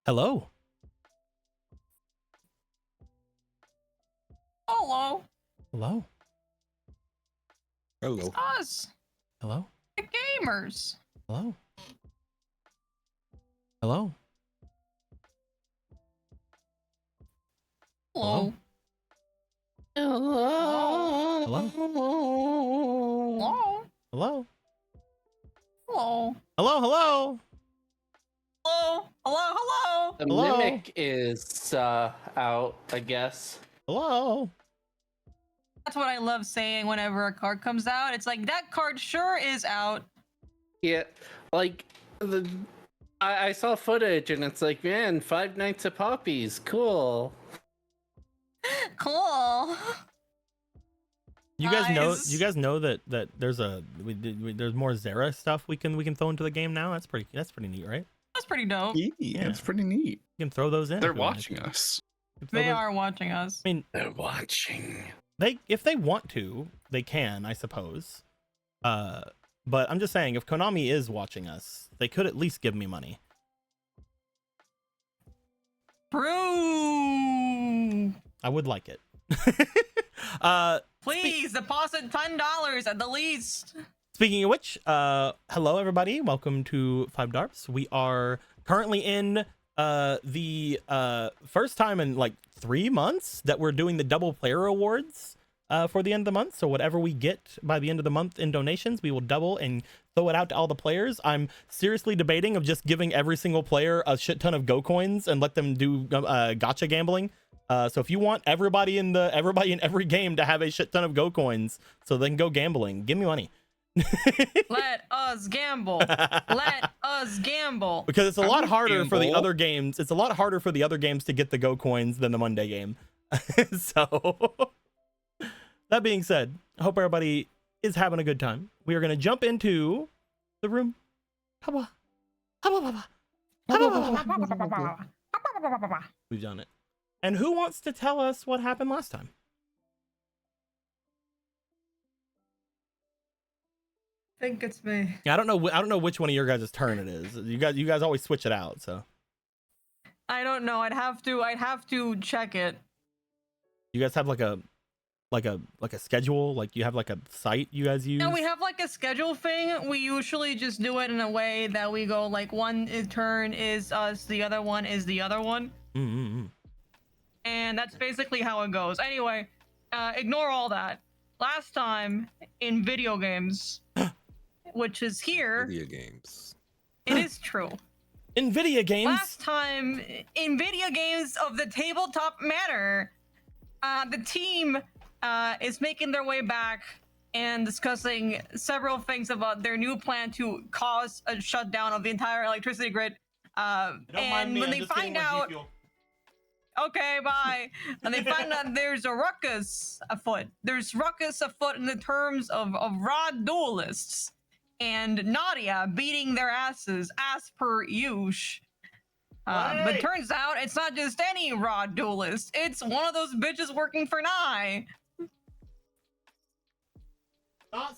Hello. Hello. Hello. Hello. It's us, Hello. the gamers. Hello. Hello. Hello. Hello. Hello. Hello. Hello. Hello. Hello. Hello. Hello. Hello. The Hello? mimic is out, I guess. Hello. That's what I love saying whenever a card comes out. It's like, that card sure is out. Yeah, like I saw footage and it's like, man, 5 Nights at Poppy's, cool. Cool. You guys know. Nice. You guys know that there's there's more Zera stuff we can throw into the game now. That's pretty neat, right? That's pretty dope. Yeah, it's pretty neat. You can throw those in. They're if you want watching to. us. You can throw They those- are watching us. I mean, They're watching. if they want to, they can, I suppose. But I'm just saying, if Konami is watching us, they could at least give me money. Brew. I would like it. Please deposit $10 at the least. Speaking of which, hello everybody, welcome to 5Darps. We are currently in the first time in like 3 months that we're doing the double player awards for the end of the month. So whatever we get by the end of the month in donations, we will double and throw it out to all the players. I'm seriously debating of just giving every single player a shit ton of Go coins and let them do gotcha gambling. So if you want everybody in every game to have a shit ton of Go coins so they can go gambling, give me money. Let us gamble. Let us gamble. Because it's a lot harder for the gamble. other games. It's a lot harder for the other games to get the Go coins than the Monday game. So that being said, I hope everybody is having a good time. We are going to jump into the room. We've done it. And who wants to tell us what happened last time? I think it's me. Yeah, I don't know which one of your guys' turn it is. You guys always switch it out, so. I don't know. I'd have to check it. You guys have like a schedule, like you have like a site you guys use? No, we have like a schedule thing. We usually just do it in a way that we go like one turn is us, the other one is the other one. Mm-hmm. And that's basically how it goes. Anyway, ignore all that. Last time in video games, which is here, Video games. it is true. In video games. Last time in video games of the tabletop manner, the team is making their way back and discussing several things about their new plan to cause a shutdown of the entire electricity grid. And when they find out, okay, bye. And they find out there's a ruckus afoot. There's ruckus afoot in the terms of raw duelists and Nadia beating their asses as per usual. But turns out it's not just any raw duelist. It's one of those bitches working for Nye.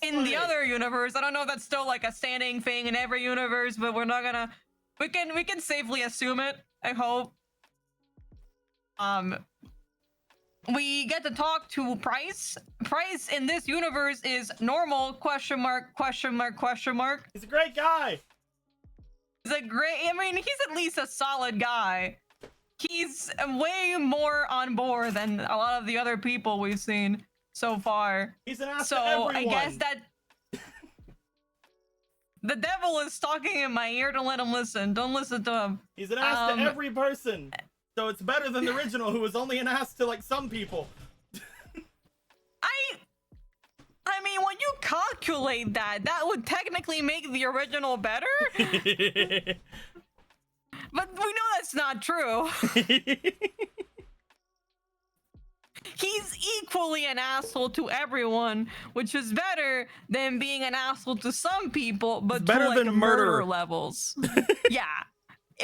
In the other universe, I don't know if that's still like a standing thing in every universe, but we're not gonna. We can safely assume it. I hope. We get to talk to Price. Price in this universe is normal ? He's He's a great guy. He's a great. I mean, he's at least a solid guy. He's way more on board than a lot of the other people we've seen so far. He's an ass So to everyone. I guess that the devil is talking in my ear to let him listen. Don't listen to him. He's an ass to every person. So it's better than the original, who was only an ass to like some people. I mean, when you calculate that, that would technically make the original better. But we know that's not true. He's equally an asshole to everyone, which is better than being an asshole to some people, but better to like than murder murder. levels. Yeah.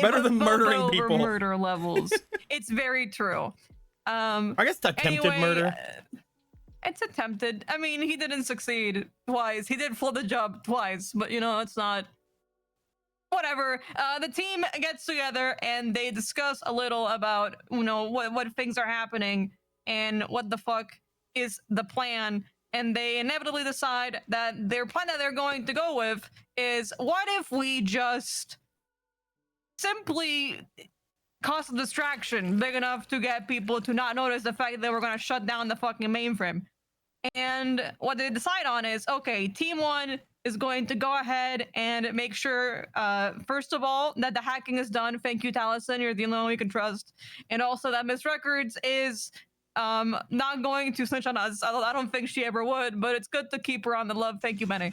Better than murdering over people. Murder levels. It's very true. I guess attempted Anyway, murder. It's attempted. I mean, he didn't succeed twice. He did flip the job twice, but you know, it's not. whatever. The team gets together and they discuss a little about what things are happening and what the fuck is the plan. And they inevitably decide that their plan that they're going to go with is, what if we just simply cause a distraction big enough to get people to not notice the fact that we're going to shut down the fucking mainframe. And what they decide on is, okay, team 1 is going to go ahead and make sure, first of all, that the hacking is done. Thank you, Taliesin. You're the only one we can trust. And also that Miss Records is not going to snitch on us. I don't think she ever would, but it's good to keep her on the love. Thank you, Benny.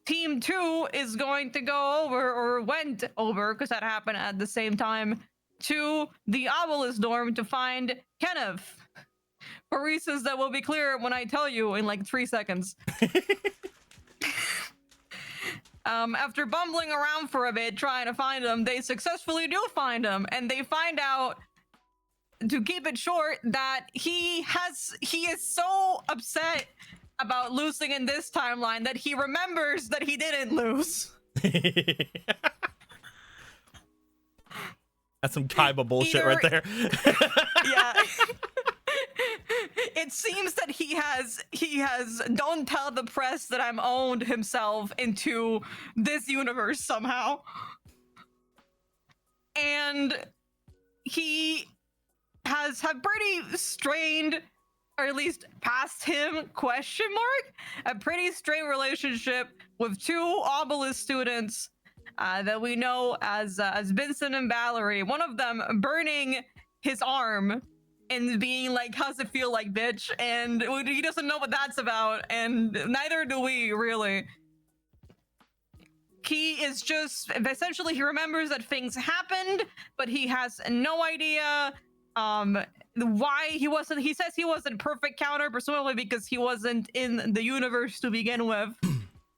Team 2 is going to go over, or went over, because that happened at the same time, to the Obelisk dorm to find Kenneth. For reasons that will be clear when I tell you in like 3 seconds. After bumbling around for a bit trying to find him, they successfully do find him, and they find out, to keep it short, that he is so upset about losing in this timeline that he remembers that he didn't lose. That's some Kaiba bullshit right there. Yeah. It seems that he has don't tell the press that I'm owned himself into this universe somehow. And he has had pretty strained, or at least past him, a pretty strained relationship with 2 Obelisk students that we know as Vincent and Valerie. One of them burning his arm and being like, how's it feel like, bitch? And he doesn't know what that's about, and neither do we, really. He is just, essentially, he remembers that things happened, but he has no idea why he wasn't. He says he wasn't perfect counter, presumably because he wasn't in the universe to begin with.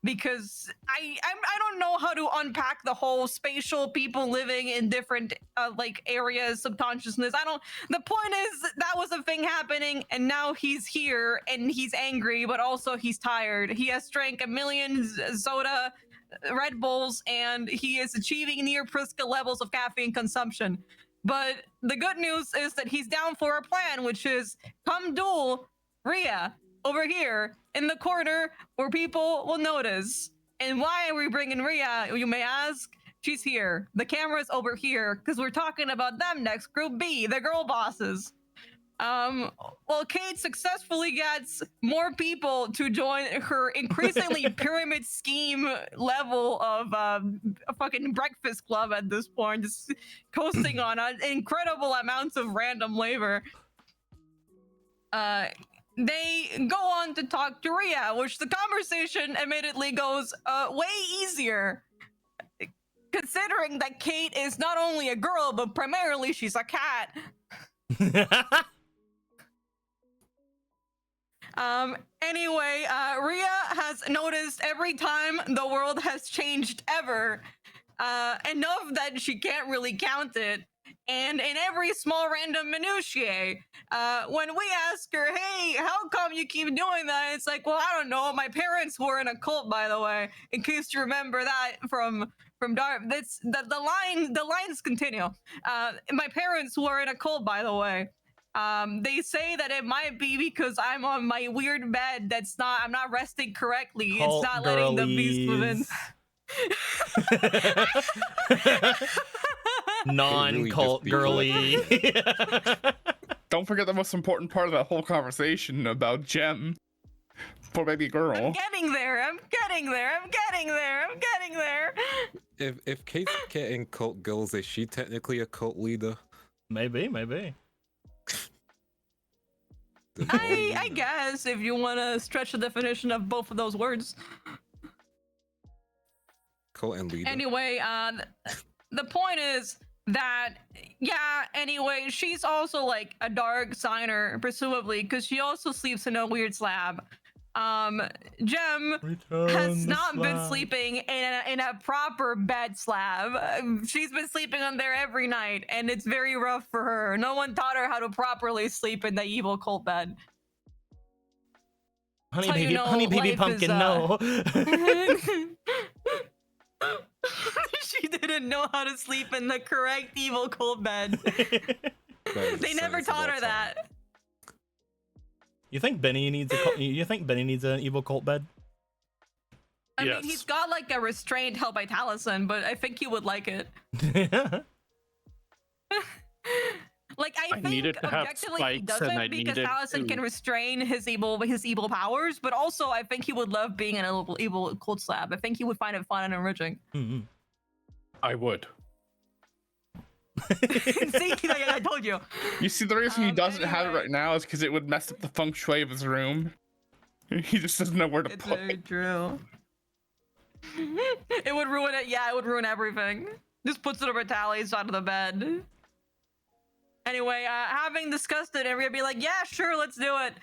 Because I don't know how to unpack the whole spatial people living in different like areas of consciousness. The point is that was a thing happening, and now he's here and he's angry, but also he's tired. He has drank 1 million soda, Red Bulls, and he is achieving near Priska levels of caffeine consumption. But the good news is that he's down for a plan, which is come duel Rhea over here in the corner where people will notice. And why are we bringing Rhea, you may ask? She's here. The camera's over here because we're talking about them next. Group B, the girl bosses. Well, Kate successfully gets more people to join her increasingly pyramid scheme level of a fucking breakfast club at this point, just coasting on incredible amounts of random labor. They go on to talk to Rhea, which the conversation admittedly goes way easier, considering that Kate is not only a girl, but primarily she's a cat. Anyway, Rhea has noticed every time the world has changed ever, enough that she can't really count it. And in every small random minutiae, when we ask her, hey, how come you keep doing that? It's like, well, I don't know. My parents were in a cult, by the way, in case you remember that from Dark. That's the lines continue. My parents were in a cult, by the way. They say that it might be because I'm on my weird bed I'm not resting correctly. Cult it's not letting the beast move in. Non-cult girly. Don't forget the most important part of that whole conversation about Gem. Poor baby girl. I'm getting there. If Kate's getting cult girls, is she technically a cult leader? Maybe. I guess if you want to stretch the definition of both of those words. Cult and leader. Anyway, the point is that, anyway, she's also like a dark signer, presumably, because she also sleeps in a weird slab. Gem has not been sleeping in a proper bed slab. She's been sleeping on there every night, and it's very rough for her. No one taught her how to properly sleep in the evil cult bed. Honey baby pumpkin, no. She didn't know how to sleep in the correct evil cold bed. They never taught her that. You think Benny needs an evil cult bed? I mean, he's got like a restrained held by Taliesin, but I think he would like it. Like I think needed to have objectively he spikes, and I doesn't because needed Taliesin to- can restrain his evil powers, but also I think he would love being in a evil cold slab. I think he would find it fun and enriching. Mm-hmm. I would. See, I told you. You see, the reason he doesn't have it anyway. right now is because it would mess up the feng shui of his room. He just doesn't know where to It's put very it. true. It would ruin it. Yeah, it would ruin everything. Just puts it over Tally's side of the bed. Anyway, having discussed it, everybody be like, yeah, sure, let's do it.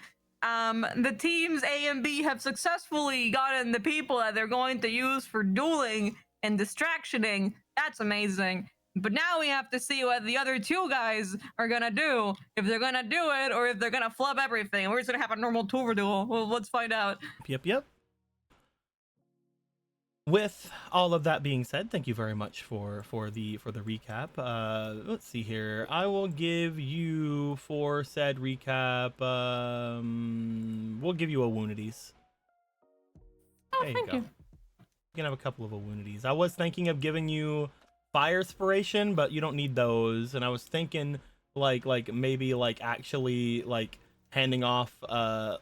The teams A and B have successfully gotten the people that they're going to use for dueling and distractioning. That's amazing. But now we have to see what the other two guys are gonna do. If they're gonna do it, or if they're gonna flub everything. We're just gonna have a normal tour duel. Well, let's find out. Yep. With all of that being said, thank you very much for the recap. Let's see here. I will give you for said recap. We'll give you a Woonities. There you go. You can have a couple of Woonities. I was thinking of giving you Fire Inspiration, but you don't need those. And I was thinking like maybe like actually like handing off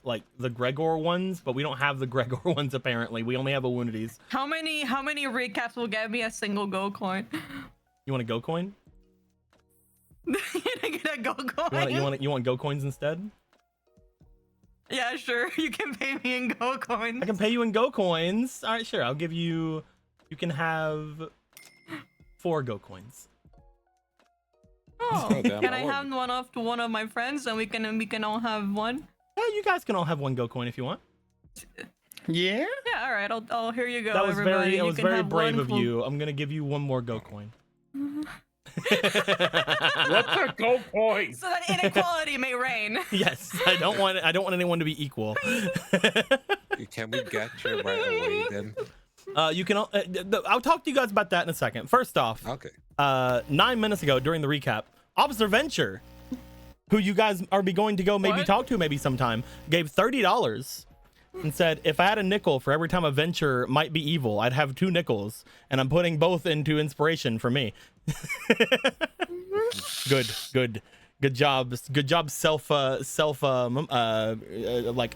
like the Gregor ones, but we don't have the Gregor ones apparently. We only have Woonities. How many recaps will get me a single go coin? You want a Go coin? Can I get a go coin? You want Go coins instead? Yeah, sure. You can pay me in go coins. I can pay you in Go coins. All right, sure. I'll give you. You can have 4 Go coins. Oh, Oh, damn, can I I would. have one off to one of my friends, and we can all have one? Yeah, you guys can all have 1 Go coin if you want. Yeah? Yeah, all right. I'll here you go. That was everybody. very. It You was can very have brave one of full- you. I'm gonna give you 1 more Go coin. What's a go point? So that inequality may reign. Yes, I don't want anyone to be equal. Can we get you right away then? You can. I'll talk to you guys about that in a second. First off, Okay. 9 minutes ago during the recap, Officer Venture, who you guys are going to go maybe What? talk to maybe sometime, gave $30 and said if I had a nickel for every time a venture might be evil, I'd have 2 nickels, and I'm putting both into inspiration for me. Good job. Good job self like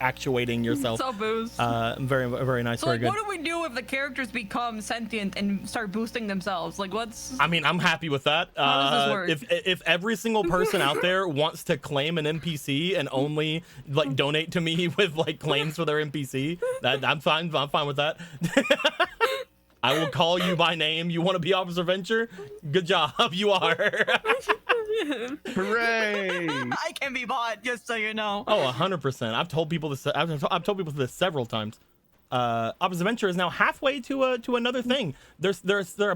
actuating yourself. So boost. Very very nice. So very like, good. what do we do if the characters become sentient and start boosting themselves? Like, what's? I mean, I'm happy with that. How does this work? If every single person out there wants to claim an NPC and only like donate to me with like claims for their NPC, that I'm fine. I'm fine with that. I will call you by name. You want to be Officer Venture? Good job. You are. Hooray! I can be bought, just so you know. Oh, 100%. I've told people this. I've told people this several times. Officer Venture is now halfway to another thing. They're a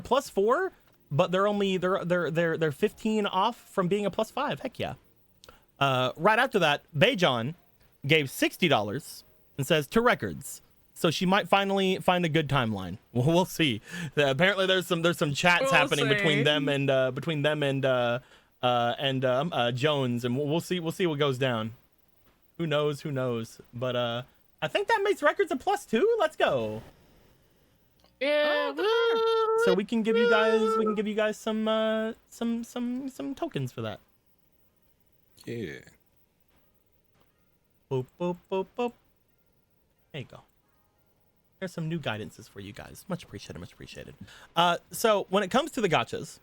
+4, but they're 15 off from being a +5. Heck yeah. Right after that, Bejon gave $60 and says to records. So she might finally find a good timeline. Well, we'll see. Apparently, there's some chats We'll happening see. between them and Jones, and we'll see what goes down. Who knows? But I think that makes records a +2. Let's go. Yeah. So we can give you guys some tokens for that. Yeah. Boop boop boop boop. There you go. There's some new guidances for you guys. Much appreciated. So when it comes to the gachas,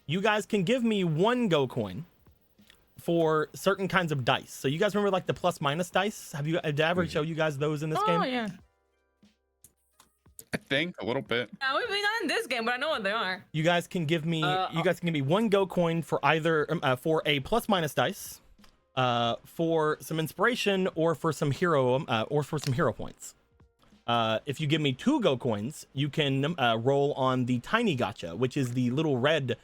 you guys can give me 1 Go coin for certain kinds of dice. So you guys remember like the +- dice? Did I ever show you guys those in this game? Oh yeah. I think a little bit. We've been not in this game, but I know what they are. You guys can give me 1 Go coin for either for a +- dice, for some inspiration, or for some hero points. If you give me 2 Go coins, you can roll on the tiny gacha, which is the little red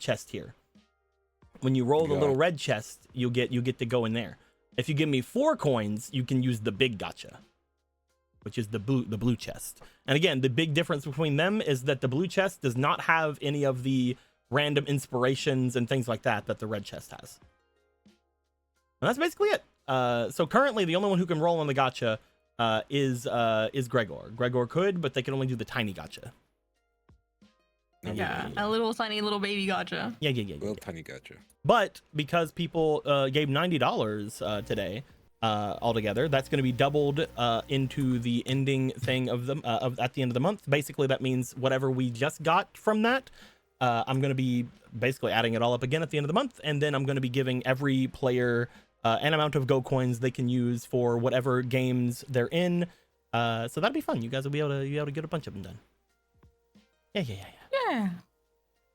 chest here. When you roll the little red chest, you get to go in there. If you give me 4 coins, you can use the big gacha. which is the blue chest. And again, the big difference between them is that the blue chest does not have any of the random inspirations and things like that the red chest has. And that's basically it. So currently the only one who can roll on the gacha is Gregor. Gregor could, but they can only do the tiny gacha. Yeah, a little tiny little baby gacha. Yeah. Little tiny gotcha. But because people gave $90 today altogether, that's going to be doubled into the ending thing of them at the end of the month. Basically, that means whatever we just got from that, I'm going to be basically adding it all up again at the end of the month, and then I'm going to be giving every player an amount of Go coins they can use for whatever games they're in. So that'll be fun. You guys will be able to get a bunch of them done. Yeah.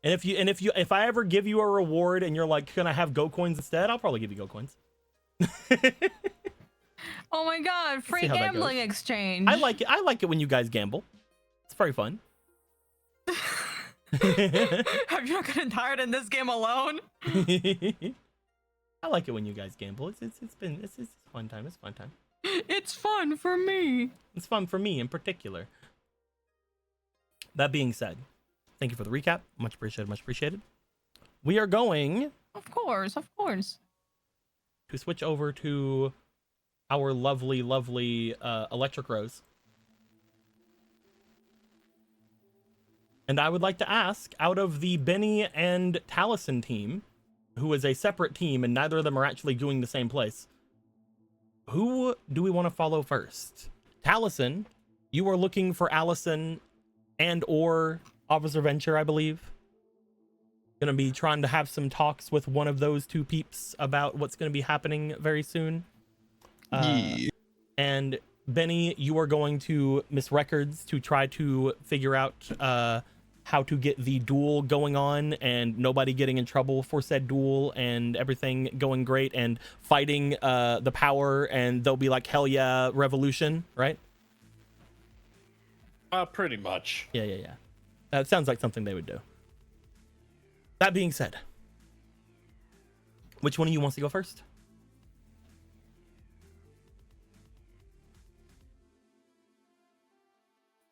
And if I ever give you a reward and you're like, can I have Go coins instead? I'll probably give you Go coins. Oh my god, free gambling exchange. I like it when you guys gamble. It's very fun. Have you not gotten tired in this game alone? I like it when you guys gamble. It's fun time. It's fun time. It's fun for me. It's fun for me in particular. That being said, thank you for the recap. Much appreciated. Much appreciated. We are going, Of course. to switch over to our lovely Electric Rose. And I would like to ask, out of the Benny and Taliesin team, who is a separate team and neither of them are actually doing the same place, who do we want to follow first? Taliesin, you are looking for Allison and or Officer Venture, I believe. Gonna be trying to have some talks with one of those two peeps about what's gonna be happening very soon. And Benny, you are going to Miss Records to try to figure out how to get the duel going on and nobody getting in trouble for said duel and everything going great and fighting the power, and they'll be like, hell yeah, revolution, right? Pretty much. Yeah. That sounds like something they would do. That being said, which one of you wants to go first?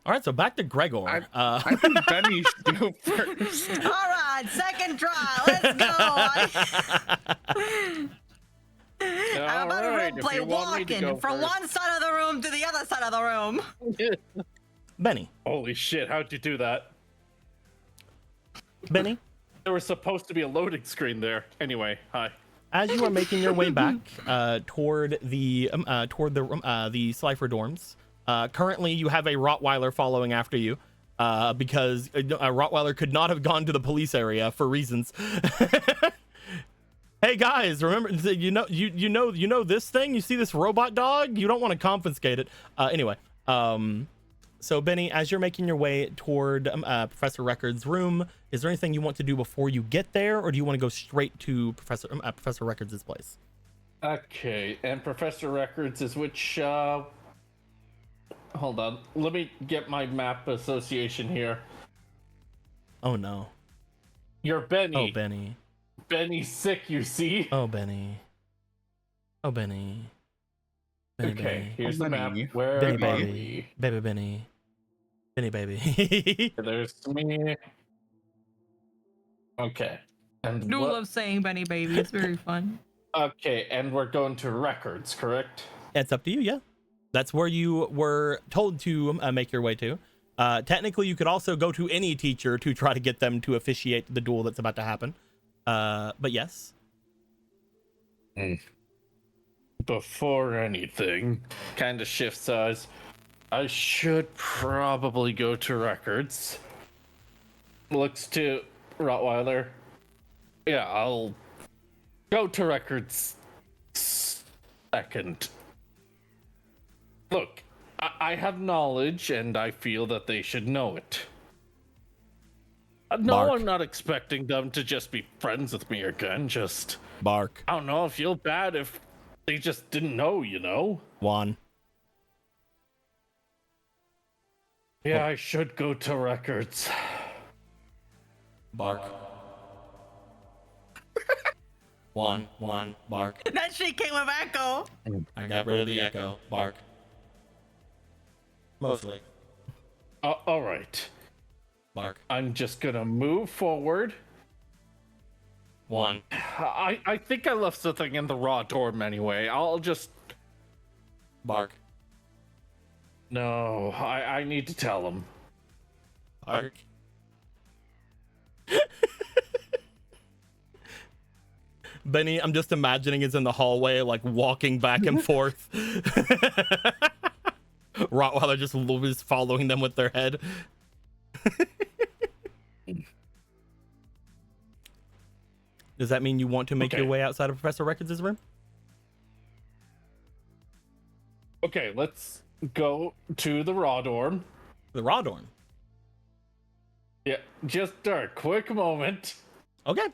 All right, so back to Gregor. I think Benny should go first. All right, second try. Let's go. I'm about to roleplay walking from one side of the room to the other side of the room. Benny. Holy shit, how'd you do that? Benny, There was supposed to be a loading screen there. Anyway, hi. as you are making your way back toward the Slifer dorms, currently you have a Rottweiler following after you because a Rottweiler could not have gone to the police area for reasons. Hey guys, remember, you know this thing? You see this robot dog? You don't want to confiscate it. Anyway, so Benny, as you're making your way toward Professor Records' room, is there anything you want to do before you get there, or do you want to go straight to Professor Records' place? Okay, and Professor Records is which, hold on, let me get my map association here. Oh no. You're Benny. Oh, Benny. Benny's sick, you see? Oh, Benny. Oh, Benny. Benny, Okay, Benny. here's Oh, the Benny. map. Where Benny, are baby. we? Baby Benny. Benny, baby. There's me. Okay. And Do what- love saying Benny Baby. It's very fun. Okay, and we're going to Records, correct? It's up to you, yeah. That's where you were told to make your way to. Technically, you could also go to any teacher to try to get them to officiate the duel that's about to happen. But yes. Before anything, kind of shift size. I should probably go to Records. Looks to Rottweiler. Yeah, I'll go to Records second. Look, I have knowledge and I feel that they should know it. No, Bark. I'm not expecting them to just be friends with me again, just... Bark. I don't know, I feel bad if they just didn't know, you know? Juan. Yeah, I should go to Records. Bark. Juan. Bark. That shit came with echo. I got rid of the echo. Bark. Mostly. All right. Mark. I'm just gonna move forward. 1. I think I left something in the raw dorm anyway. I'll just... Mark. No, I need to tell him. Mark. Benny, I'm just imagining is in the hallway, like walking back and forth. Rottweiler just following them with their head. Does that mean you want to make your way outside of Professor Records' room? Okay, let's go to the raw dorm. The raw dorm. Yeah, just a quick moment. Okay.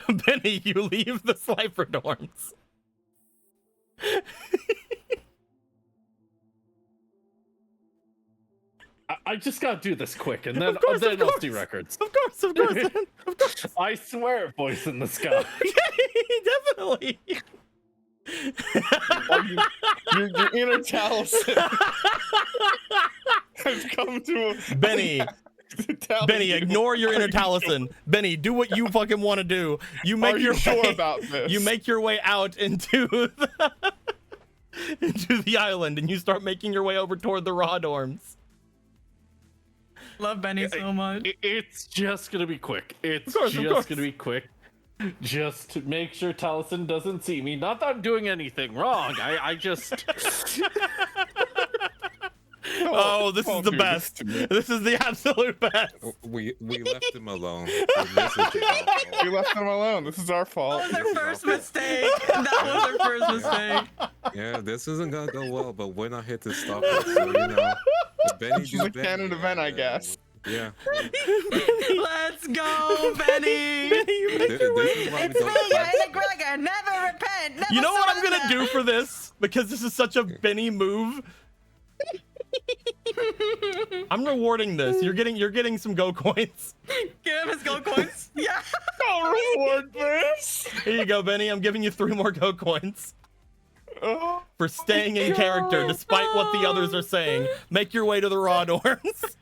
Benny, you leave the Slifer dorms. I just gotta do this quick, and then, course, then I'll see records. Of course, of course. I swear, voice in the sky. Definitely. Your inner Taliesin has come to a... Benny, Benny, ignore your inner Taliesin. Benny, do what you fucking want to do. You make your sure way, about this? You make your way out into the island, and you start making your way over toward the raw dorms. Love Benny so much. It's just gonna be quick. It's Of course. gonna be quick. Just to make sure Taliesin doesn't see me. Not that I'm doing anything wrong. I just... Oh, this is the best. This is the absolute best. We left him alone. We We left them alone. This is our fault. That was our first mistake. That was our first mistake. Yeah, this isn't gonna go well, but we're not here to stop it. So, you know, Benny This is a canon event, I guess. Yeah. Let's go, Benny. Benny, you make your way. It's me, Eddie Gregor. Never repent. Never You know what I'm gonna surrender. do for this? Because this is such a Benny move. I'm rewarding this. You're getting some go coins. Give him his gold coins. Yeah. I'll reward this. Here you go, Benny. I'm giving you 3 more go coins Oh, for staying in character despite what the others are saying. Make your way to the raw dorms.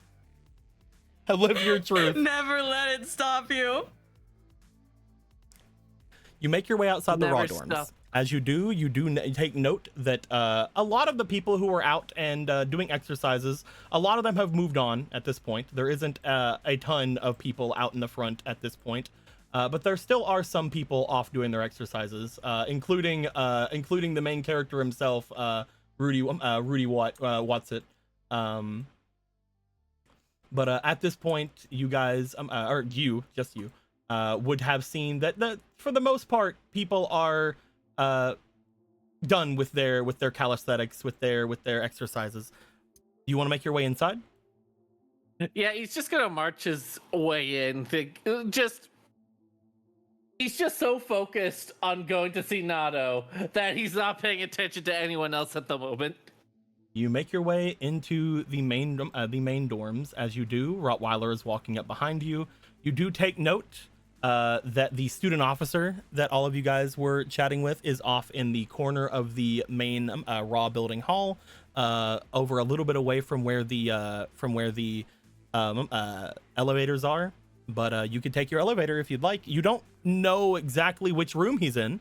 And live your truth. Never let it stop you. You make your way outside the raw Never dorms. stop. As you do, take note that a lot of the people who are out and doing exercises, a lot of them have moved on at this point. There isn't a ton of people out in the front at this point, but there still are some people off doing their exercises, including the main character himself, Rudy Watson. But at this point, you guys, or just you, would have seen that for the most part, people are done with their calisthenics, with their exercises. Do you want to make your way inside? Yeah, he's just gonna march his way in. He's just so focused on going to see Nato that he's not paying attention to anyone else at the moment. You make your way into the main dorms. As you do, Rottweiler is walking up behind you. You do take note that the student officer that all of you guys were chatting with is off in the corner of the main raw building hall, over a little bit away from where the elevators are. But you could take your elevator if you'd like. You don't know exactly which room he's in,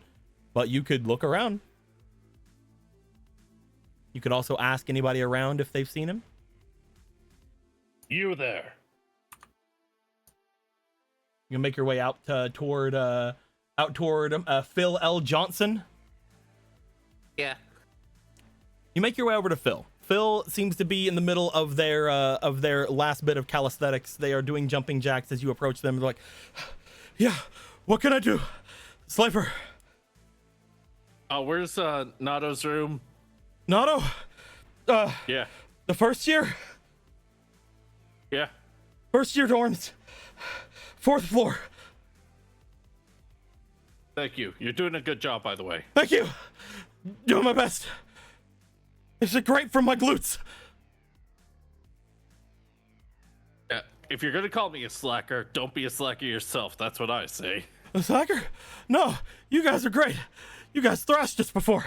but you could look around. You could also ask anybody around if they've seen him. You there. You can make your way out toward Phil L. Johnson. Yeah. You make your way over to Phil. Phil seems to be in the middle of their last bit of calisthenics. They are doing jumping jacks as you approach them. They're like, "Yeah, what can I do, Slifer?" Where's Nato's room? Nato, Yeah. the first year dorms, 4th floor. Thank you. You're doing a good job, by the way. Thank you. Doing my best. This is great for my glutes. Yeah. If you're gonna call me a slacker, don't be a slacker yourself. That's what I say. A slacker? No, you guys are great. You guys thrashed us before.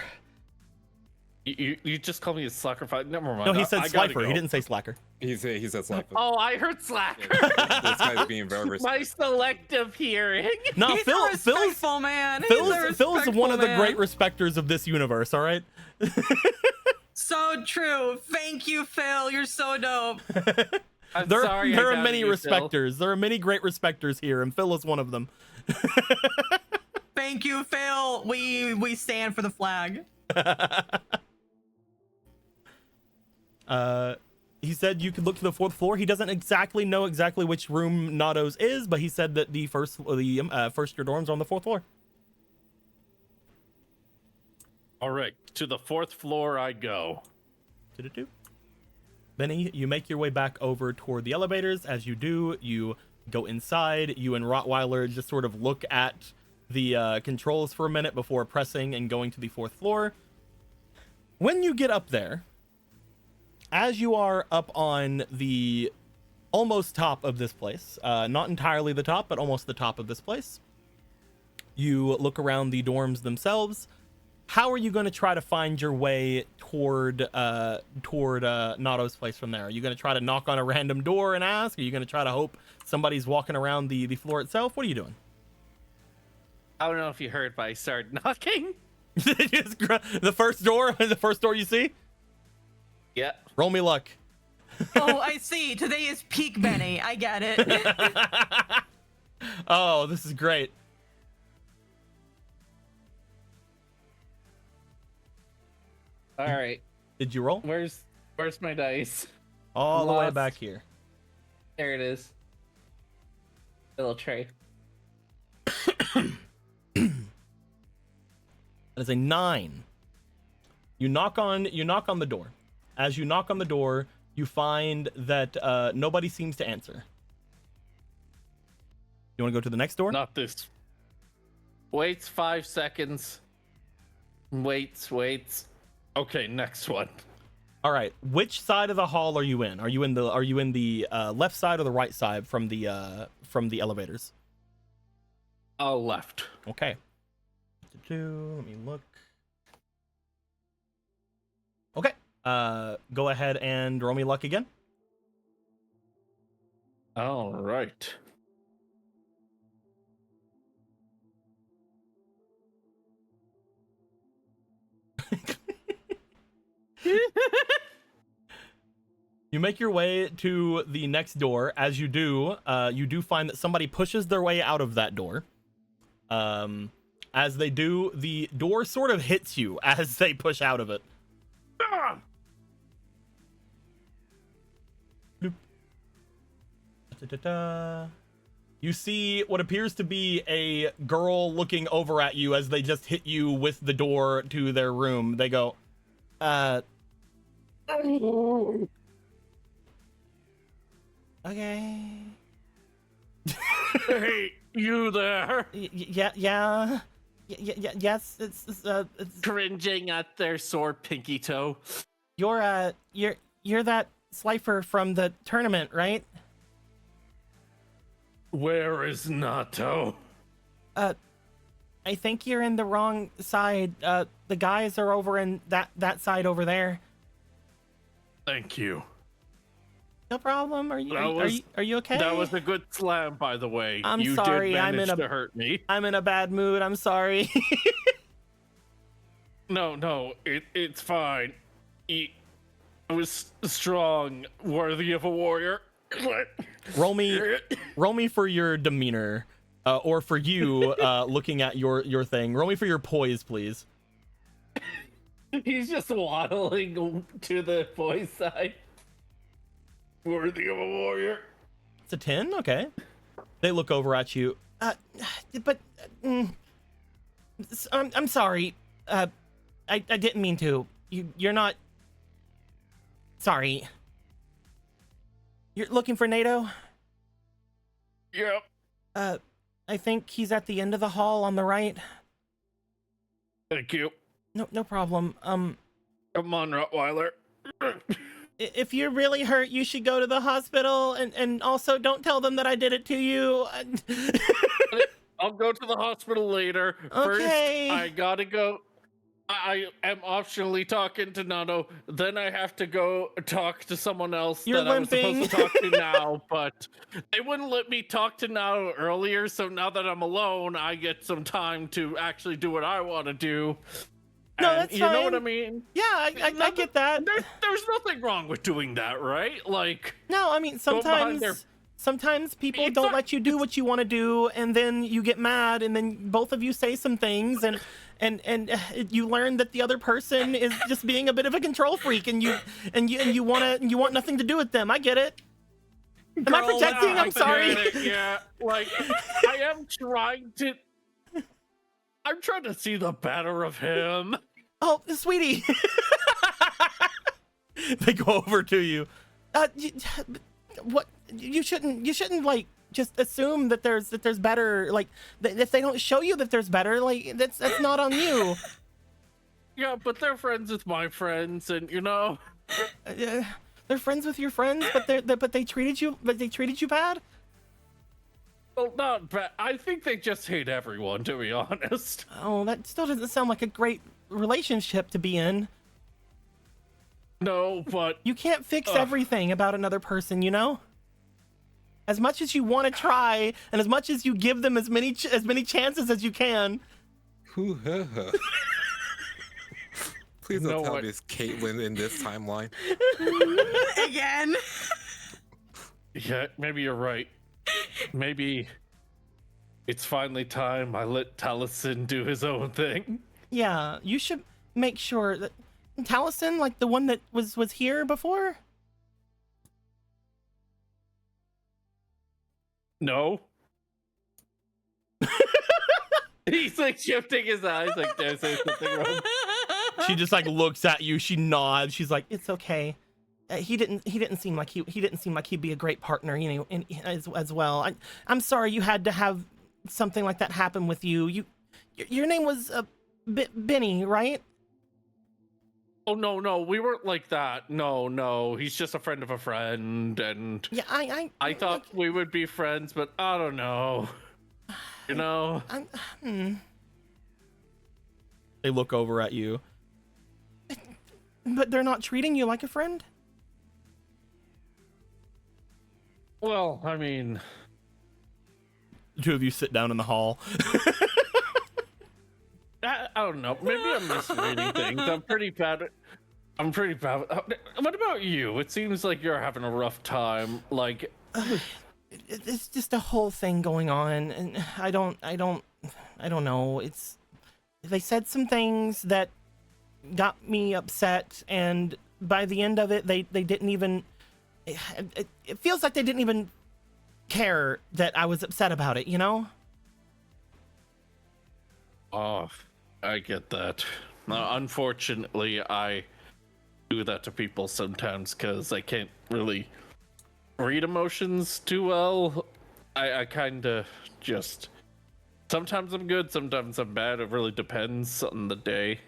You just called me a slacker. Never mind. No, he said I gotta slifer. go. He didn't say slacker. He said slacker. Oh, I heard slacker. This guy's being very My respectful. selective hearing. No, He's a respectful man. He's a Phil's one of the respectful great man. respecters of this universe. All right. So true. Thank you, Phil. You're so dope. I'm There, sorry. I there are doubted many you, Phil. respecters. There are many great respecters here, and Phil is one of them. Thank you, Phil. We stand for the flag. He said you could look to the 4th floor. He doesn't exactly know which room Nado's is, but he said that the first year dorms are on the 4th floor. All right, to the 4th floor I go. Do-do-do. Benny, you make your way back over toward the elevators. As you do, you go inside. You and Rottweiler just sort of look at the controls for a minute before pressing and going to the 4th floor. When you get up there, as you are up on the almost top of this place, not entirely the top, but almost the top of this place, you look around the dorms themselves. How are you going to try to find your way toward Nado's place from there? Are you going to try to knock on a random door and ask? Are you going to try to hope somebody's walking around the floor itself? What are you doing? I don't know if you heard, but I started knocking. The first door you see? Yeah. Roll me luck. Oh, I see. Today is peak Benny. I get it. Oh, this is great. All right. Did you roll? Where's my dice? All the way Lost. back here. There it is. Little tray. That is a 9. You knock on the door. As you knock on the door, you find that nobody seems to answer. You want to go to the next door? Not this. Waits 5 seconds. Waits. Okay, next one. All right. Which side of the hall are you in? Are you in the left side or the right side from the elevators? Left. Okay. Let me look. Okay. Go ahead and roll me luck again. All right. You make your way to the next door. As you do find that somebody pushes their way out of that door. As they do, the door sort of hits you as they push out of it. Da-da-da. You see what appears to be a girl looking over at you as they just hit you with the door to their room. They go, okay. Hey, you there? Yeah. Yes, it's Cringing at their sore pinky toe. you're that Slifer from the tournament, right? Where is Nato? I think you're in the wrong side. The guys are over in that side over there. Thank you. No problem. Are you okay? That was a good slam, by the way. I'm you sorry, did I'm manage in a- to hurt me. I'm in a bad mood. I'm sorry. No, it's fine. It was strong, worthy of a warrior. roll me for your demeanor, or for you looking at your thing. Roll me for your poise, please. He's just waddling to the boys' side. Worthy of a warrior. It's a 10. Okay. They look over at you. I'm sorry. I didn't mean to. You're not. Sorry. You're looking for NATO? Yep. I think he's at the end of the hall on the right. Thank you. No problem. Come on, Rottweiler. If you're really hurt, you should go to the hospital, and also don't tell them that I did it to you. I'll go to the hospital later. Okay. First, I gotta go. I am optionally talking to Nano. Then I have to go talk to someone else You're that I was limping. supposed to talk to now, but they wouldn't let me talk to Nano earlier. So now that I'm alone, I get some time to actually do what I want to do. No, And that's you know what I fine. mean? Yeah, I get that. There's nothing wrong with doing that, right? Like, No, I mean Go behind sometimes people It's don't not- let you do what you want to do, and then you get mad, and then both of you say some things, and you learn that the other person is just being a bit of a control freak, and you want nothing to do with them. I get it. Am I Girl, projecting? I I'm sorry. get it, yeah, like I am trying to. I'm trying to see the better of him. Oh, sweetie. They go over to you. What you shouldn't like just assume that there's better, like if they don't show you that there's better, like that's not on you. Yeah, but they're friends with my friends, and you know. They're friends with your friends, but they treated you bad. Well, not bad. I think they just hate everyone, to be honest. Oh, that still doesn't sound like a great relationship to be in. No, but You can't fix everything about another person, you know? As much as you want to try, and as much as you give them as many chances as you can. Please You know don't tell what? me it's Caitlyn in this timeline. Again. yeah, maybe you're right. Maybe it's finally time I let Taliesin do his own thing. Yeah, you should make sure that Taliesin, like the one that was here before. No. He's like shifting his eyes, like, did I say something wrong? She just like looks at you. She nods. She's like, "It's okay." He didn't seem like he'd be a great partner, you know, as well. I'm sorry you had to have something like that happen with you. Your name was Benny, right? Oh no, we weren't like that. No, he's just a friend of a friend, and Yeah, I thought we would be friends, but I don't know. You know? They look over at you. But they're not treating you like a friend? Well, I mean, The two of you sit down in the hall. I don't know. Maybe I'm misreading things. I'm pretty bad. What about you? It seems like you're having a rough time. Like, It's just a whole thing going on, and I don't know. They said some things that got me upset, and by the end of it, they didn't even. It feels like they didn't even care that I was upset about it, you know? oh, I get that. Unfortunately, I do that to people sometimes because I can't really read emotions too well. I kind of just. Sometimes I'm good, sometimes I'm bad. It really depends on the day.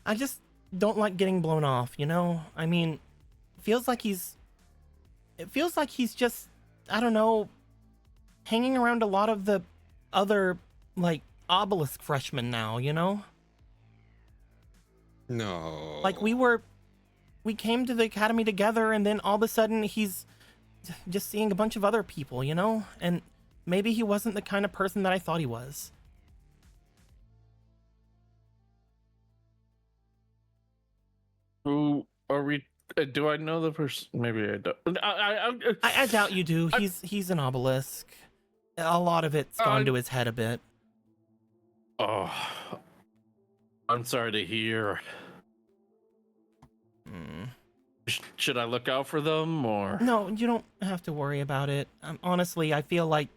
I just don't like getting blown off, you know? I mean, it feels like he's just, I don't know, hanging around a lot of the other, like, obelisk freshmen now, you know? No. Like, we came to the academy together, and then all of a sudden he's just seeing a bunch of other people, you know? And maybe he wasn't the kind of person that I thought he was. Who are we? Do I know the person? Maybe I don't. I doubt you do. He's an obelisk. A lot of it's gone to his head a bit. Oh, I'm sorry to hear. Should I look out for them or? No, you don't have to worry about it. Honestly, I feel like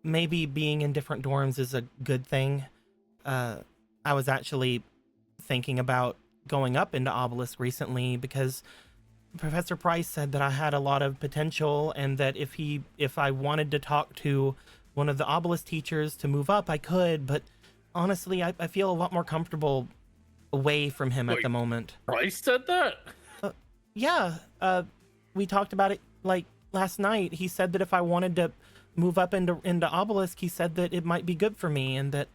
maybe being in different dorms is a good thing. I was actually thinking about going up into obelisk recently because Professor Price said that I had a lot of potential, and that if I wanted to talk to one of the obelisk teachers to move up, I could. But honestly, I feel a lot more comfortable away from him at the moment. Price said that? Yeah, we talked about it like last night. He said that if I wanted to move up into obelisk, he said that it might be good for me, and that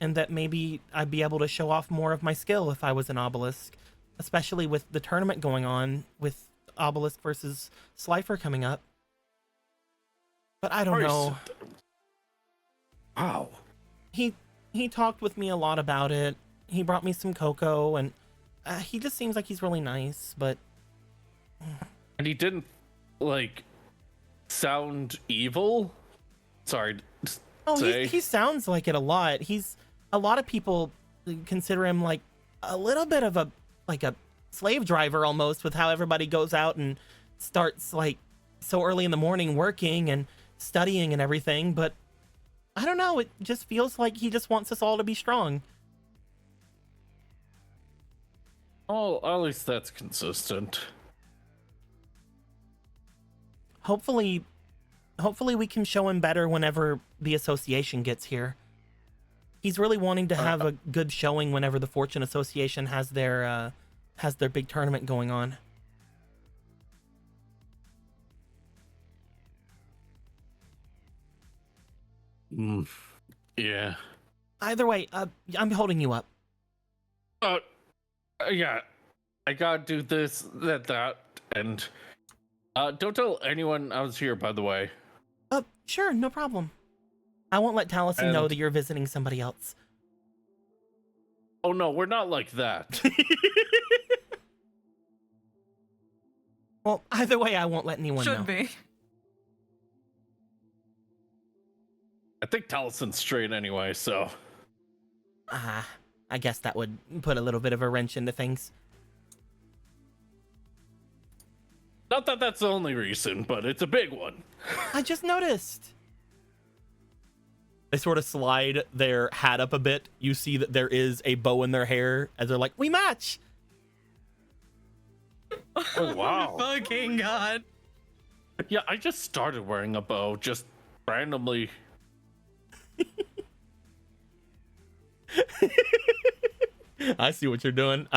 and that maybe I'd be able to show off more of my skill if I was an obelisk, especially with the tournament going on with obelisk versus Slifer coming up. But I don't know. Wow. He talked with me a lot about it. He brought me some cocoa, and he just seems like he's really nice, but... And he didn't, like, sound evil? Sorry. Oh, he sounds like it a lot. A lot of people consider him like a little bit of a slave driver almost, with how everybody goes out and starts like so early in the morning working and studying and everything. But I don't know, it just feels like he just wants us all to be strong. Oh, at least that's consistent. Hopefully we can show him better whenever the association gets here. He's really wanting to have a good showing whenever the Fortune Association has their big tournament going on. Yeah. Either way, I'm holding you up. Yeah. I gotta do this, that, and don't tell anyone I was here, by the way. Sure, no problem. I won't let Taliesin know that you're visiting somebody else. Oh no, we're not like that. Well, either way, I won't let anyone know. Should be. I think Talison's straight anyway, so. I guess that would put a little bit of a wrench into things. Not that that's the only reason, but it's a big one. I just noticed. They sort of slide their hat up a bit. You see that there is a bow in their hair as they're like, we match. Oh, wow. Fucking God. Yeah, I just started wearing a bow, just randomly. I see what you're doing.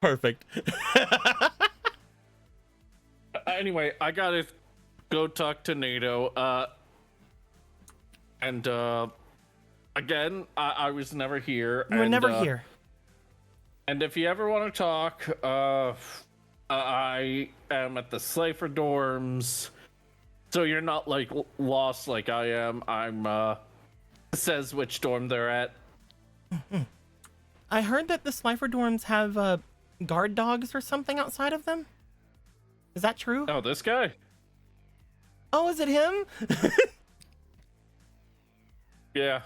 Perfect. Anyway, I gotta go talk to NATO. And again, I was never here. You were never here. And if you ever want to talk, I am at the Slifer dorms, so you're not like lost like I am. I'm says which dorm they're at. I heard that the Slifer dorms have guard dogs or something outside of them. Is that true? Oh, this guy? Oh, is it him? Yeah.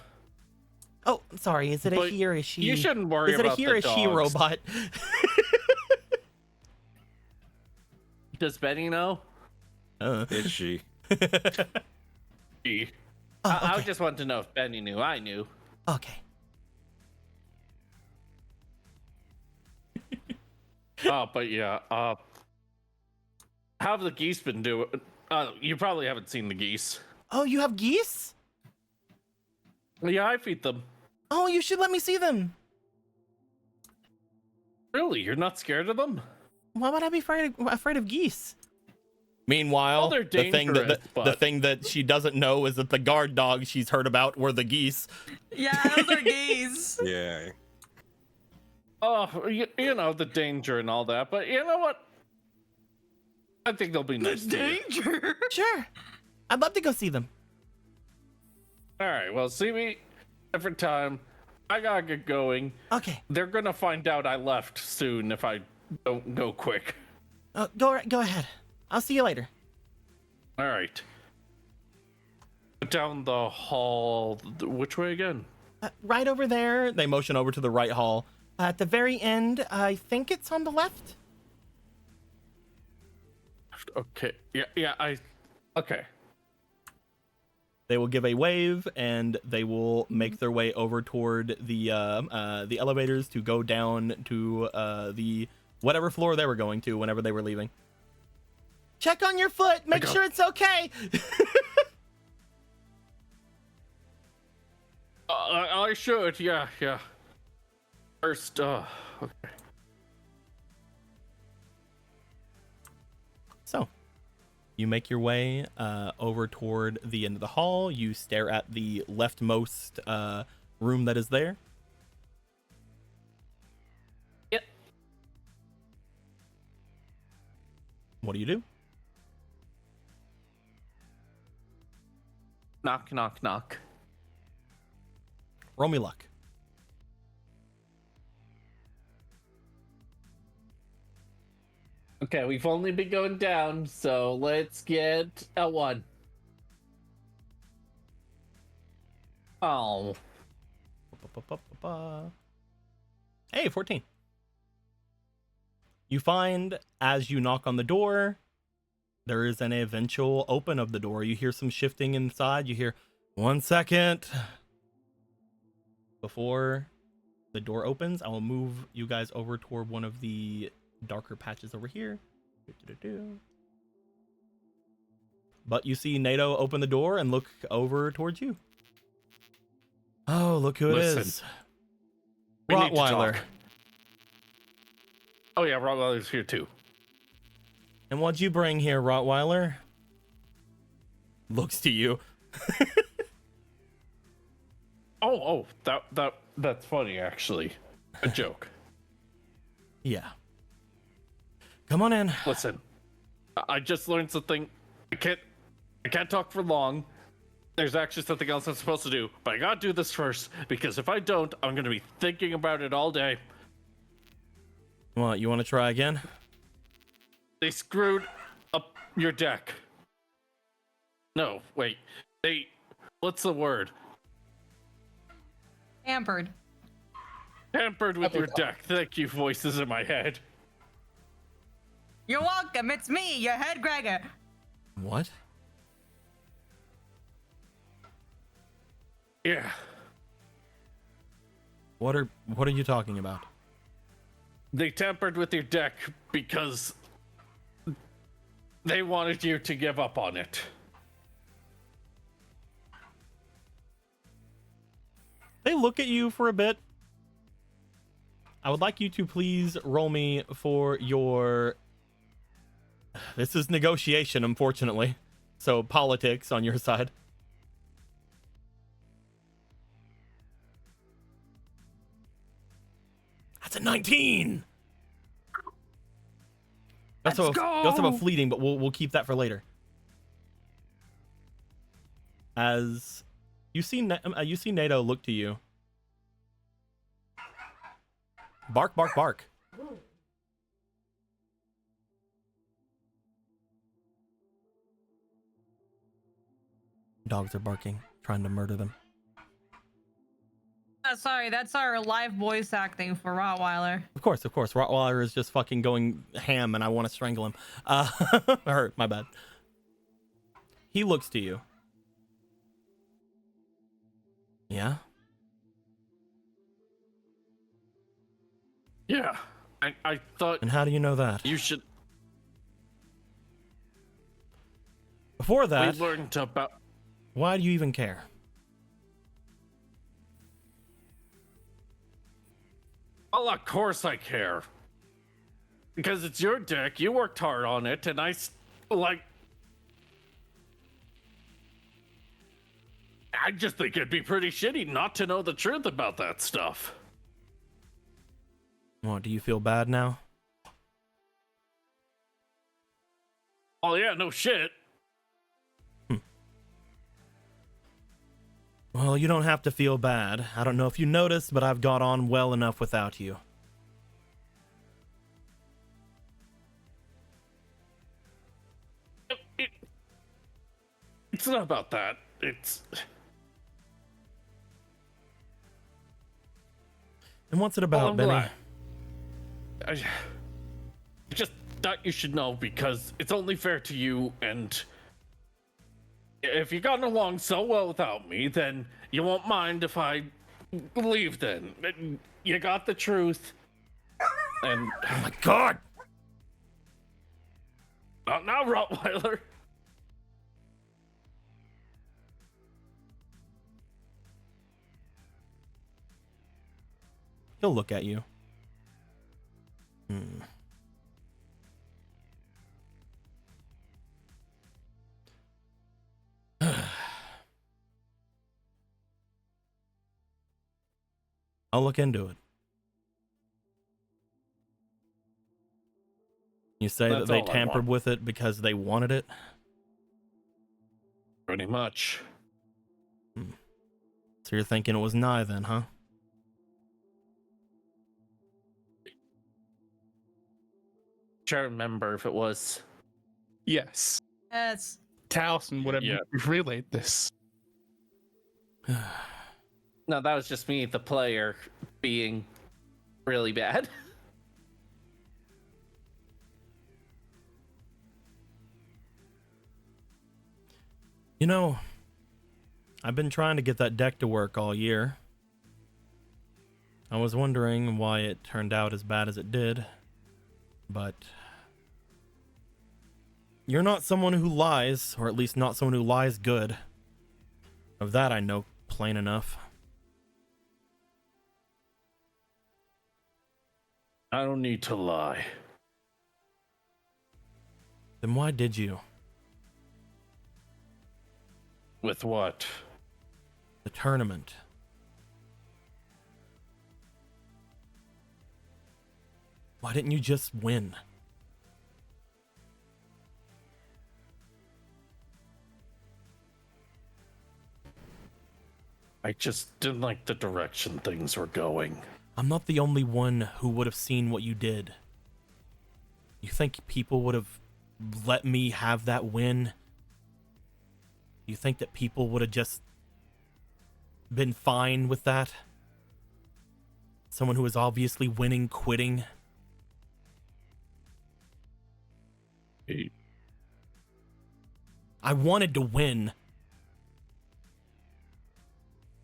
Oh, sorry. Is it a he or a she? You shouldn't worry about about Is it a he or a she robot? Does Benny know? It's she. She. Oh, okay. I just wanted to know if Benny knew. I knew. Okay. But yeah. How have the geese been doing? You probably haven't seen the geese. Oh, you have geese? Yeah, I feed them. Oh, you should let me see them. Really? You're not scared of them? Why would I be afraid of geese? Meanwhile, Well, the thing that she doesn't know is that the guard dogs she's heard about were the geese. Yeah, those are geese. Yeah. Oh, you know, the danger and all that, but you know what? I think they'll be nice to you. Danger. Sure. I'd love to go see them. All right, well, see me different time. I gotta get going. Okay. They're gonna find out I left soon if I don't go quick. Go ahead. I'll see you later. All right. Down the hall. Which way again? Right over there. They motion over to the right hall. At the very end, I think it's on the left. Okay. Yeah. Okay. They will give a wave, and they will make their way over toward the elevators to go down to the whatever floor they were going to whenever they were leaving. Check on your foot. Make sure it's okay. I should. Yeah. First, okay. So, You make your way over toward the end of the hall. You stare at the leftmost room that is there. Yep. What do you do? Knock, knock, knock. Roll me luck. Okay, we've only been going down, so let's get a 1. Oh. Hey, 14. You find as you knock on the door, there is an eventual open of the door. You hear some shifting inside. You hear 1 second. Before the door opens, I will move you guys over toward one of the darker patches over here. But you see NATO open the door and look over towards you. Oh, look who it is. We need to Rottweiler. talk. Oh yeah, Rottweiler's here too. And what'd you bring here, Rottweiler? Looks to you. That's funny actually. A joke. Yeah. Come on in. Listen, I just learned something. I can't talk for long. There's actually something else I'm supposed to do, but I gotta do this first because if I don't, I'm gonna be thinking about it all day. What, you want to try again? They screwed up your deck. No, wait. What's the word? Hampered. Tampered with your deck. Thank you, voices in my head. You're welcome. It's me, your head Gregor. What? Yeah. What are you talking about? They tampered with your deck because they wanted you to give up on it. They look at you for a bit. I would like you to please roll me for your... This is negotiation, unfortunately. So politics on your side. That's a 19! Let's You go! also have a fleeting, but we'll keep that for later. As you see NATO look to you. Bark, bark, bark. Dogs are barking, trying to murder them. Sorry, that's our live voice acting for Rottweiler. Of course. Rottweiler is just fucking going ham and I want to strangle him. Hurt, my bad. He looks to you. Yeah? Yeah. I thought And how do you know that? you should... Before We that, learned about... why do you even care? Well, of course I care. Because it's your deck, you worked hard on it, and I just think it'd be pretty shitty not to know the truth about that stuff. What, do you feel bad now? Oh yeah, no shit. Well, you don't have to feel bad. I don't know if you noticed, but I've got on well enough without you. It's not about that. It's... And what's it Oh, about, I'm Benny? glad. I just thought you should know because it's only fair to you, and if you've gotten along so well without me, then you won't mind if I leave then. You got the truth. And Oh my god! not now, Rottweiler. He'll look at you. I'll look into it. You say That's that they all I tampered want. with it because they wanted it? Pretty much. So you're thinking it was Nye then, huh? Trying to remember if it was. Yes. Yes. Taliesin would have Yeah. relayed this. No, that was just me, the player, being really bad. You know, I've been trying to get that deck to work all year. I was wondering why it turned out as bad as it did, but you're not someone who lies, or at least not someone who lies good. Of that I know plain enough. I don't need to lie. Then why did you? With what? The tournament. Why didn't you just win? I just didn't like the direction things were going. I'm not the only one who would have seen what you did. You think people would have let me have that win? You think that people would have just been fine with that? Someone who is obviously winning, quitting? Hey, I wanted to win.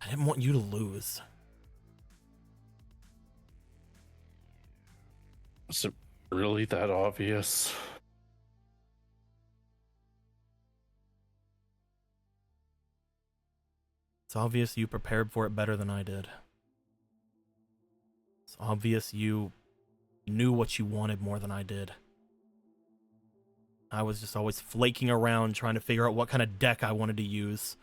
I didn't want you to lose. is it really that obvious? It's obvious you prepared for it better than I did. It's obvious you knew what you wanted more than I did. I was just always flaking around trying to figure out what kind of deck I wanted to use.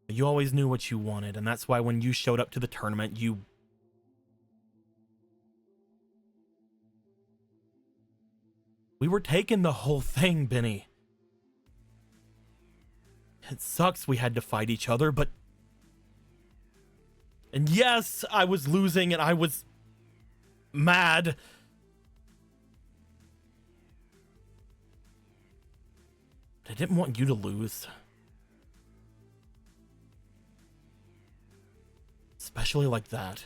But you always knew what you wanted, and that's why when you showed up to the tournament, we were taking the whole thing, Benny. It sucks we had to fight each other, but... And yes, I was losing and I was mad. But I didn't want you to lose. Especially like that.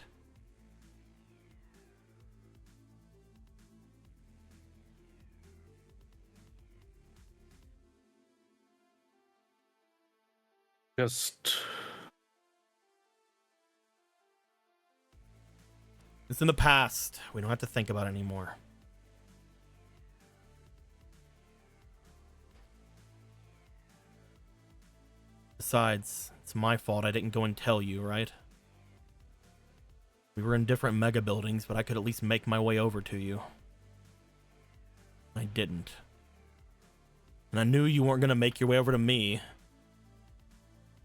Just It's in the past. We don't have to think about it anymore. Besides, it's my fault I didn't go and tell you, right? We were in different mega buildings, but I could at least make my way over to you. I didn't. And I knew you weren't going to make your way over to me.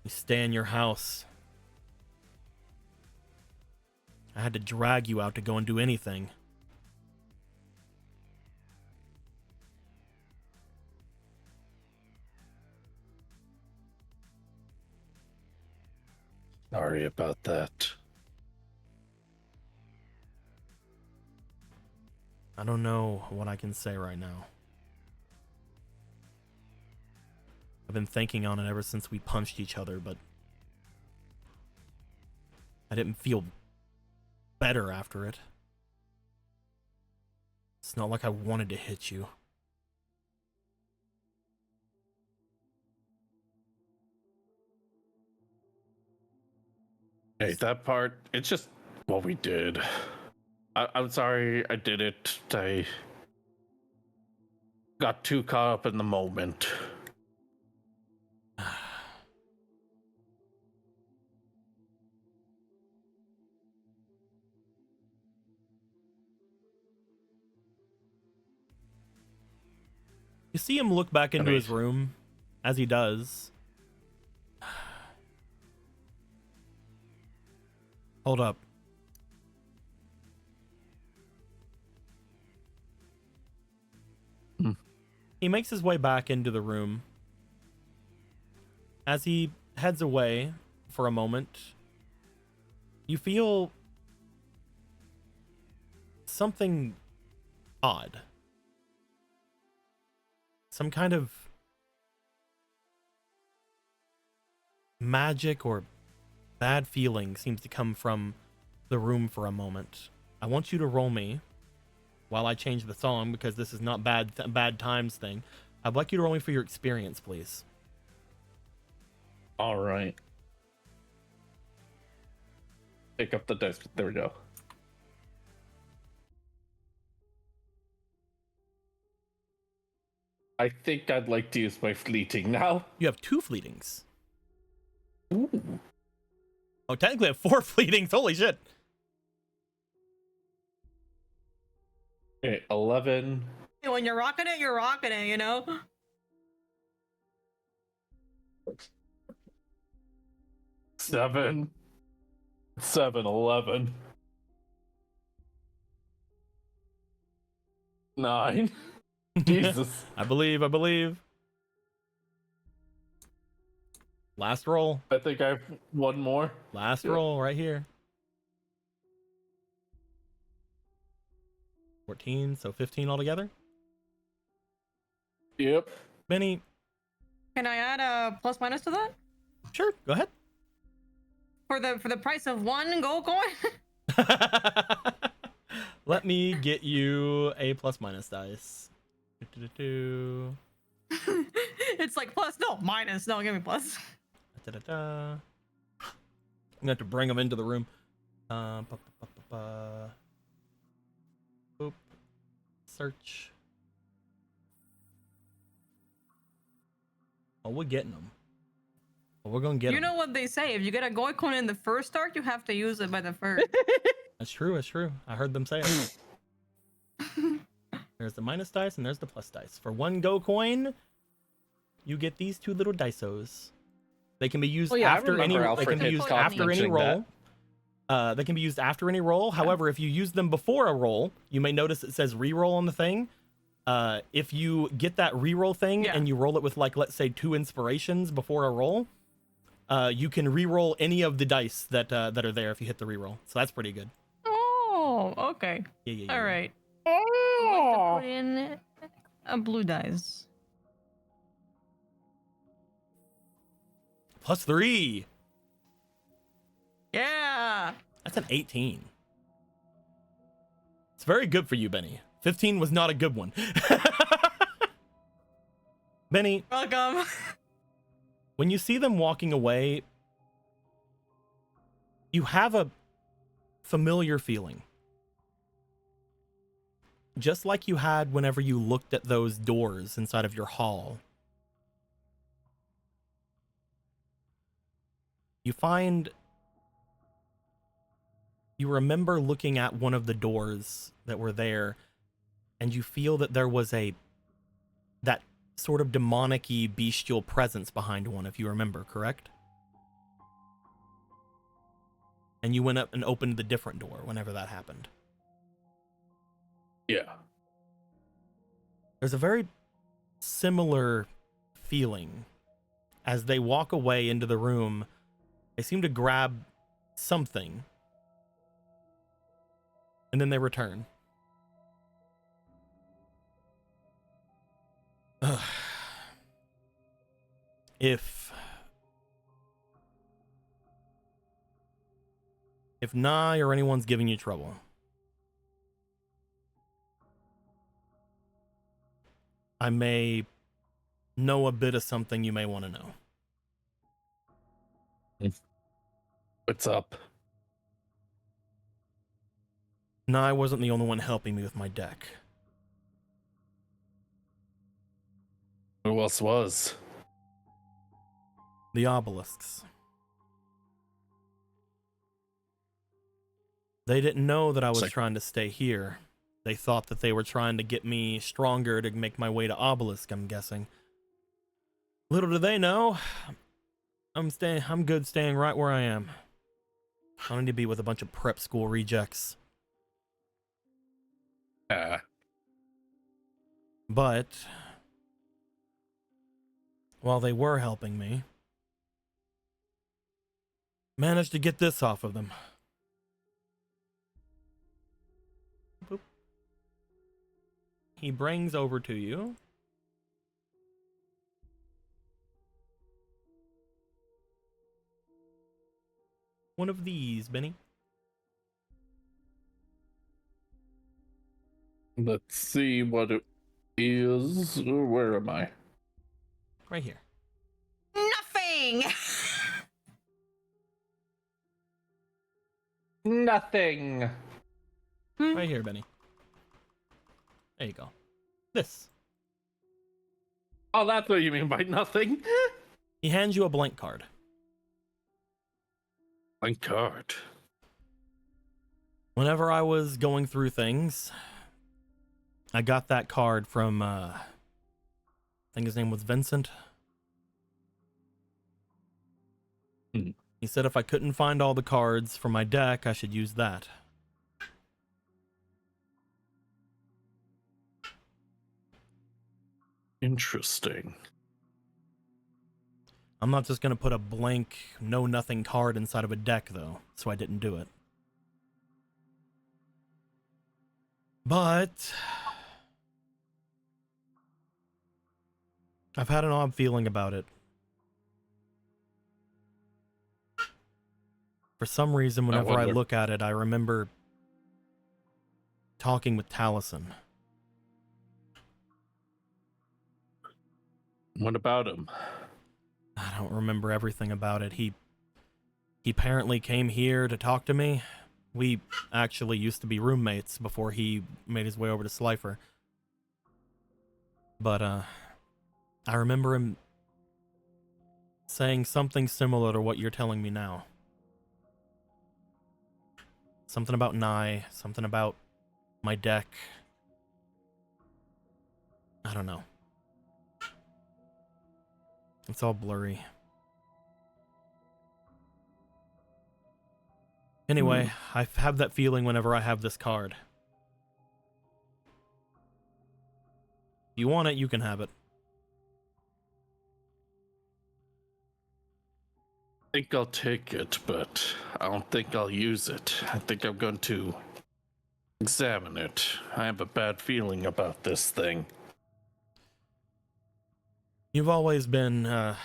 You stay in your house. I had to drag you out to go and do anything. sorry about that. I don't know what I can say right now. I've been thinking on it ever since we punched each other, but I didn't feel better after it. It's not like I wanted to hit you. Hey, that part, it's just what we did. I'm sorry I did it. I got too caught up in the moment. You see him look back into mean- his room, as he does. Hold up. He makes his way back into the room. As he heads away for a moment, you feel something odd. Some kind of magic or bad feeling seems to come from the room for a moment. I want you to roll me while I change the song, because this is not bad times thing. I'd like you to roll me for your experience, please. All right. Pick up the dice. There we go. I think I'd like to use my fleeting now. You have 2 fleetings. Ooh. Oh, technically I have 4 fleetings. Holy shit. Okay, 11. When you're rocking it, you know? 7. 11. 9. Jesus. I believe. Last roll. I think I have one more. Last roll right here. 14, so 15 altogether. Yep. Benny, Can I add a plus minus to that? sure, go ahead. For the price of 1 gold coin? Let me get you a plus minus dice. Do-do-do-do. It's like plus, no, minus. No, give me plus. Da-da-da. I'm gonna have to bring them into the room. Ba-ba-ba-ba-ba. Boop. Search. Oh, we're getting them. Oh, we're gonna get them. You know what they say, if you get a gold coin in the first start, you have to use it by the first. That's true. That's true. I heard them say it. There's the minus dice and there's the plus dice. For 1 go coin, you get these 2 little diceos. They can be used after any. They can be used after any roll. They can be used after any roll. However, if you use them before a roll, you may notice it says reroll on the thing. If you get that reroll thing and you roll it with, like, let's say 2 inspirations before a roll, you can reroll any of the dice that are there if you hit the reroll. So that's pretty good. Oh, okay. Yeah. All right. I'd like to put in a blue dice. +3. Yeah. That's an 18. It's very good for you, Benny. 15 was not a good one. Benny, Welcome. when you see them walking away, you have a familiar feeling. Just like you had whenever you looked at those doors inside of your hall. You remember looking at one of the doors that were there, and you feel that there was that sort of demonic-y bestial presence behind one, if you remember, correct? And you went up and opened the different door whenever that happened. Yeah. There's a very similar feeling. As they walk away into the room, they seem to grab something, and then they return. Ugh. If Nye or anyone's giving you trouble, I may know a bit of something you may want to know. What's up? Nye wasn't the only one helping me with my deck. Who else was? The obelisks. They didn't know that I was trying to stay here. They thought that they were trying to get me stronger to make my way to obelisk, I'm guessing. Little do they know, I'm good staying right where I am. I don't need to be with a bunch of prep school rejects. But while they were helping me, managed to get this off of them. Boop. He brings over to you one of these, Benny. Let's see what it is. Where am I? Right here. Nothing. Nothing. Right here, Benny. There you go. This. Oh, that's what you mean by nothing? He hands you a blank card. Blank card. Whenever I was going through things, I got that card from, I think his name was Vincent. He said if I couldn't find all the cards for my deck, I should use that. Interesting. I'm not just going to put a blank, no-nothing card inside of a deck, though, so I didn't do it. But I've had an odd feeling about it. For some reason, whenever I look at it, I remember talking with Taliesin. What about him? I don't remember everything about it. He apparently came here to talk to me. We actually used to be roommates before he made his way over to Slifer. But, I remember him saying something similar to what you're telling me now. Something about Nye, something about my deck. I don't know. It's all blurry. Anyway, I have that feeling whenever I have this card. If you want it, you can have it. I think I'll take it, but I don't think I'll use it. I think I'm going to examine it. I have a bad feeling about this thing. You've always been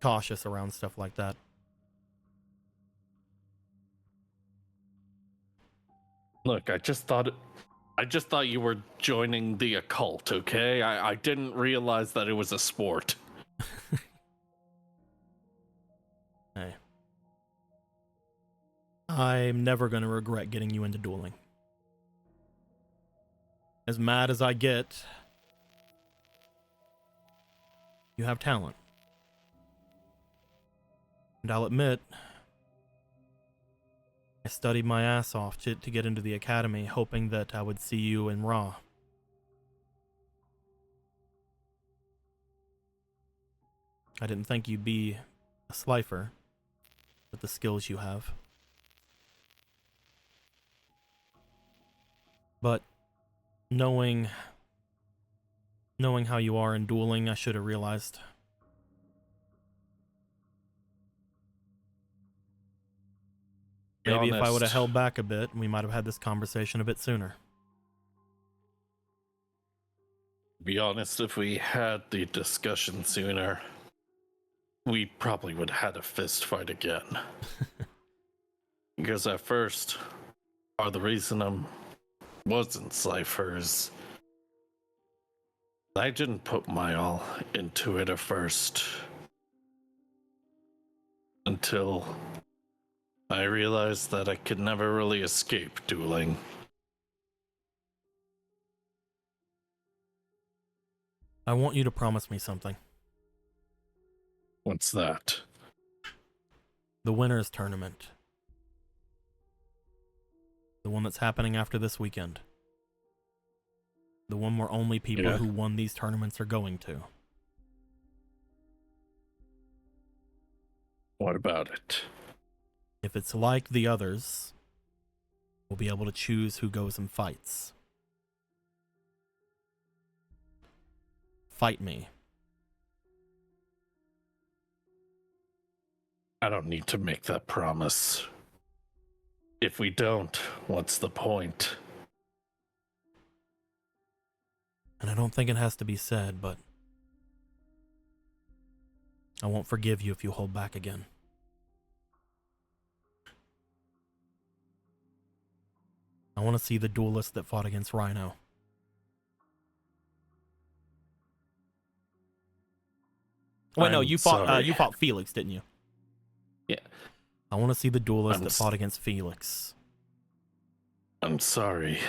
cautious around stuff like that. Look, I just thought you were joining the occult, okay? I didn't realize that it was a sport. Hey. I'm never going to regret getting you into dueling. As mad as I get, you have talent. And I'll admit, I studied my ass off to get into the academy, hoping that I would see you in Raw. I didn't think you'd be a Slifer with the skills you have. But knowing how you are in dueling, I should have realized. Maybe if I would have held back a bit, we might have had this conversation a bit sooner. Be honest, if we had the discussion sooner, we probably would have had a fist fight again. Because at first, the reason I wasn't Slifer's, I didn't put my all into it at first. Until I realized that I could never really escape dueling. I want you to promise me something. What's that? The winners tournament. The one that's happening after this weekend. The one where only people who won these tournaments are going to. What about it? If it's like the others, we'll be able to choose who goes and fights. Fight me. I don't need to make that promise. If we don't, what's the point? And I don't think it has to be said, but I won't forgive you if you hold back again. I want to see the duelist that fought against Rhino. Wait, no, I'm you fought sorry. you fought Felix, didn't you? Yeah. I want to see the duelist I'm that fought against Felix. I'm sorry.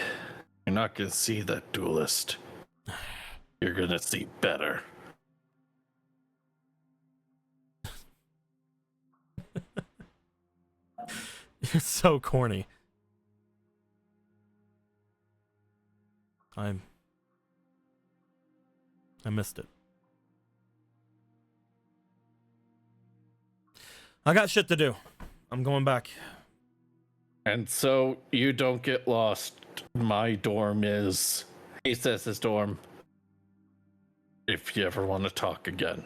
You're not gonna see that duelist. You're gonna see better. You're so corny. I missed it. I got shit to do. I'm going back. And so you don't get lost. My dorm is. He says his dorm. If you ever want to talk again.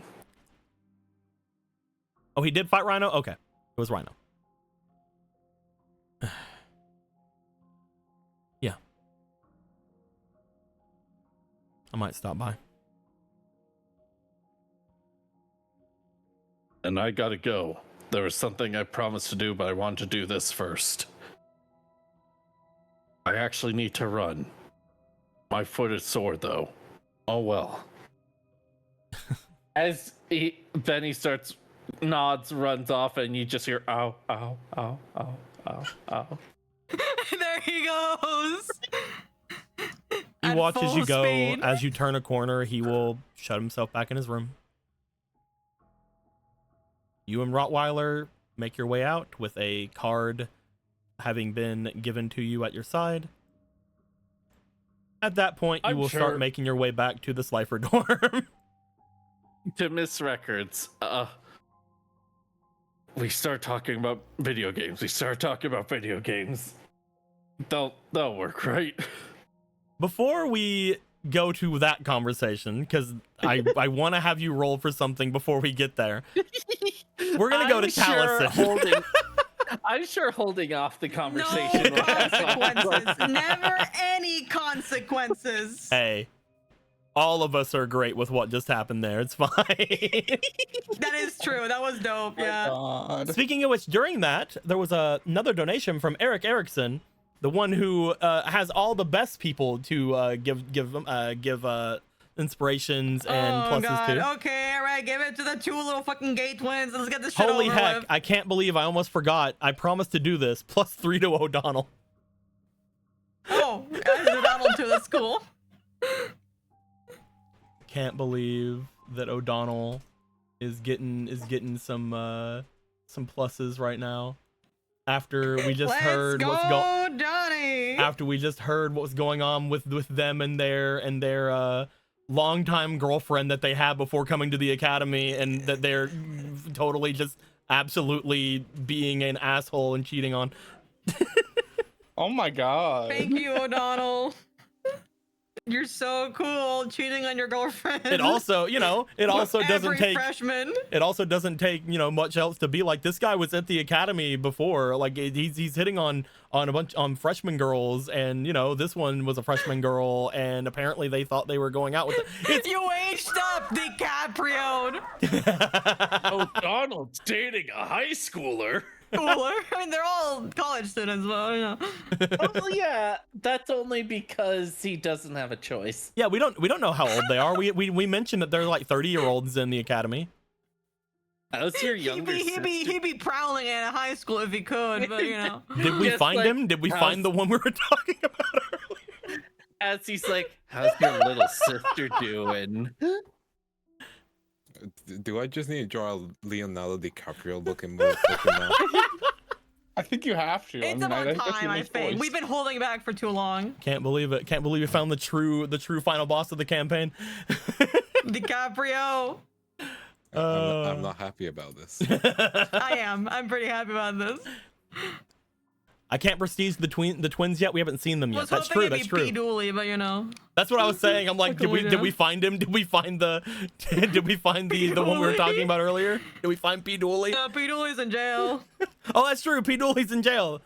Oh, he did fight Rhino? Okay. It was Rhino. Yeah. I might stop by. And I gotta go. There was something I promised to do, but I want to do this first. I actually need to run. My foot is sore, though. Oh well. As Benny starts, nods, runs off, and you just hear, ow, ow, ow, ow, ow, ow. There he goes. You At watch as you full go, speed. as you turn a corner, he will shut himself back in his room. You and Rottweiler make your way out with a card having been given to you at your side. At that point, you I'm will sure- start making your way back to the Slifer dorm. To Miss Records, we start talking about video games. They'll work, right? Before we go to that conversation, because I want to have you roll for something before we get there. We're gonna go to Taliesin. I'm sure holding off the No conversation. consequences. Never any consequences. Hey, all of us are great with what just happened there. It's fine. That is true. That was dope. Yeah. God. Speaking of which, during that, there was another donation from Eric Erickson, the one who has all the best people to give inspirations and pluses God. to. Okay, all right. Give it to the two little fucking gay twins. Let's get this shit Holy over heck, with. I can't believe I almost forgot. I promised to do this. +3 to O'Donnell. Oh, I did Donald to the school. Can't believe that O'Donnell is getting some pluses right now. After we just Let's heard go, what's going Johnny. after we just heard what was going on with them and their longtime girlfriend that they had before coming to the academy, and that they're totally just absolutely being an asshole and cheating on. Oh my god. Thank you, O'Donnell. You're so cool, cheating on your girlfriend. It also, doesn't Every take freshman. it also doesn't take much else to be like, this guy was at the academy before, like he's hitting on freshman girls, and this one was a freshman girl, and apparently they thought they were going out with it. You aged up, DiCaprio. O'Donnell's dating a high schooler. Cooler. I mean, they're all college students, but Oh yeah, that's only because he doesn't have a choice. Yeah, we don't know how old they are. We mentioned that they're like 30-year-olds in the academy. How's your he'd younger be prowling at a high school if he could, but Did we Just find like him? Did we find the one we were talking about earlier? As he's like, how's your little sister doing? Do I just need to draw a Leonardo DiCaprio looking motherfucker now? I think you have to. It's I about think that's time, your I next think. voice. We've been holding back for too long. Can't believe it. Can't believe we found the true final boss of the campaign. DiCaprio. I'm not happy about this. I am. I'm pretty happy about this. I can't prestige the twins yet. We haven't seen them yet. Was That's hoping true. it'd That's be true. P-Dooley, but you know. That's what I was saying. I'm like, What can we did do? we find him? Did we find the the one we were talking about earlier? Did we find P Dooley? P-Dooley's in jail. Oh, that's true. P Dooley's in jail.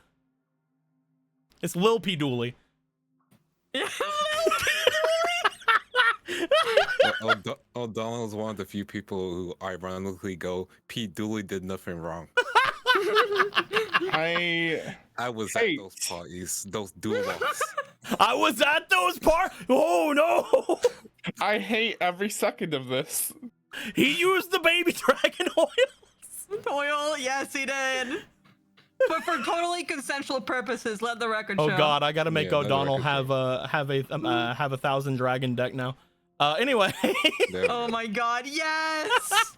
It's Lil P Dooley. Yeah. O'Donnell is one of the few people who ironically go, Pete Dooley did nothing wrong. I was Hey. at those parties, those duel-offs. I was at those Oh no! hate every second of this. He used the baby dragon oil. Oil, yes, he did. But for totally consensual purposes, let the record show. Oh God, I gotta make Yeah, let the O'Donnell record have a 1,000 dragon deck now. Anyway. There. Oh my God, yes.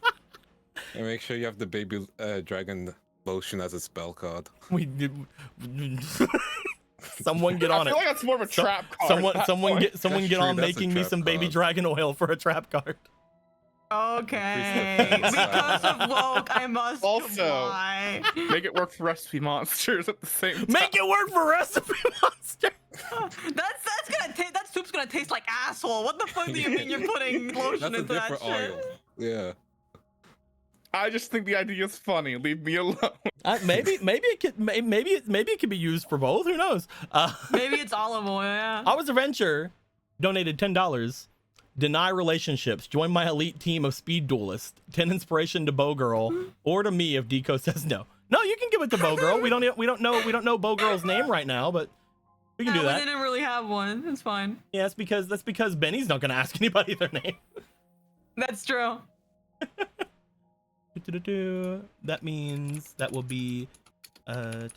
And make sure you have the baby dragon lotion as a spell card. we did. Someone get I on feel it. like that's more of a trap card. at Someone point. get That's on true, that's a making me trap some baby card. dragon oil for a trap card. Okay. Please Because of woke, I must Also- comply. Make it work for recipe monsters at the same time. Make it work for Recipe Monster. That soup's gonna taste like asshole. What the fuck do you mean you're putting lotion That's a into that different shit? oil. Yeah. I just think the idea is funny. Leave me alone. Maybe it could be used for both. Who knows? Maybe it's olive oil, yeah. I was a venture donated $10. Deny relationships. Join my elite team of speed duelists. 10 inspiration to Bow Girl, or to me if Deco says no. No, you can give it to Bow Girl. We don't know Bow Girl's name right now, but we can do We that. didn't really have one. It's fine. Yeah, that's because Benny's not gonna ask anybody their name. That's true. That means that will be 5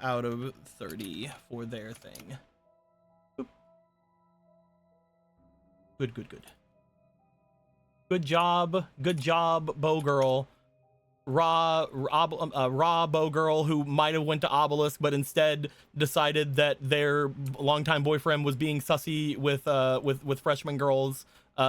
out of 30 for their thing. Boop. Good job, Bow Girl. Raw Bow Girl who might have went to Obelisk, but instead decided that their longtime boyfriend was being sussy with freshman girls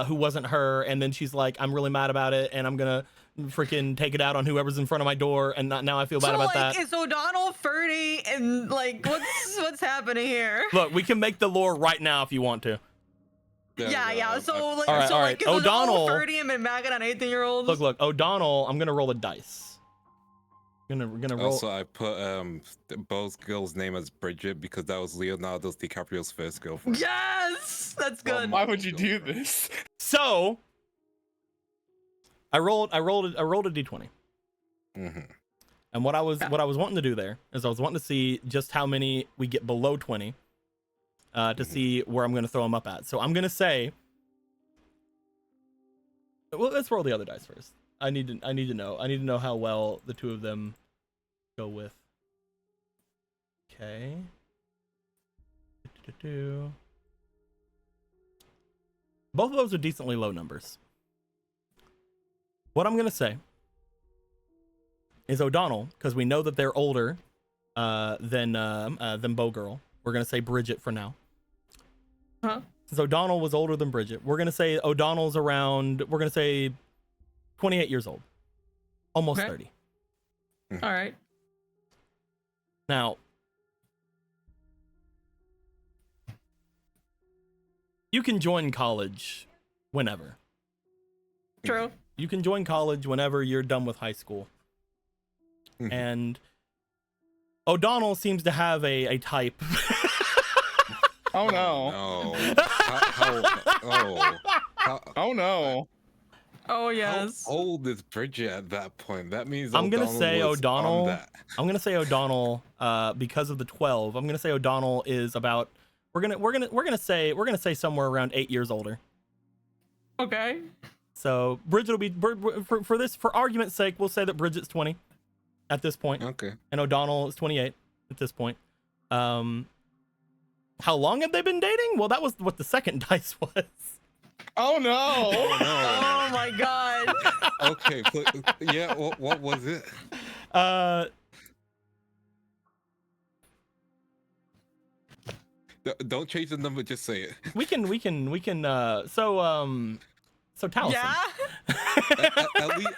who wasn't her, and then she's like, I'm really mad about it, and I'm gonna freaking take it out on whoever's in front of my door, and now I feel bad about that. Is O'Donnell 30 and like what's happening here? Look, we can make the lore right now if you want to. Yeah. So like, All right. is O'Donnell 30 and been mad at an 18-year-old? Look, O'Donnell, I'm gonna roll a dice. We're gonna roll. Also, I put Bo's girl's name as Bridget because that was Leonardo DiCaprio's first girlfriend. Yes, that's good. Why would you do this? So I rolled a d20. Mm-hmm. And what I was wanting to do there is I was wanting to see just how many we get below 20 to see where I'm going to throw them up at. So I'm going to say, well, let's roll the other dice first. I need to know how well the two of them go with. Okay. Both of those are decently low numbers. What I'm going to say is O'Donnell, because we know that they're older than Bow Girl. We're gonna say Bridget for now. Huh? Since O'Donnell was older than Bridget, we're gonna say O'Donnell's around. We're gonna say 28 years old, almost Okay. 30. All right. Now, you can join college whenever. True. You can join college whenever you're done with high school. Mhm. And O'Donnell seems to have a type. Oh no. No. Oh no. Oh How yes. old is Bridget at that point? That means I'm gonna say was on O'Donnell. that. I'm gonna say O'Donnell because of the 12. I'm gonna say O'Donnell is about. We're gonna say somewhere around 8 years older. Okay. So Bridget will be for argument's sake, we'll say that Bridget's 20 at this point, Okay. and O'Donnell is 28 at this point. How long have they been dating? Well, that was what the second dice was. Oh no. Oh, Oh my god. no. Okay. Yeah. What was it? Don't change the number. Just say it. We can. So Tallison. Yeah.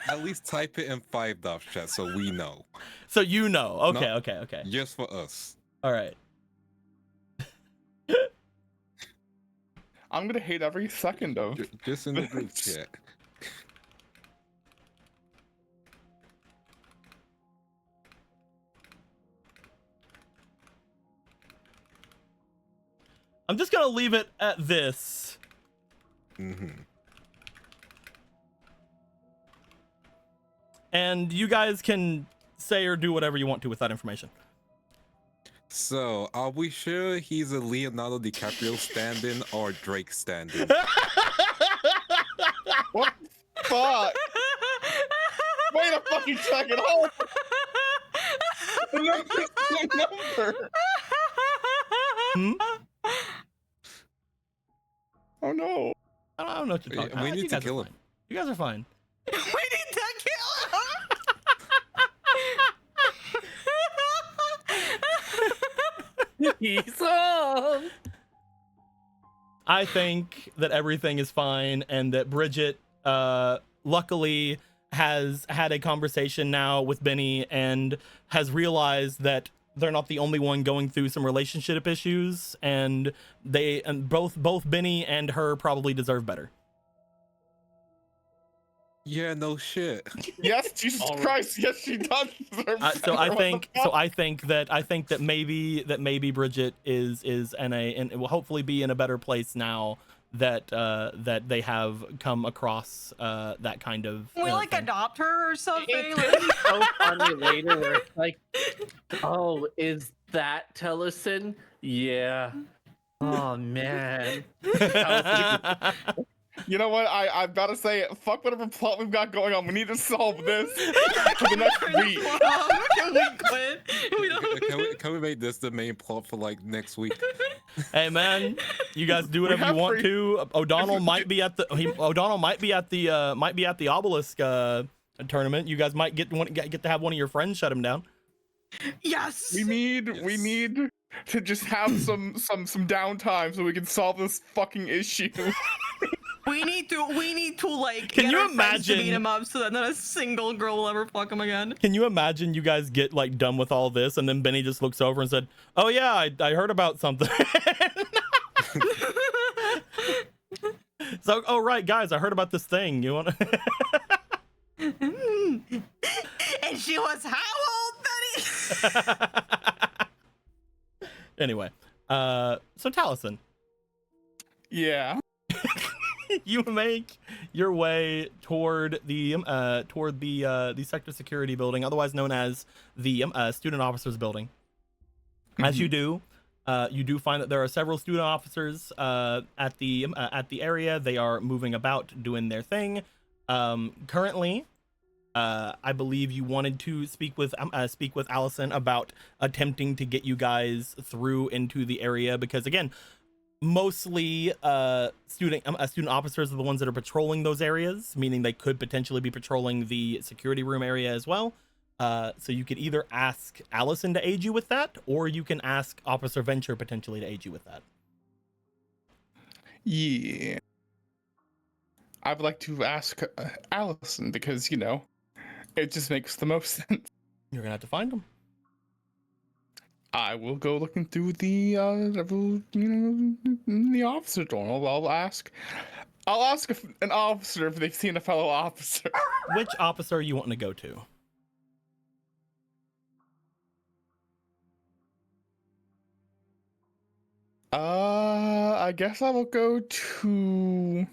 At least type it in 5Darps chat so we know. So you know. Okay, No. okay. Just for us. All right. I'm gonna hate every second of. Just in the group chat. I'm just gonna leave it at this. And you guys can say or do whatever you want to with that information. So, are we sure he's a Leonardo DiCaprio stand-in or Drake stand-in? What the fuck? Wait a fucking second. Hold on. The number's the number. Hmm? Oh no. I don't know what you're talking about. We need to kill him. You guys are fine. We need to kill him. He's on. I think that everything is fine and that Bridget luckily has had a conversation now with Benny and has realized that they're not the only one going through some relationship issues, and both Benny and her probably deserve better. Yeah, no shit. Yes, Jesus Christ. Yes, she does. So I think that maybe Bridget is and will hopefully be in a better place now that that they have come across that kind of. Can we like thing. adopt her or something? It's so funny later where it's like, oh, is that Tellison? Yeah. Oh man. You know what? I've got to say, fuck whatever plot we've got going on. We need to solve this for the next week. Can we quit? We don't. Can we make this the main plot for like next week? Hey man, you guys do whatever you have want free- to. O'Donnell might be at the obelisk tournament. You guys might get to have one of your friends shut him down. Yes. We need to just have some downtime so we can solve this fucking issue. We need to like. Can get you our friends to imagine- beat him up so that not a single girl will ever fuck him again? Can you imagine you guys get like done with all this and then Benny just looks over and said, "Oh yeah, I heard about something." So, oh right, guys, I heard about this thing. You want? And she was how old, Betty? Anyway, so Taliesin, Yeah. you make your way toward the sector security building, otherwise known as the student officers building. As you do find that there are several student officers at the area. They are moving about, doing their thing. Currently, I believe you wanted to speak with Allison about attempting to get you guys through into the area, because again, mostly student officers are the ones that are patrolling those areas, meaning they could potentially be patrolling the security room area as well. So you could either ask Allison to aid you with that, or you can ask Officer Venture potentially to aid you with that. Yeah. I would like to ask Allison because, you know, it just makes the most sense. You're gonna have to find them. I will go looking through the the officer door. I'll ask an officer if they've seen a fellow officer. Which officer are you wanting to go to? I guess I will go to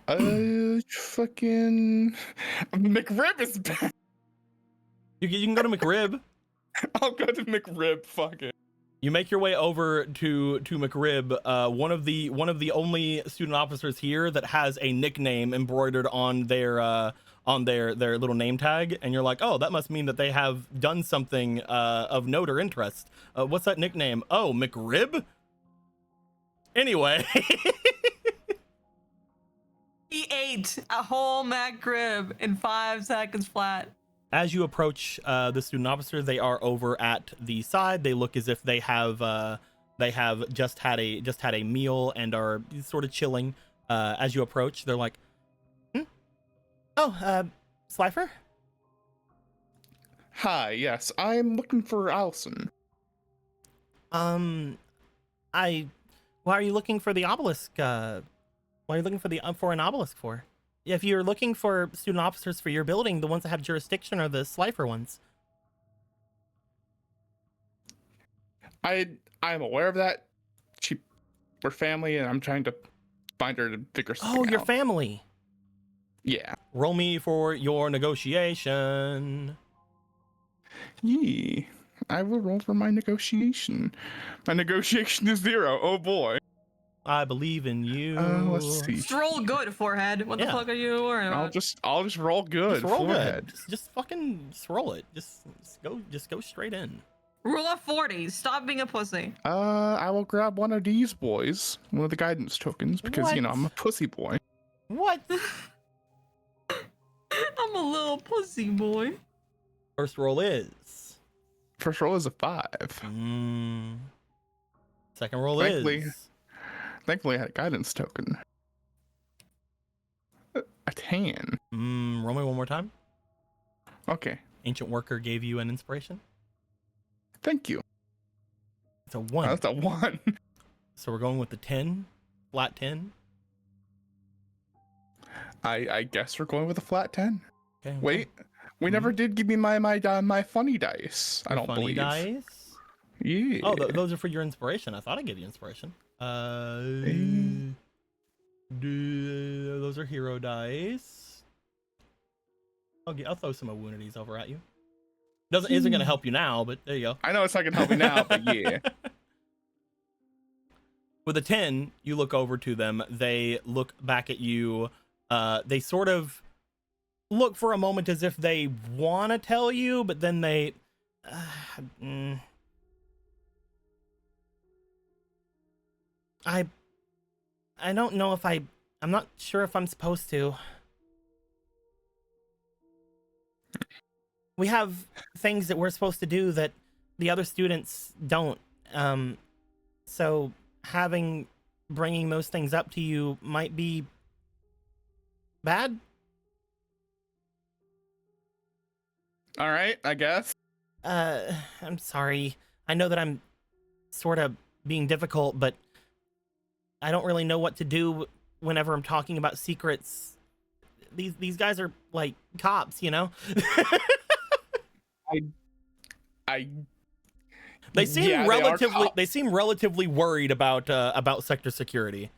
fucking McRib is back. You can go to McRib. I'll go to McRib. Fuck it. You make your way over to McRib, one of the only student officers here that has a nickname embroidered on their little name tag, and you're like, oh, that must mean that they have done something of note or interest. What's that nickname? Oh, McRib. Anyway. He ate a whole McRib in 5 seconds flat. As you approach the student officer, they are over at the side. They look as if they have just had a meal and are sort of chilling. As you approach, they're like, Oh, Slifer? Hi, yes, I'm looking for Allison. Why are you looking for the obelisk? Why are you looking for for an obelisk for? If you're looking for student officers for your building, the ones that have jurisdiction are the Slifer ones. I'm aware of that. We're family, and I'm trying to find her to figure something Oh, out. your family. Yeah. Roll me for your negotiation. Yee. I will roll for my negotiation. My negotiation is 0. Oh boy. I believe in you. Let's see. Just roll good, forehead. What the Yeah. fuck are you worrying I'll about? just roll good. Just roll forehead. good. Just fucking roll it. Just go straight in. Rule of 40. Stop being a pussy. I will grab one of these boys, one of the guidance tokens, because you know I'm a pussy boy. What? I'm a little pussy boy. First roll is. First roll is a 5. Second roll Thankfully- is. Thankfully, I had a guidance token. A 10. Roll me one more time. Okay. Ancient Worker gave you an inspiration. Thank you. It's a 1. That's a 1. So we're going with the 10. Flat 10. I guess we're going with a flat 10. Okay. Wait, we never did give me my funny dice. I don't funny believe. dice. Yeah. Oh, those are for your inspiration. I thought I gave you inspiration. Those are hero dice. I'll throw some immunities over at you. Isn't gonna help you now, but there you go. I know it's not gonna help me now, but yeah. With a 10, you look over to them. They look back at you. They sort of look for a moment as if they want to tell you, but then they. I don't know if I'm not sure if I'm supposed to. We have things that we're supposed to do that the other students don't. So bringing those things up to you might be bad. All right, I guess. I'm sorry. I know that I'm sort of being difficult, but I don't really know what to do whenever I'm talking about secrets. These guys are like cops, you know? They seem they seem relatively worried about sector security.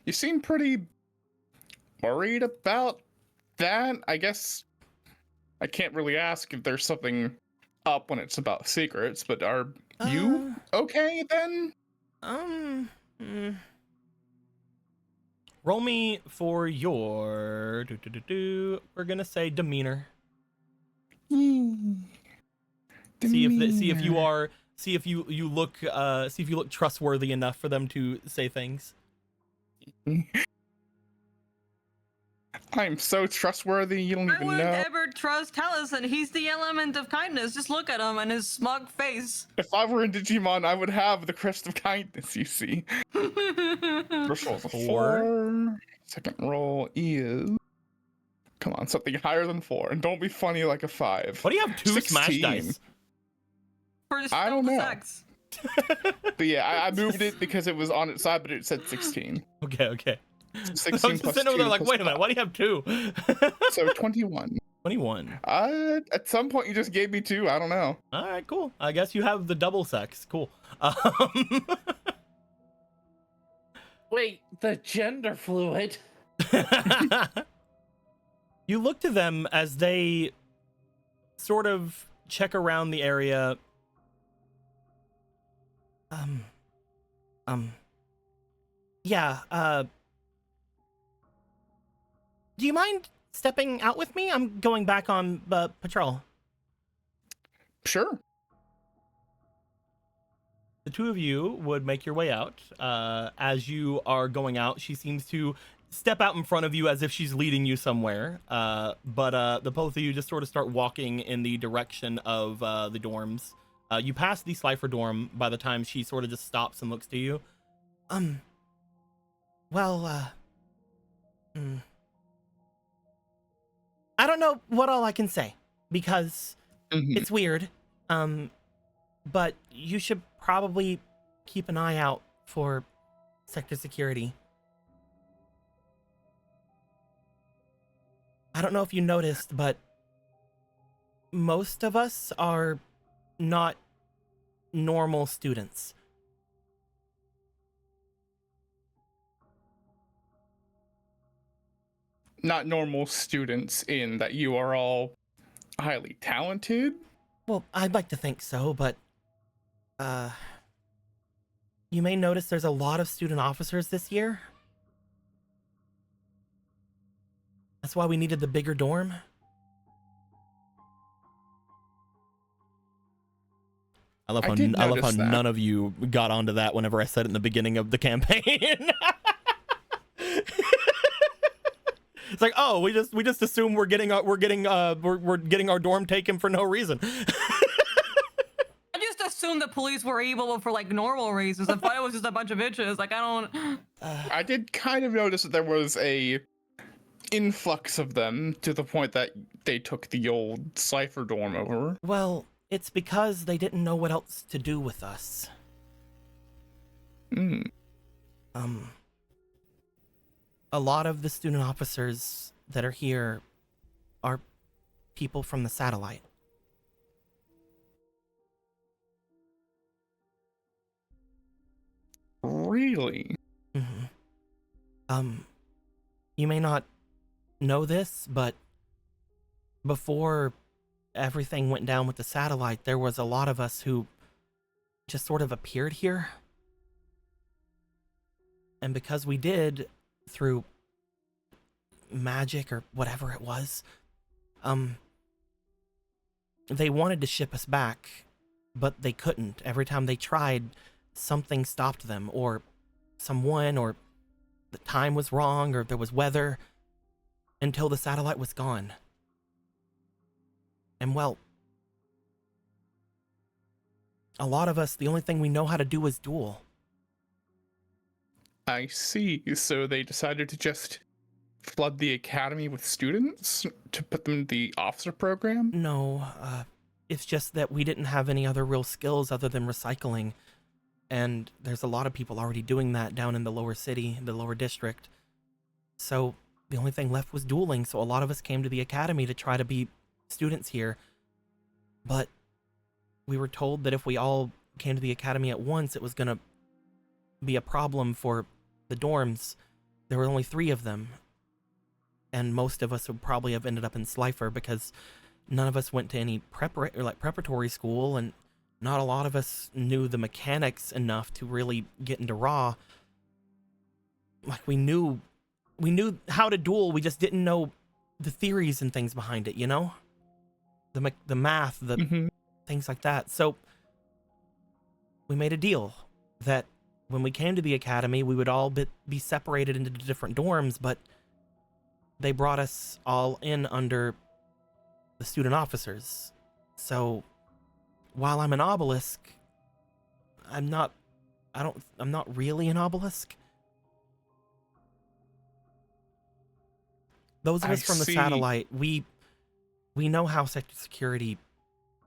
You seem pretty worried about that. I guess I can't really ask if there's something up when it's about secrets, but are you okay then? Roll me for your we're gonna say demeanor. See if you look trustworthy enough for them to say things. I'm so trustworthy, you don't I even wouldn't know. ever trust Taliesin. He's the element of kindness. Just look at him and his smug face. If I were in Digimon, I would have the crest of kindness, you see. First roll is a 4. Second roll is... Come on, something higher than 4. And don't be funny like a 5. What do you have? 2 smash 16. dice. For just I don't know. sex. But yeah, I moved it because it was on its side, but it said 16. Okay. 16 I was plus sitting over there 2 like, plus wait a minute, why do you have 2? 5. So 21. 21. At some point you just gave me 2. I don't know. All right, cool. I guess you have the double sex. Cool. Wait, the gender fluid. You look to them as they sort of check around the area. Yeah, do you mind stepping out with me? I'm going back on patrol. Sure. The two of you would make your way out. As you are going out, she seems to step out in front of you as if she's leading you somewhere. But the both of you just sort of start walking in the direction of the dorms. You pass the Slifer dorm by the time she sort of just stops and looks to you. Well, I don't know what all I can say because Mhm. it's weird. But you should probably keep an eye out for sector security. I don't know if you noticed, but most of us are not normal students. Not normal students in that you are all highly talented. Well, I'd like to think so, but you may notice there's a lot of student officers this year. That's why we needed the bigger dorm. I love how none of you got onto that whenever I said it in the beginning of the campaign. It's like, oh, we just assume we're getting our dorm taken for no reason. I just assumed the police were able for like normal reasons. I thought it was just a bunch of bitches. Like I don't. I did kind of notice that there was a influx of them to the point that they took the old cipher dorm over. Well, it's because they didn't know what else to do with us. A lot of the student officers that are here are people from the satellite. Really? Mm-hmm. You may not know this, but before everything went down with the satellite, there was a lot of us who just sort of appeared here. And because we did, through magic or whatever it was, they wanted to ship us back, but they couldn't. Every time they tried, something stopped them, or someone, or the time was wrong, or there was weather, until the satellite was gone. And well, a lot of us, the only thing we know how to do is duel. I see. So they decided to just flood the academy with students to put them in the officer program? No, it's just that we didn't have any other real skills other than recycling. And there's a lot of people already doing that down in the lower city, the lower district. So the only thing left was dueling. So a lot of us came to the academy to try to be students here. But we were told that if we all came to the academy at once, it was going to be a problem for the dorms. There were only 3 of them. And most of us would probably have ended up in Slifer because none of us went to any preparatory school, and not a lot of us knew the mechanics enough to really get into Raw. Like we knew how to duel, we just didn't know the theories and things behind it, you know? The math, things like that. So we made a deal that when we came to the academy, we would all be separated into different dorms, but they brought us all in under the student officers. So while I'm an obelisk, I'm not really an obelisk. Those of us from the satellite, we know how sector security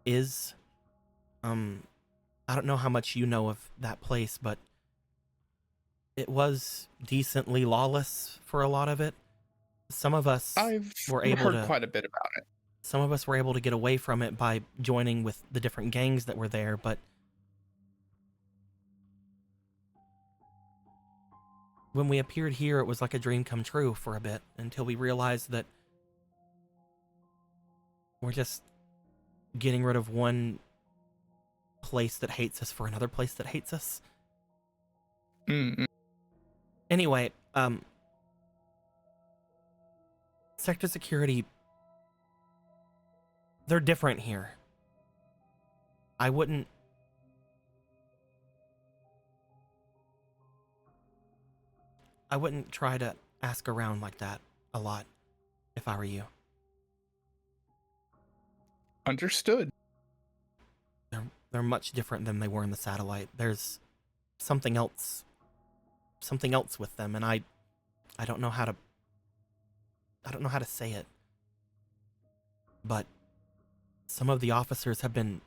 is. I don't know how much you know of that place, but it was decently lawless for a lot of it. Some of us were able heard quite a bit about it. Some of us were able to get away from it by joining with the different gangs that were there, but when we appeared here, it was like a dream come true for a bit until we realized that we're just getting rid of one place that hates us for another place that hates us. Anyway, sector security, they're different here. I wouldn't try to ask around like that a lot if I were you. Understood. They're much different than they were in the satellite. There's something else with them, and I don't know how to I don't know how to say it, but some of the officers have been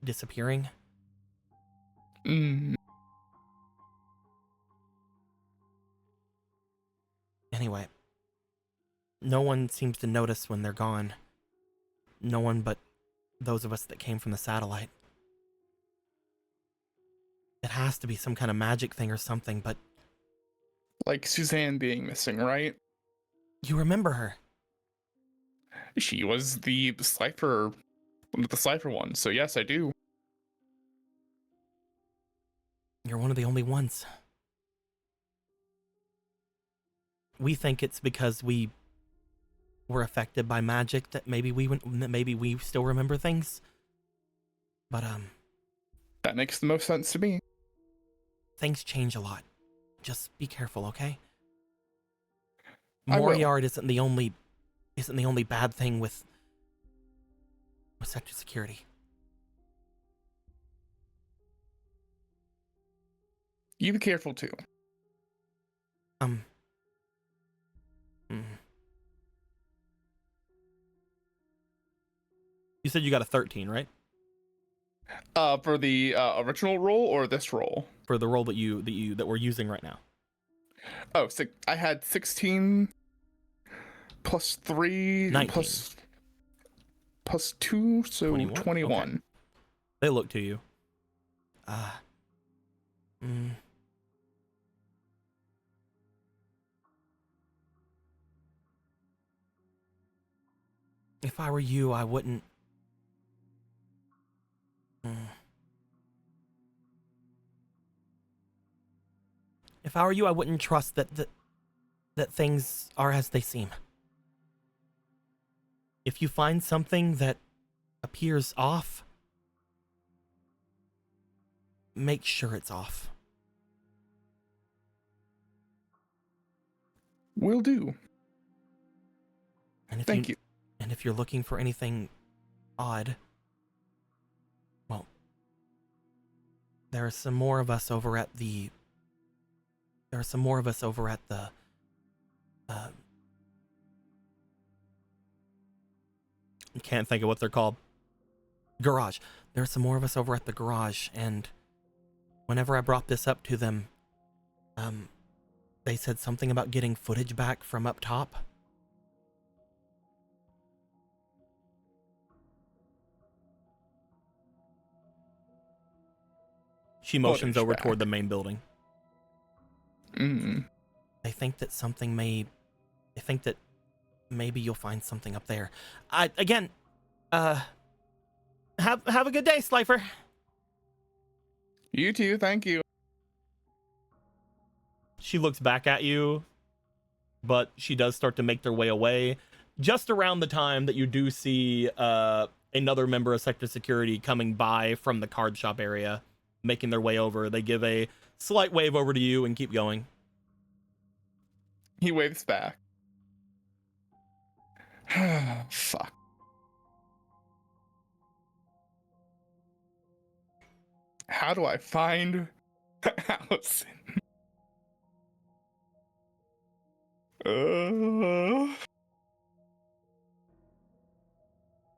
disappearing. Anyway, no one seems to notice when they're gone. No one but those of us that came from the satellite. It has to be some kind of magic thing or something, but... Like Suzanne being missing, right? You remember her. She was the Slifer, one of the Slifer ones, so yes, I do. You're one of the only ones. We think it's because we were affected by magic that maybe we still remember things. But that makes the most sense to me. Things change a lot. Just be careful, okay? I will. Moriard isn't the only bad thing with sector security. You be careful too. You said you got a 13, right? For the original roll or this roll? For the roll that we're using right now. Oh, so I had 16 plus 3 19. plus 2, so 21. Okay. They look to you. If I were you, I wouldn't. If I were you, I wouldn't trust that things are as they seem. If you find something that appears off, make sure it's off. Will do. And if Thank you. And if you're looking for anything odd, well, there are some more of us over at the... I can't think of what they're called. Garage. There are some more of us over at the garage, and whenever I brought this up to them, they said something about getting footage back from up top. She motions over toward the main building. They think that maybe you'll find something up there. Have a good day, Slifer. You too, thank you. She looks back at you, but she does start to make their way away. Just around the time that you do see another member of Sector Security coming by from the card shop area, making their way over. They give a slight wave over to you and keep going. He waves back. Fuck. How do I find Allison?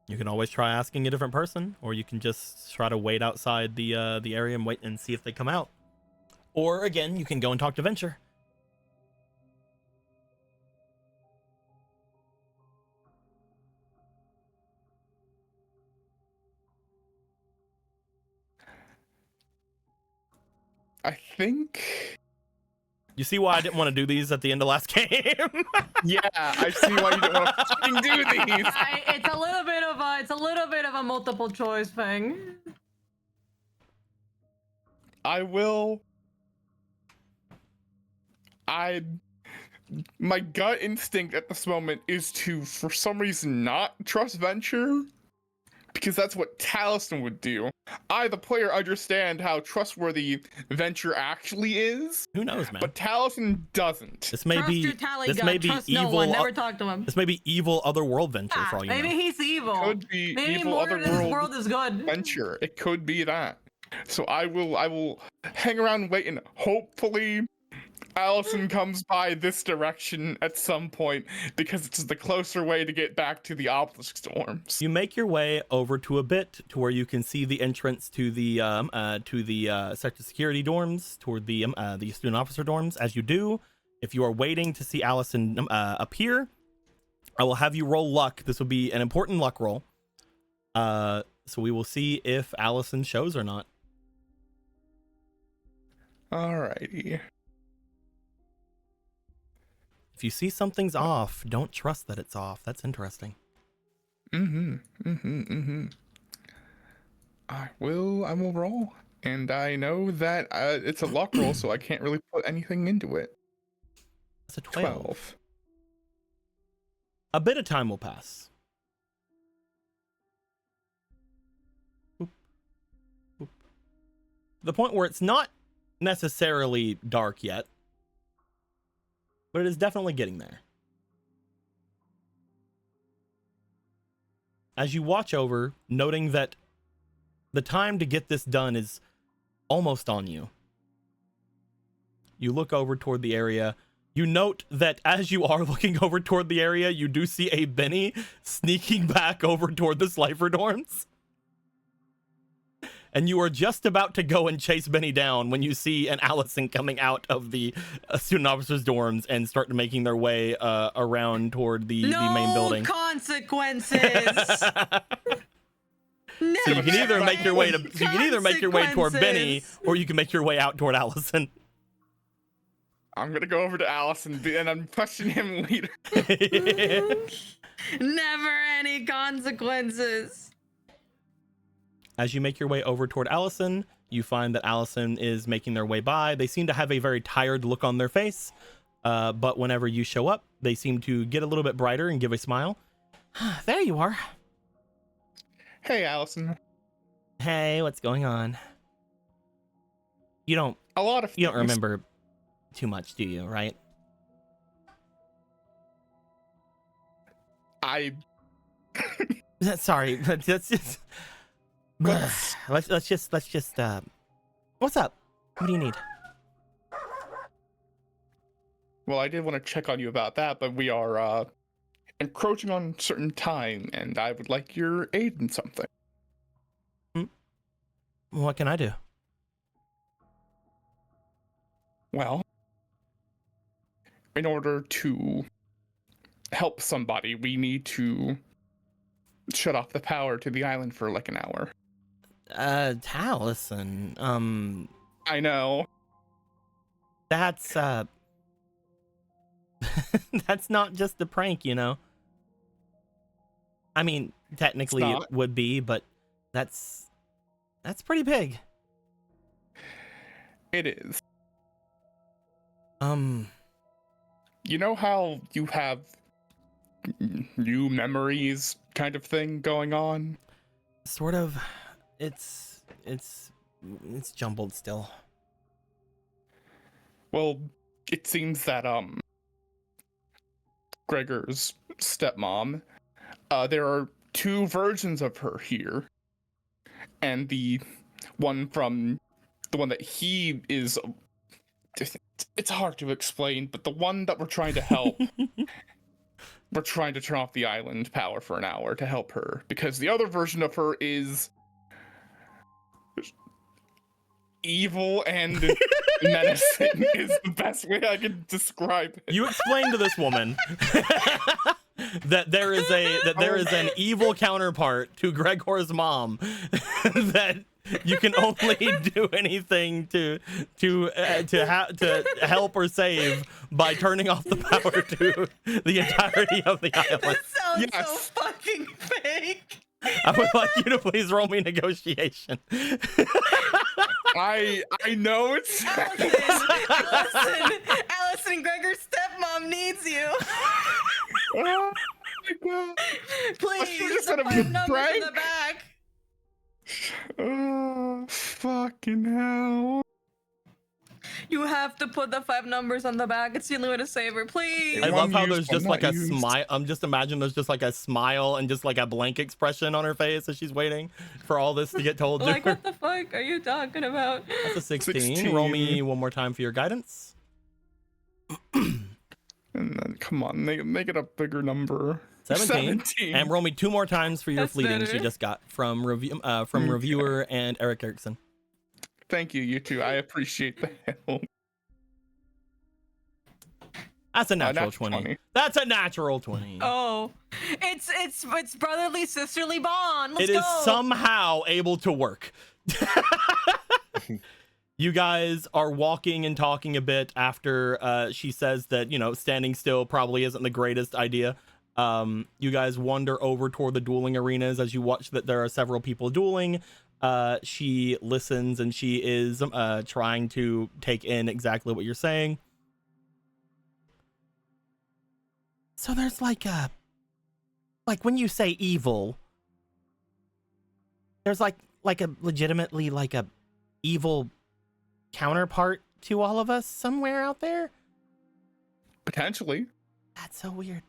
You can always try asking a different person, or you can just try to wait outside the area and wait and see if they come out. Or again, you can go and talk to Venture. I think... You see why I didn't want to do these at the end of last game? Yeah, I see why you didn't want to fucking do these. It's a little bit of a multiple choice thing. My gut instinct at this moment is to, for some reason, not trust Venture, because that's what Taliesin would do. I, the player, understand how trustworthy Venture actually is. Who knows, man? But Taliesin doesn't. This may Trust be your tally this gut. may be Trust evil. no one. Never talk to him. This may be evil otherworld Venture for all you Maybe know. he's evil. Could be Maybe evil more of this otherworld world is good. Venture. It could be that. So I will hang around and wait, and hopefully Allison comes by this direction at some point because it's the closer way to get back to the obelisk storms. You make your way over to a bit to where you can see the entrance to the sector security dorms, toward the student officer dorms. As you do, if you are waiting to see Allison appear, I will have you roll luck. This will be an important luck roll. So we will see if Allison shows or not. Alrighty. If you see something's off, don't trust that it's off. That's interesting. I will roll. And I know that it's a luck roll, so I can't really put anything into it. It's a 12. 12. A bit of time will pass. Oop. Oop. The point where it's not necessarily dark yet, but it is definitely getting there. As you watch over, noting that the time to get this done is almost on you, you look over toward the area. You note that as you are looking over toward the area, you do see a Benny sneaking back over toward the Slifer dorms. And you are just about to go and chase Benny down when you see an Allison coming out of the student officers' dorms and start making their way around toward the main building. No consequences. So you can either make your way toward Benny, or you can make your way out toward Allison. I'm gonna go over to Allison and I'm questioning him later. Never any consequences. As you make your way over toward Allison, you find that Allison is making their way by. They seem to have a very tired look on their face, but whenever you show up, they seem to get a little bit brighter and give a smile. There you are. Hey, Allison. Hey, what's going on? You don't remember too much, do you, right? Sorry, but that's just... let's just what's up? What do you need? Well, I did want to check on you about that, but we are encroaching on certain time, and I would like your aid in something. What can I do? Well, in order to help somebody, we need to shut off the power to the island for like an hour. Allison, I know. That's that's not just a prank, you know. I mean, technically it would be, but that's pretty big. It is. You know how you have new memories kind of thing going on? Sort of. It's jumbled still. Well, it seems that Gregor's stepmom, there are two versions of her here. And the one that he is, it's hard to explain, but the one that we're trying to help, we're trying to turn off the island power for an hour to help her, because the other version of her is evil and menacing is the best way I can describe it. You explain to this woman that there is an evil counterpart to Gregor's mom that you can only do anything to help or save by turning off the power to the entirety of the island. That sounds so fucking fake. I would like you to please roll me negotiation. I know it's Allison, Gregor's stepmom needs you. Oh my god. Please, just the said a 5 numbers prank. in the back. Oh, fucking hell. You have to put the 5 numbers on the back. It's the only way to save her. Please. I love how One there's used, just one like not a used. smile. Just imagine there's just like a smile and just like a blank expression on her face as she's waiting for all this to get told to Like, her. what the fuck are you talking about? That's a 16. 16. Roll me one more time for your guidance. And then, come on, make it a bigger number. 17. And roll me 2 more times for your That's fleetings better. you just got from reviewer and Eric Erickson. Thank you, you two. I appreciate the help. That's a natural natural 20. 20. That's a natural 20. Oh, it's brotherly sisterly bond. Let's It go. is somehow able to work. You guys are walking and talking a bit after she says that, you know, standing still probably isn't the greatest idea. You guys wander over toward the dueling arenas as you watch that there are several people dueling. She listens and she is trying to take in exactly what you're saying. So there's like when you say evil, there's like a legitimately like a evil counterpart to all of us somewhere out there. Potentially. That's so weird.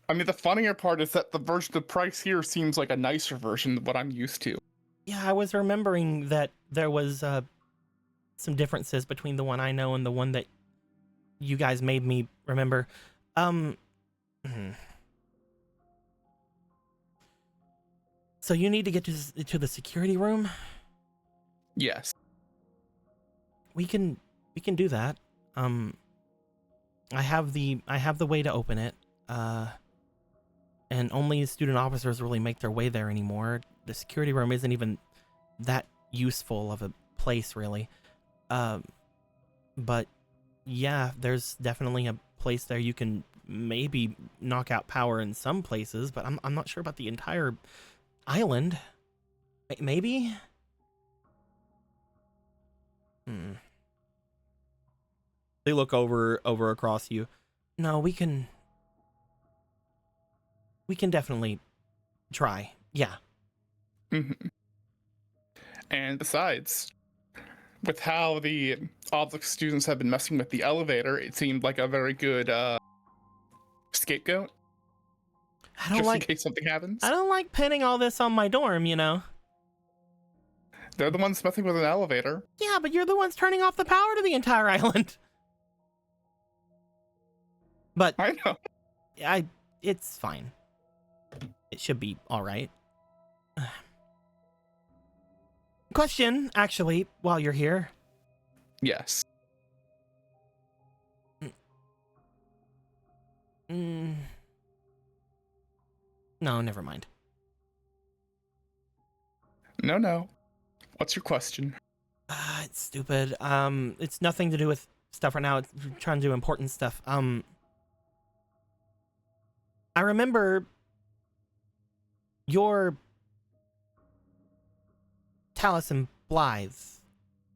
I mean, the funnier part is that the price here seems like a nicer version of what I'm used to. Yeah, I was remembering that there was some differences between the one I know and the one that you guys made me remember. So you need to get to the security room? Yes. We can do that. I have the way to open it. And only student officers really make their way there anymore. The security room isn't even that useful of a place, really. But yeah, there's definitely a place there you can maybe knock out power in some places, but I'm not sure about the entire island. Maybe? They look over across you. No, we can definitely try. Yeah. Mm-hmm. And besides, with how the Obelisk students have been messing with the elevator, it seemed like a very good scapegoat. Just in case something happens. I don't like pinning all this on my dorm, you know. They're the ones messing with an elevator. Yeah, but you're the ones turning off the power to the entire island. But I know. it's fine. It should be all right. Question, actually, while you're here. Yes. No, never mind. No. What's your question? It's stupid. It's nothing to do with stuff right now. It's trying to do important stuff. I remember your Talus and Blythe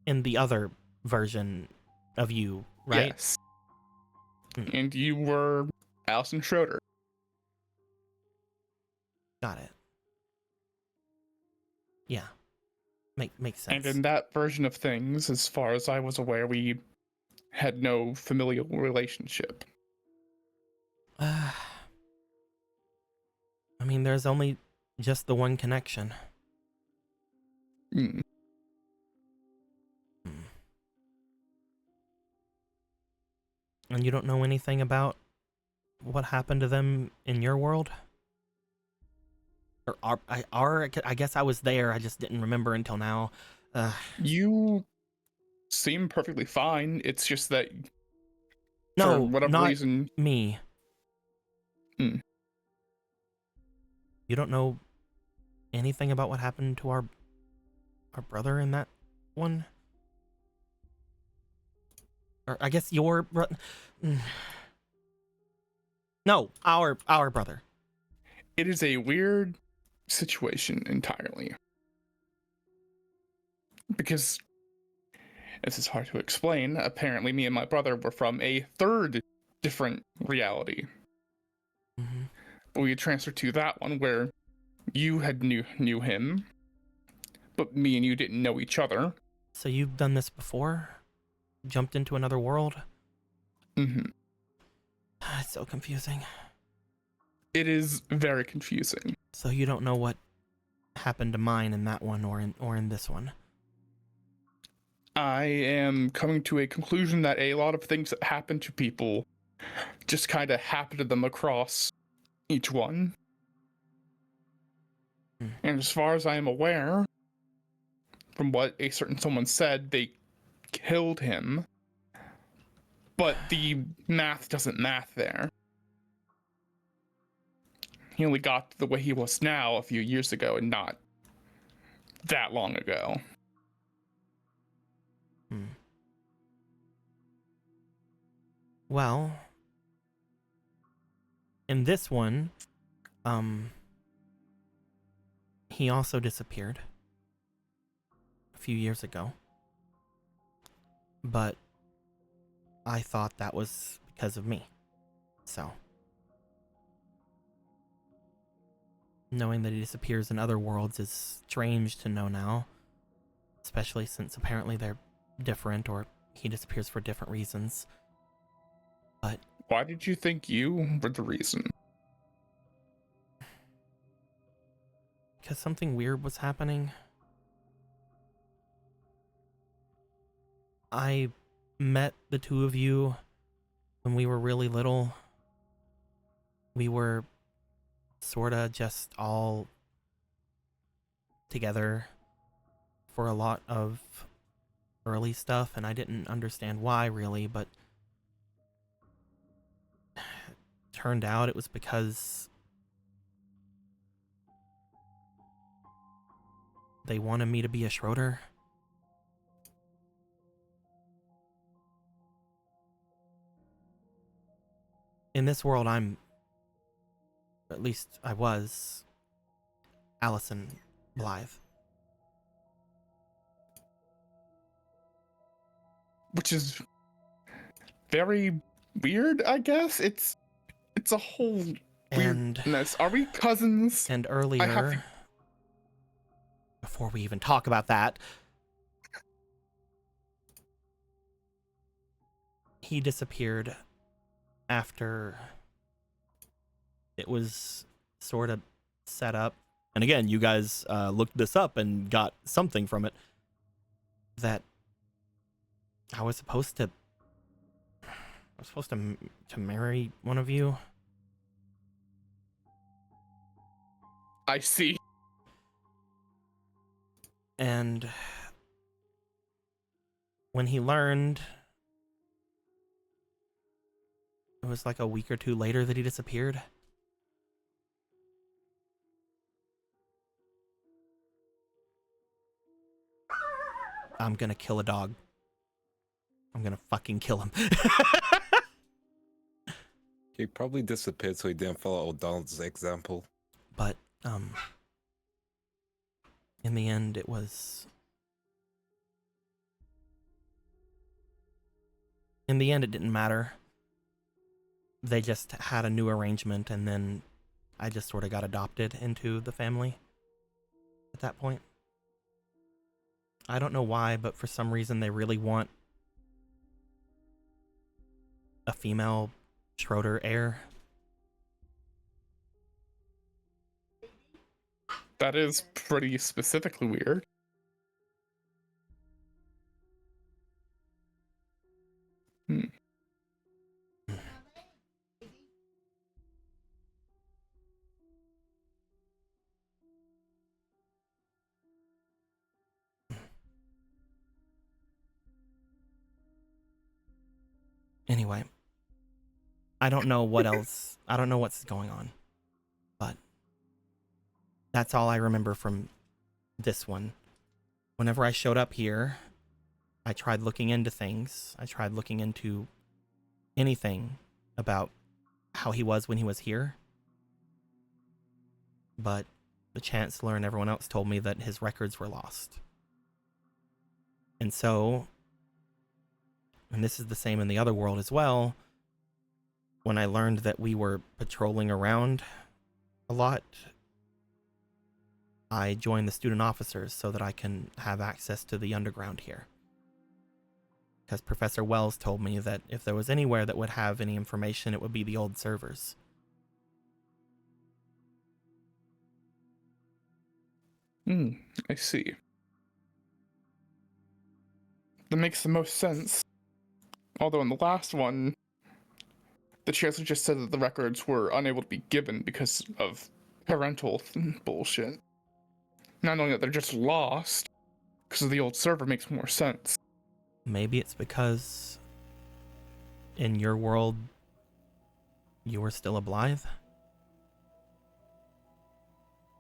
in the other version of you, right? Yes. And you were Allison Schroeder. Got it. Yeah. Makes sense. And in that version of things, as far as I was aware, we had no familial relationship. I mean, there's only just the one connection. Mm. And you don't know anything about what happened to them in your world? Or I guess I was there, I just didn't remember until now. You seem perfectly fine. It's just that No, for whatever not reason, me. Hmm. You don't know anything about what happened to our brother in that one? Or I guess your No, our brother. it is a weird situation entirely. Because this is hard to explain. Apparently, me and my brother were from a third different reality. Mm-hmm. We transferred to that one where you had knew him, but me and you didn't know each other. So you've done this before? Jumped into another world? Mm-hmm. It's so confusing. It is very confusing. So you don't know what happened to mine in that one or in this one? I am coming to a conclusion that a lot of things that happen to people just kind of happen to them across each one. And as far as I am aware, from what a certain someone said, they killed him. But the math doesn't math there. He only got to the way he was now a few years ago and not that long ago. Well, in this one, he also disappeared a few years ago. But I thought that was because of me. So, knowing that he disappears in other worlds is strange to know now, especially since apparently they're different, or he disappears for different reasons. But why did you think you were the reason? Because something weird was happening. I met the two of you when we were really little. We were sorta just all together for a lot of early stuff, and I didn't understand why really, but turned out it was because they wanted me to be a Schroeder. In this world, at least I was, Allison Blythe. Which is very weird, I guess. It's a whole weirdness. Are we cousins? And earlier, before we even talk about that, he disappeared after it was sort of set up. And again, you guys looked this up and got something from it, that I was supposed to marry one of you. I see. And when he learned, it was like a week or two later that he disappeared. I'm gonna kill a dog. I'm gonna fucking kill him. He probably disappeared so he didn't follow O'Donnell's example. But, in the end, it didn't matter. They just had a new arrangement, and then I just sort of got adopted into the family at that point. I don't know why, but for some reason they really want a female Schroeder heir. That is pretty specifically weird. Anyway, I don't know what else. I don't know what's going on, but that's all I remember from this one. Whenever I showed up here, I tried looking into things. I tried looking into anything about how he was when he was here. But the Chancellor and everyone else told me that his records were lost. And so, and this is the same in the other world as well, when I learned that we were patrolling around a lot, I joined the student officers so that I can have access to the underground here. Because Professor Wells told me that if there was anywhere that would have any information, it would be the old servers. I see. That makes the most sense. Although in the last one, the chancellor just said that the records were unable to be given because of parental bullshit. Not knowing that they're just lost because of the old server makes more sense. Maybe it's because in your world, you were still a Blythe.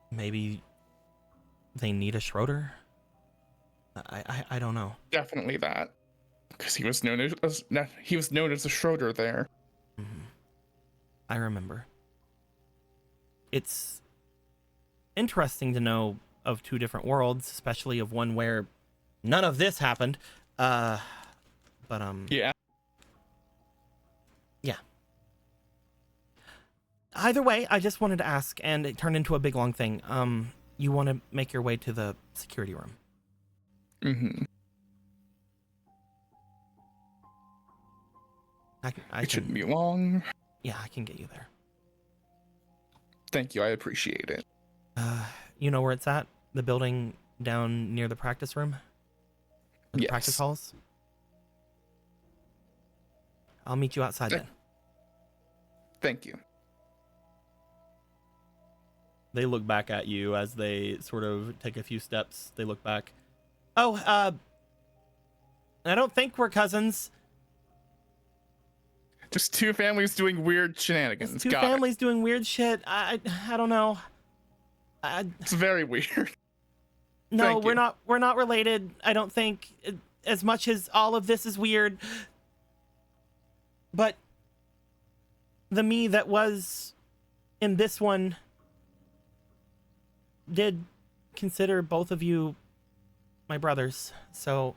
Maybe they need a Schroeder. I don't know. Definitely that, because he was known as a Schroeder there. Mm-hmm. I remember. It's interesting to know of two different worlds, especially of one where none of this happened. Yeah. Yeah. Either way, I just wanted to ask, and it turned into a big long thing. You want to make your way to the security room? Mm-hmm. It shouldn't be long. Yeah, I can get you there. Thank you, I appreciate it. You know where it's at? The building down near the practice room? Or the Yes. practice halls? I'll meet you outside then. Thank you. They look back at you as they sort of take a few steps. They look back. Oh, I don't think we're cousins. Just two families doing weird shenanigans. It's two Got it. families doing weird shit. I don't know. It's very weird. No, Thank we're you. not related. I don't think, as much as all of this is weird. But the me that was in this one did consider both of you my brothers. So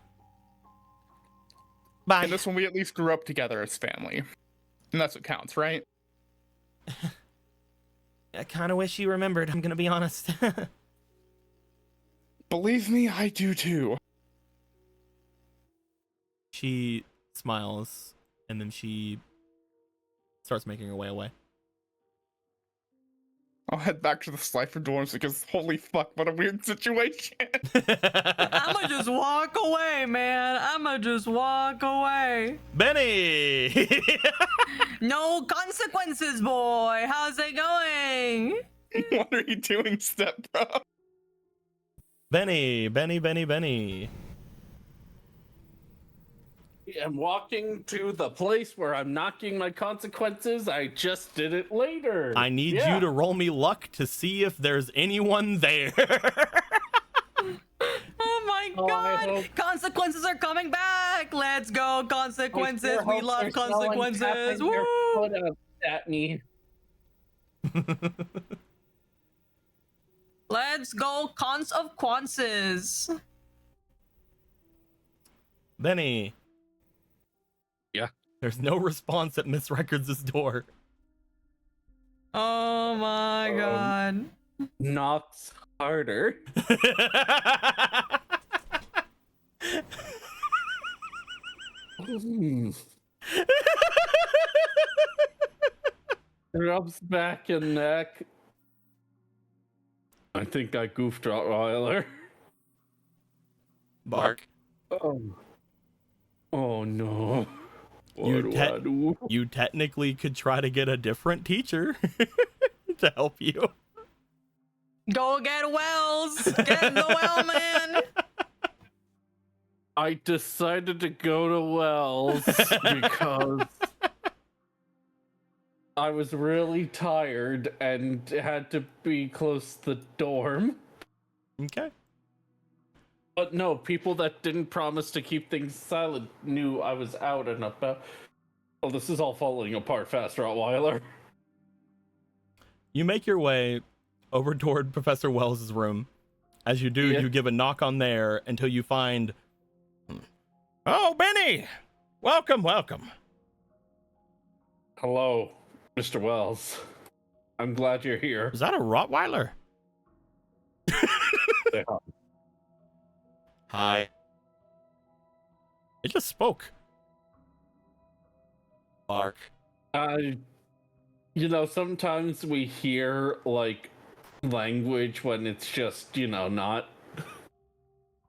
bye. In this one, we at least grew up together as family. And that's what counts, right? I kind of wish you remembered, I'm gonna be honest. Believe me, I do too. She smiles, and then she starts making her way away. I'll head back to the Slifer dorms because holy fuck, what a weird situation. I'ma just walk away, man. I'ma just walk away. Benny! No consequences, boy. How's it going? What are you doing, step bro? Benny. I'm walking to the place where I'm knocking my consequences. I just did it later. I need you to roll me luck to see if there's anyone there. Oh my Oh, I god. hope- Consequences are coming back. Let's go, consequences. I sure We hope love there's no one consequences. tapping their Woo! foot up at me. Let's go, cons of quances. Benny. Yeah? There's no response at Miss Records' door. Oh my god. Knocks harder. Rubs back and neck. I think I goofed Rottweiler. Bark. Oh no. You What do I do? You technically could try to get a different teacher to help you. Go get Wells. Get in the well, man. I decided to go to Wells because I was really tired and had to be close to the dorm. Okay. But no, people that didn't promise to keep things silent knew I was out and about. Oh, this is all falling apart fast, Rottweiler. You make your way over toward Professor Wells' room. As you do, Yeah. you give a knock on there until you find... Oh, Benny! Welcome. Hello, Mr. Wells. I'm glad you're here. Is that a Rottweiler? Say hi. Hi. It just spoke. Bark. You know, sometimes we hear, like, language when it's just, not.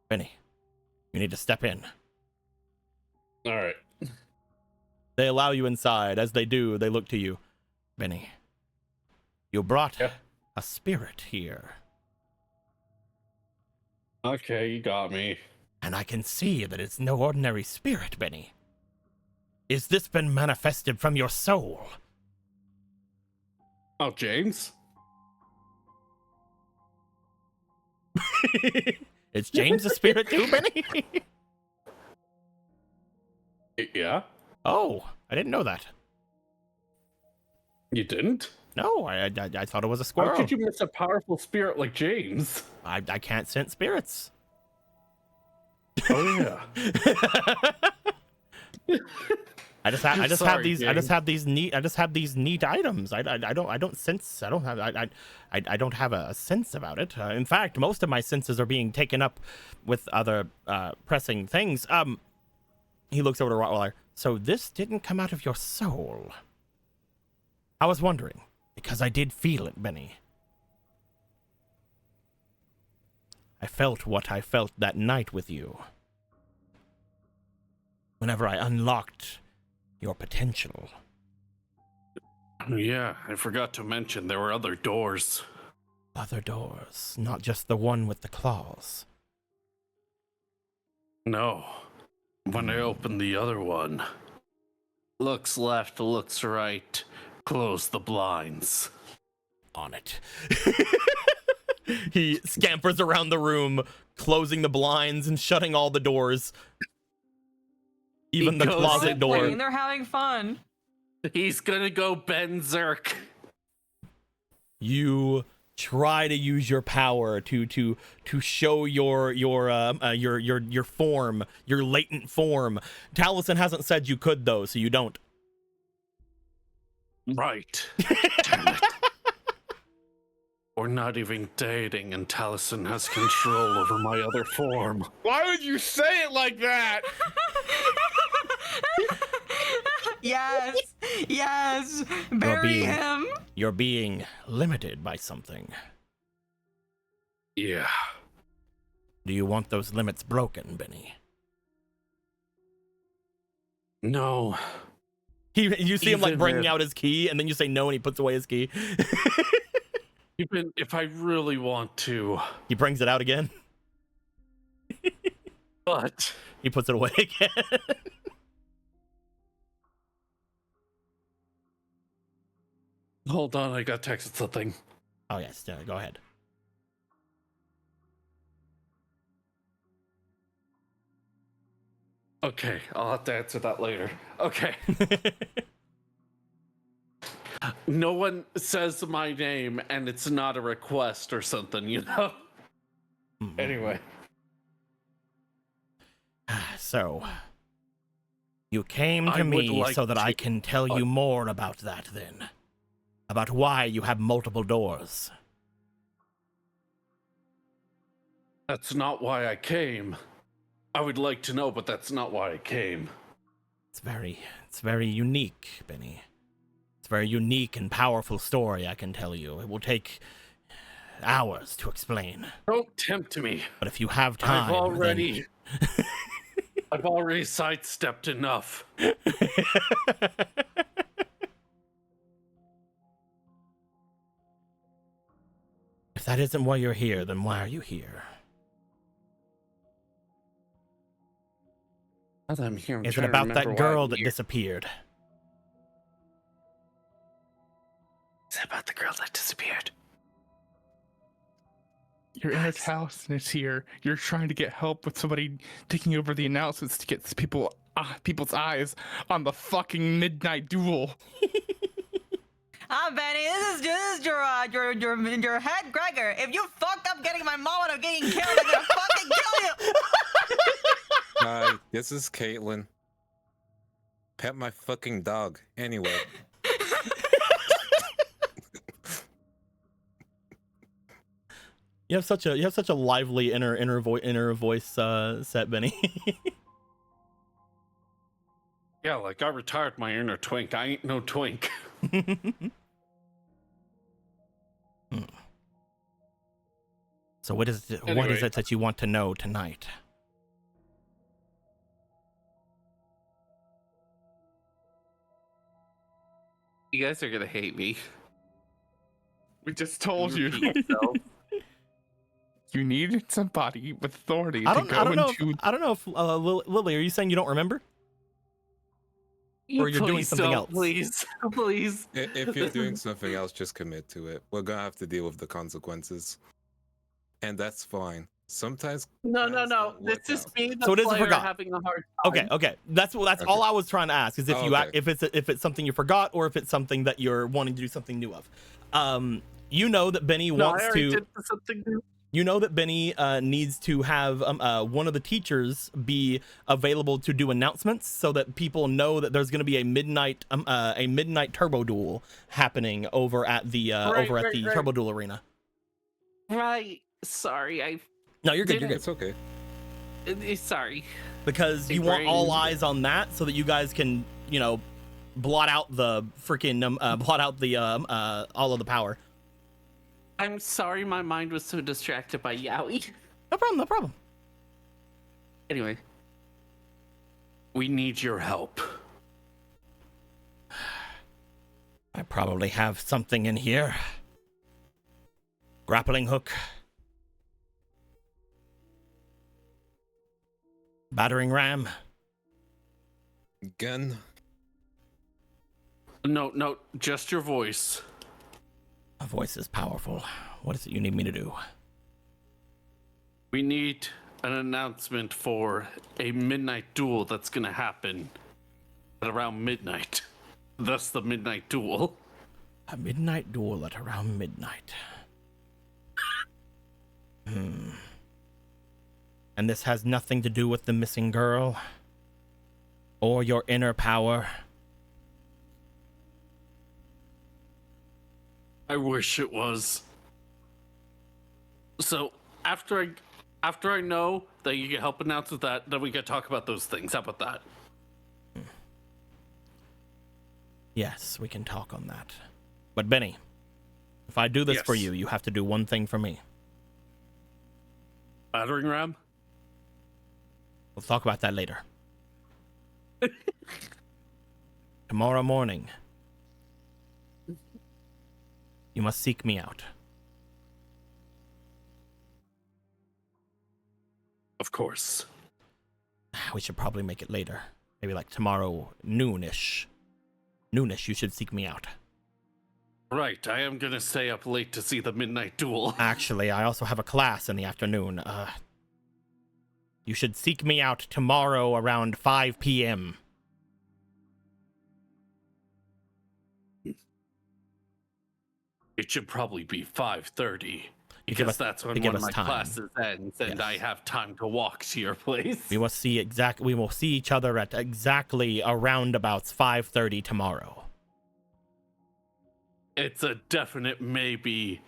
Benny, you need to step in. All right. They allow you inside. As they do, they look to you. Benny, you brought a spirit here. Okay, you got me. And I can see that it's no ordinary spirit, Benny. Is this been manifested from your soul? Oh, James? Is James a spirit too, Benny? Yeah? Oh, I didn't know that. You didn't? No, I thought it was a squirrel. How could you miss a powerful spirit like James? I can't sense spirits. Oh, yeah. I just have Sorry, these James. I just have these neat items. I don't have a sense about it. In fact, most of my senses are being taken up with other pressing things. He looks over to Rottweiler. So this didn't come out of your soul. I was wondering, because I did feel it, Benny. I felt what I felt that night with you. Whenever I unlocked your potential. Yeah, I forgot to mention there were other doors. Other doors, not just the one with the claws. No. When I opened the other one, looks left, looks right, close the blinds. On it. He scampers around the room, closing the blinds and shutting all the doors. Even the goes closet in- door. They're having fun. He's gonna go Benzerk. You try to use your power to show your form, your latent form. Taliesin hasn't said you could though, so you don't. Right. Damn it. We're not even dating, and Taliesin has control over my other form. Why would you say it like that? Yes, yes, bury him. You're being limited by something. Yeah. Do you want those limits broken, Benny? No. You see him like Even bringing if- out his key, and then you say no, and he puts away his key. Even if I really want to. He brings it out again. But He puts it away again. hold on, I got texted something. Oh yes, yeah, go ahead. Okay, I'll have to answer that later. Okay. No one says my name and it's not a request or something, you know? Anyway. So, you came to I would me like so that I to- can tell you more about that then. About why you have multiple doors. That's not why I came. I would like to know, but that's not why I came. It's very unique, Benny. It's a very unique and powerful story, I can tell you. It will take hours to explain. Don't tempt me. But if you have time, I've already sidestepped enough. If that isn't why you're here, then why are you here? Now that I'm here, I'm Is it trying to about remember that why girl I'm that here. disappeared? Is it about the girl that disappeared? You're in its house and it's here. You're trying to get help with somebody taking over the announcements to get people's eyes on the fucking midnight duel. Benny, this is your head Gregor. If you fucked up getting my mom out of getting killed, I'm gonna fucking kill you. Hi, this is Caitlin. Pet my fucking dog. Anyway. You have such a lively inner voice set, Benny. Yeah, like I retired my inner twink. I ain't no twink. So what is it Anyway. that you want to know tonight? You guys are gonna hate me. We just told you. Repeat yourself. You needed somebody with authority I to don't go know. into. I don't know if Lily, are you saying you don't remember? Or you're doing Please something don't, else? Please, please. If you're doing something else, just commit to it. We're gonna have to deal with the consequences, and that's fine. Sometimes No. plans don't This work is out. me, the So it is a player, forgot. having a hard time. Okay. That's Okay. all I was trying to ask is if Oh, you okay. if it's something you forgot or if it's something that you're wanting to do something new of. You know that Benny No, I wants already to. did something new. You know that Benny needs to have one of the teachers be available to do announcements so that people know that there's going to be a midnight turbo duel happening over at the Right. turbo duel arena. Right. Sorry, No, you're good. You're good. It's okay. sorry. Because Hey, you want all brain. eyes on that so that you guys can blot out the freaking all of the power. I'm sorry my mind was so distracted by Yowie. No problem. Anyway. We need your help. I probably have something in here. Grappling hook. Battering ram. Gun. No, just your voice. My voice is powerful. What is it you need me to do? We need an announcement for a midnight duel that's gonna happen at around midnight. Thus the midnight duel. A midnight duel at around midnight. And this has nothing to do with the missing girl or your inner power. I wish it was. So after I know that you can help announce with that, then we can talk about those things. How about that? Yes, we can talk on that. But Benny, if I do this for Yes. you, you have to do one thing for me. Battering ram? We'll talk about that later. Tomorrow morning, you must seek me out. Of course. We should probably make it later. Maybe like tomorrow noonish. Noonish, you should seek me out. Right, I am gonna stay up late to see the midnight duel. Actually, I also have a class in the afternoon. You should seek me out tomorrow around 5 p.m. It should probably be 5:30. Give Because us- that's when to give one of us my time. classes ends and Yes. I have time to walk to your place. We will see each other at exactly around about 5:30 tomorrow. It's a definite maybe.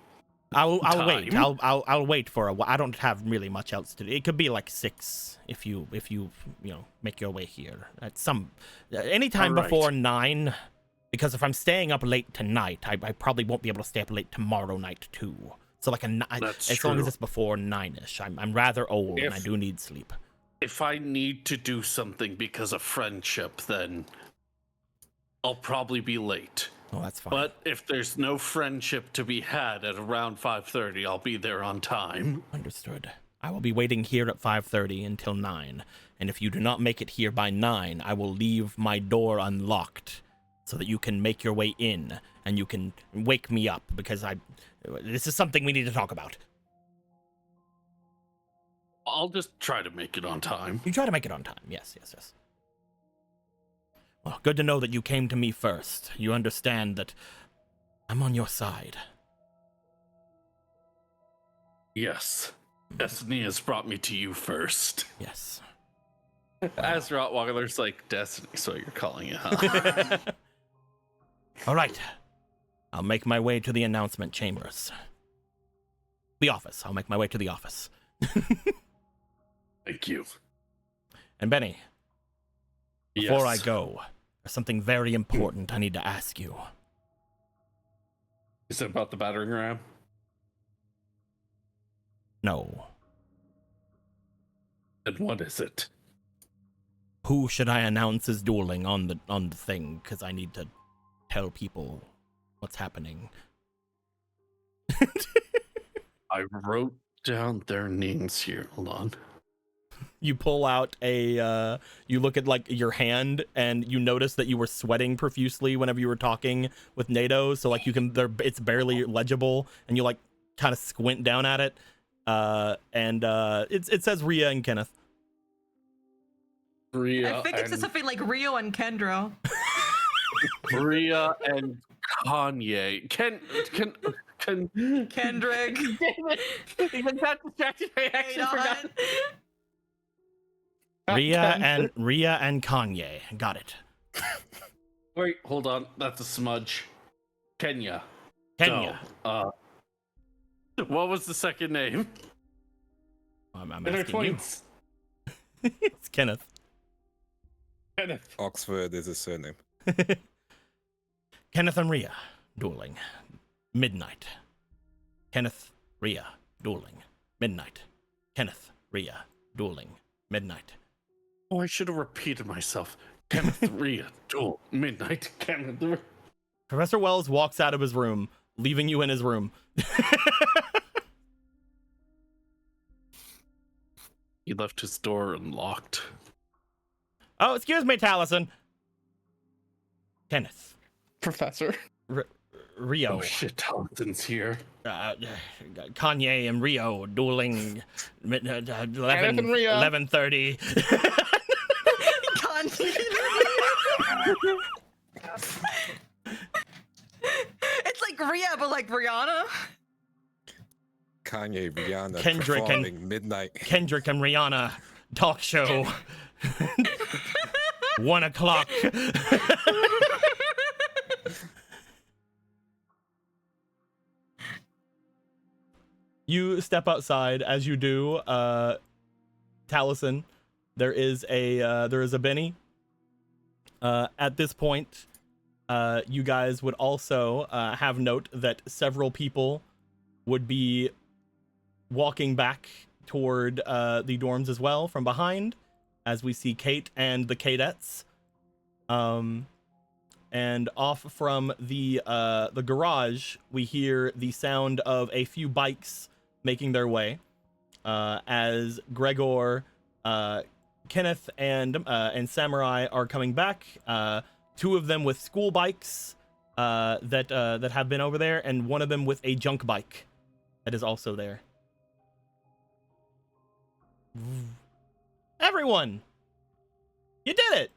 I'll wait. Time? I'll wait for a while. I don't have really much else to do. It could be like 6 if you make your way here at anytime All right. before 9. Because if I'm staying up late tonight, I probably won't be able to stay up late tomorrow night too. So like That's as long as true. it's before 9ish. I'm rather old and I If- do need sleep. If I need to do something because of friendship, then I'll probably be late. Oh, that's fine. But if there's no friendship to be had at around 5:30, I'll be there on time. Understood. I will be waiting here at 5:30 until 9. And if you do not make it here by 9, I will leave my door unlocked so that you can make your way in and you can wake me up because this is something we need to talk about. I'll just try to make it on time. You try to make it on time. Yes. Well, good to know that you came to me first. You understand that I'm on your side. Yes. Destiny has brought me to you first. Yes. As Rottweiler's like, Destiny, so you're calling it, huh? All right. I'll make my way to the announcement chambers. The office. I'll make my way to the office. Thank you. And Benny, before I Yes. go, there's something very important I need to ask you. Is it about the battering ram? No. And what is it? Who should I announce as dueling on the thing? Because I need to tell people what's happening. I wrote down their names here. Hold on. You pull out a you look at like your hand and you notice that you were sweating profusely whenever you were talking with NATO, so like you can it's barely legible, and you like kind of squint down at it, and it says Rhea and Kenneth. Rhea I think it says something like Rio and Kendra. Rhea and Kanye. Kendrick. Damn it! Even that distracted me. I actually forgot. Rhea and Kanye. Got it. Wait, hold on. That's a smudge. Kenya. Kenya. So, what was the second name? I'm They're asking you. twins. It's Kenneth. Kenneth. Oxford is a surname. Kenneth and Rhea dueling. Midnight. Kenneth, Rhea dueling. Midnight. Kenneth, Rhea dueling. Midnight. Oh, I should have repeated myself. Kenneth, Rhea, duel, midnight, Kenneth. Professor Wells walks out of his room, leaving you in his room. He left his door unlocked. Oh, excuse me, Taliesin. Kenneth. Professor. Rio. Oh shit, Talison's here. Kanye and Rio dueling 11:30. It's like Rhea, but like Rihanna. Kanye, Rihanna, Kendrick performing midnight. Kendrick and Rihanna talk show. 1 o'clock. You step outside. As you do, Taliesin, there is a Benny. At this point, you guys would also have note that several people would be walking back toward the dorms as well from behind, as we see Kate and the Cadettes. And off from the garage, we hear the sound of a few bikes making their way, as Gregor, Kenneth, and Samurai are coming back. 2 of them with school bikes that have been over there, and 1 of them with a junk bike that is also there. Everyone, you did it!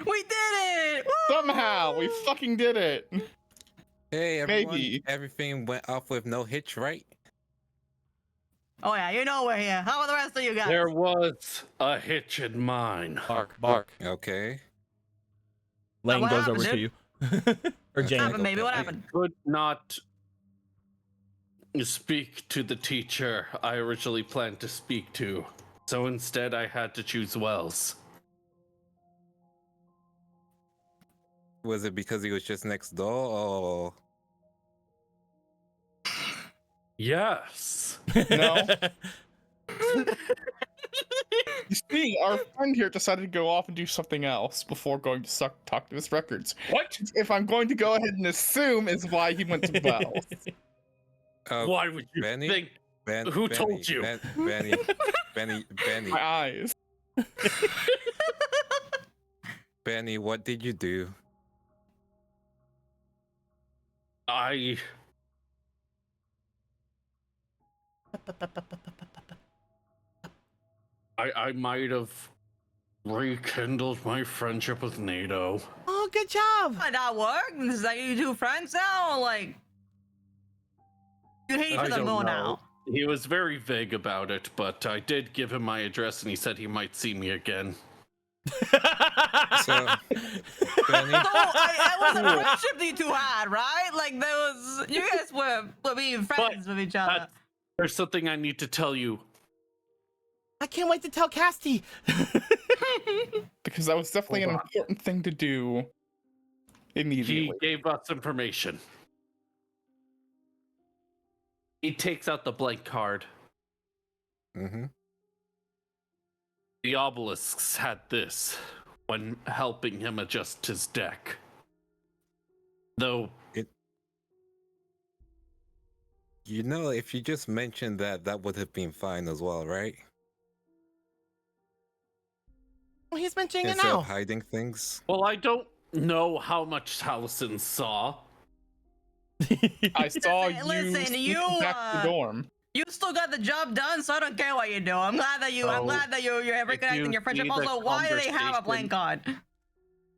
We did it! Woo! Somehow, we fucking did it. Hey, everyone. Maybe. Everything went off with no hitch, right? Oh yeah, you know we're here. How about the rest of you guys? There was a hitch in mine. Bark. Okay. Lane What goes happened, over to you. Or Okay. Jane. What happened, baby? What I- happened? Could not speak to the teacher I originally planned to speak to. So instead, I had to choose Wells. Was it because he was just next door, or Yes. No. You see, our friend here decided to go off and do something else before going to talk to his records. What? If I'm going to go ahead and assume is why he went to Wells. Why would you Benny? think? Ben, Who Benny, told you? Benny, My eyes. Benny, what did you do? I might have rekindled my friendship with NATO. Oh, good job! Why that work? Is that you 2 friends now? Like, you hate each I other don't more know. now. He was very vague about it, but I did give him my address and he said he might see me again. So, Benny, So it was a friendship that you 2 had, right? Like there was, you guys were being friends with each other. There's something I need to tell you. I can't wait to tell Casty. Because that was definitely Hold an on. important thing to do immediately. He gave us information. He takes out the blank card. mm-hmm. The obelisks had this when helping him adjust his deck. Though, You know, if you just mentioned that, that would have been fine as well, right? Well, he's mentioning it Instead now. of hiding things. well, I don't know how much Halison saw. I saw Listen, sneaking you, back to the dorm. You still got the job done, so I don't care what you do. I'm glad that you're reconnecting your friendship. see the Also, why do they have a conversation- blank card?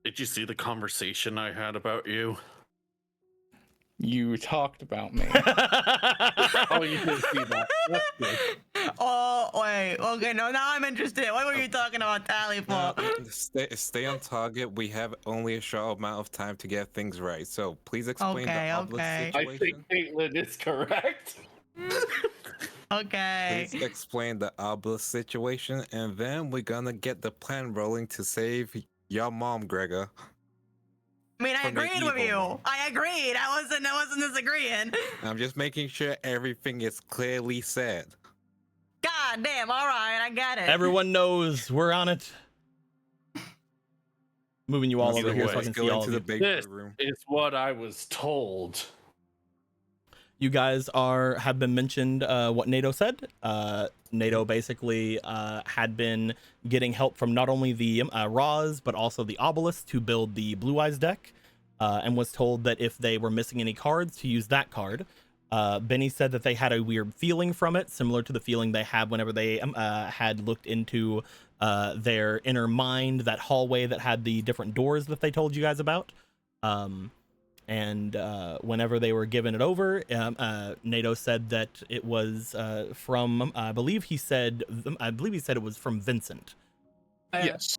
Did you see the conversation I had about you? You talked about me. Oh, you did see that. That's good. Oh wait, okay, no, now I'm interested. What were you talking about Tally for? Stay on target. We have only a short amount of time to get things right. So please explain Okay, the obelisk okay. I situation. think Caitlin is correct. Okay. Please explain the obelisk situation, and then we're gonna get the plan rolling to save your mom, Gregor. I mean, I from the agreed with evil you. mom. I agreed. I wasn't disagreeing. I'm just making sure everything is clearly said. God damn. All right, I got it. Everyone knows we're on it. Moving you all Either over here way, so I can let's see go all into of the you. big This room. is what I was told. You guys have been mentioned what NATO said. NATO basically had been getting help from not only the Raws but also the Obelisk to build the Blue Eyes deck, and was told that if they were missing any cards to use that card. Benny said that they had a weird feeling from it, similar to the feeling they had whenever they had looked into their inner mind, that hallway that had the different doors that they told you guys about. And whenever they were given it over, NATO said that it was from, I believe he said it was from Vincent. Yes.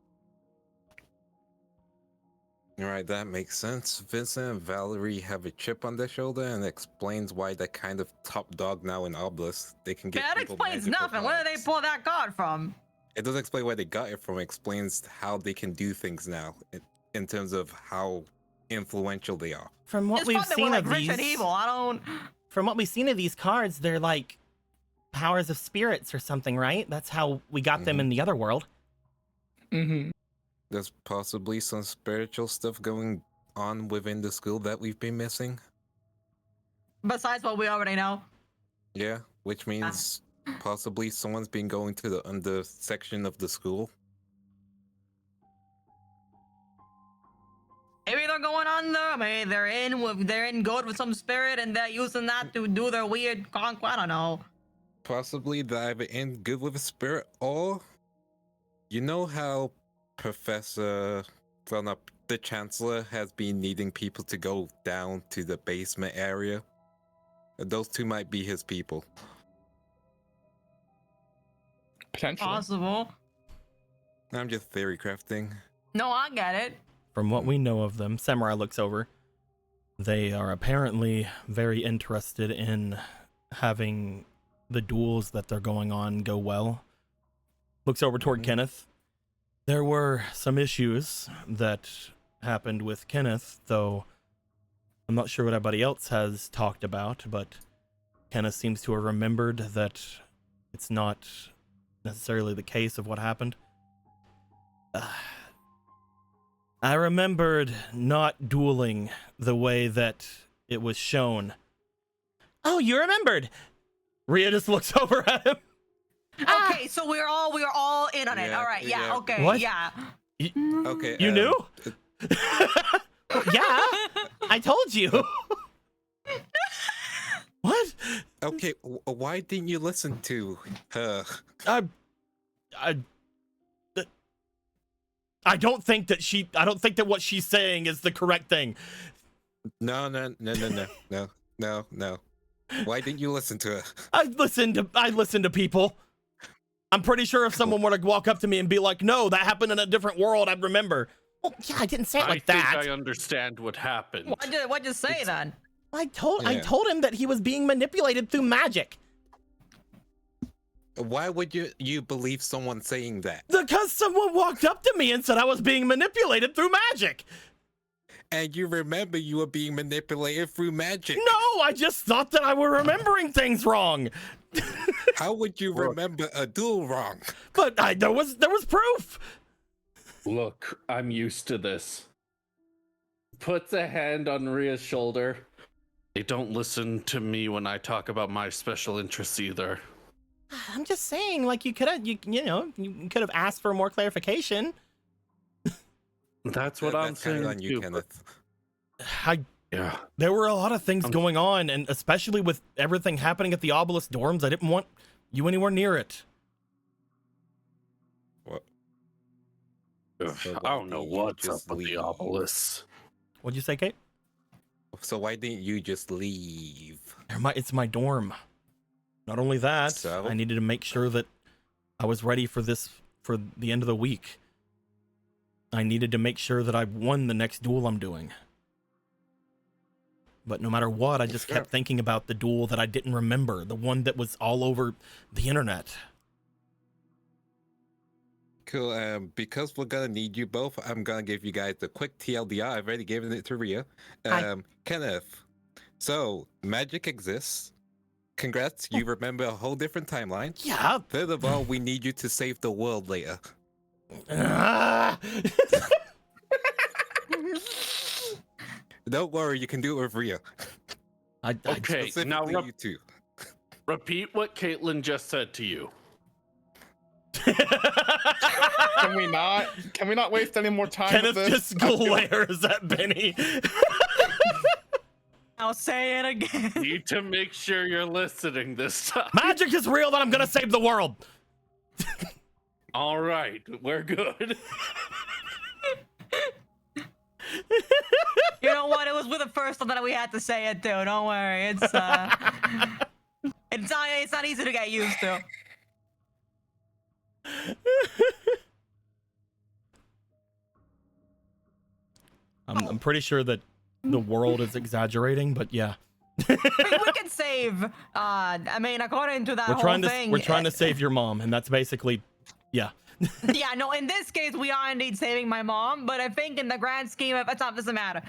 All right, that makes sense. Vincent and Valerie have a chip on their shoulder, and explains why they're kind of top dog now in Obelisk. They can get That people explains magical nothing. Where did they cards. pull that card from? It doesn't explain where they got it from. It explains how they can do things now, in terms of how influential they are. From what It's we've fun that we're seen like of rich and these, evil. I don't. from what we've seen of these cards, they're like powers of spirits or something, right? That's how we got them in the other world. Mm-hmm. There's possibly some spiritual stuff going on within the school that we've been missing. Besides what we already know. Yeah, which means possibly someone's been going to the under section of the school. Maybe they're going on there. Maybe they're in good with some spirit and they're using that to do their weird conquest. I don't know. Possibly they're either in good with a spirit, or you know how the Chancellor has been needing people to go down to the basement area? Those two might be his people. Potentially. Possible. I'm just theory crafting. No, I get it. From what we know of them, Samurai looks over. They are apparently very interested in having the duels that they're going on go well. Looks over toward Kenneth. There were some issues that happened with Kenneth, though I'm not sure what everybody else has talked about, but Kenneth seems to have remembered that it's not necessarily the case of what happened. I remembered not dueling the way that it was shown. Oh, you remembered? Rhea just looks over at him. Okay, so we're all in on it. Yeah, All right, yeah, yeah. okay, What? yeah. Okay. You knew? Yeah, I told you. What? Okay, why didn't you listen to her? I don't think that what she's saying is the correct thing. No. Why didn't you listen to her? I listen to people. I'm pretty sure if someone were to walk up to me and be like, "No, that happened in a different world," I'd remember. Well, yeah, I didn't say it like I think that. I understand what happened. What'd you say then? I told Yeah. him that he was being manipulated through magic. Why would you believe someone saying that? Because someone walked up to me and said I was being manipulated through magic. And you remember you were being manipulated through magic. No, I just thought that I were remembering things wrong. How would you remember a duel wrong? But there was proof. Look, I'm used to this. puts a hand on Ria's shoulder. They don't listen to me when I talk about my special interests either. I'm just saying, like, you could have, you could have asked for more clarification. That's what I'm That's kind saying. of on you, too, Kenneth. Yeah. There were a lot of things going on, and especially with everything happening at the Obelisk dorms, I didn't want you anywhere near it. What? Ugh, I don't know what's up with the obelisk. What'd you say, Kate? So why didn't you just leave? It's my dorm. Not only that, So? I needed to make sure that I was ready for the end of the week. I needed to make sure that I won the next duel I'm doing. But no matter what, I just kept thinking about the duel that I didn't remember, the one that was all over the internet. Cool. Because we're gonna need you both, I'm gonna give you guys a quick TLDR. I've already given it to Ria. Kenneth. So magic exists. Congrats, you remember a whole different timeline. Yeah. Third of all, we need you to save the world later. Don't worry, you can do it with Ria. Okay, now Specifically you two. repeat what Caitlin just said to you. Can we not waste any more time Kenneth with this? just glares at Benny. I'll say it again. Need to make sure you're listening this time. Magic is real, that I'm gonna save the world. All right, we're good. You know what? It was with the first one that we had to say it too. Don't worry. It's not easy to get used to. I'm pretty sure that the world is exaggerating, but yeah. We can save. I mean, according to that whole thing, we're trying to save your mom, and that's basically, yeah. Yeah, no. In this case, we are indeed saving my mom, but I think in the grand scheme of it doesn't matter.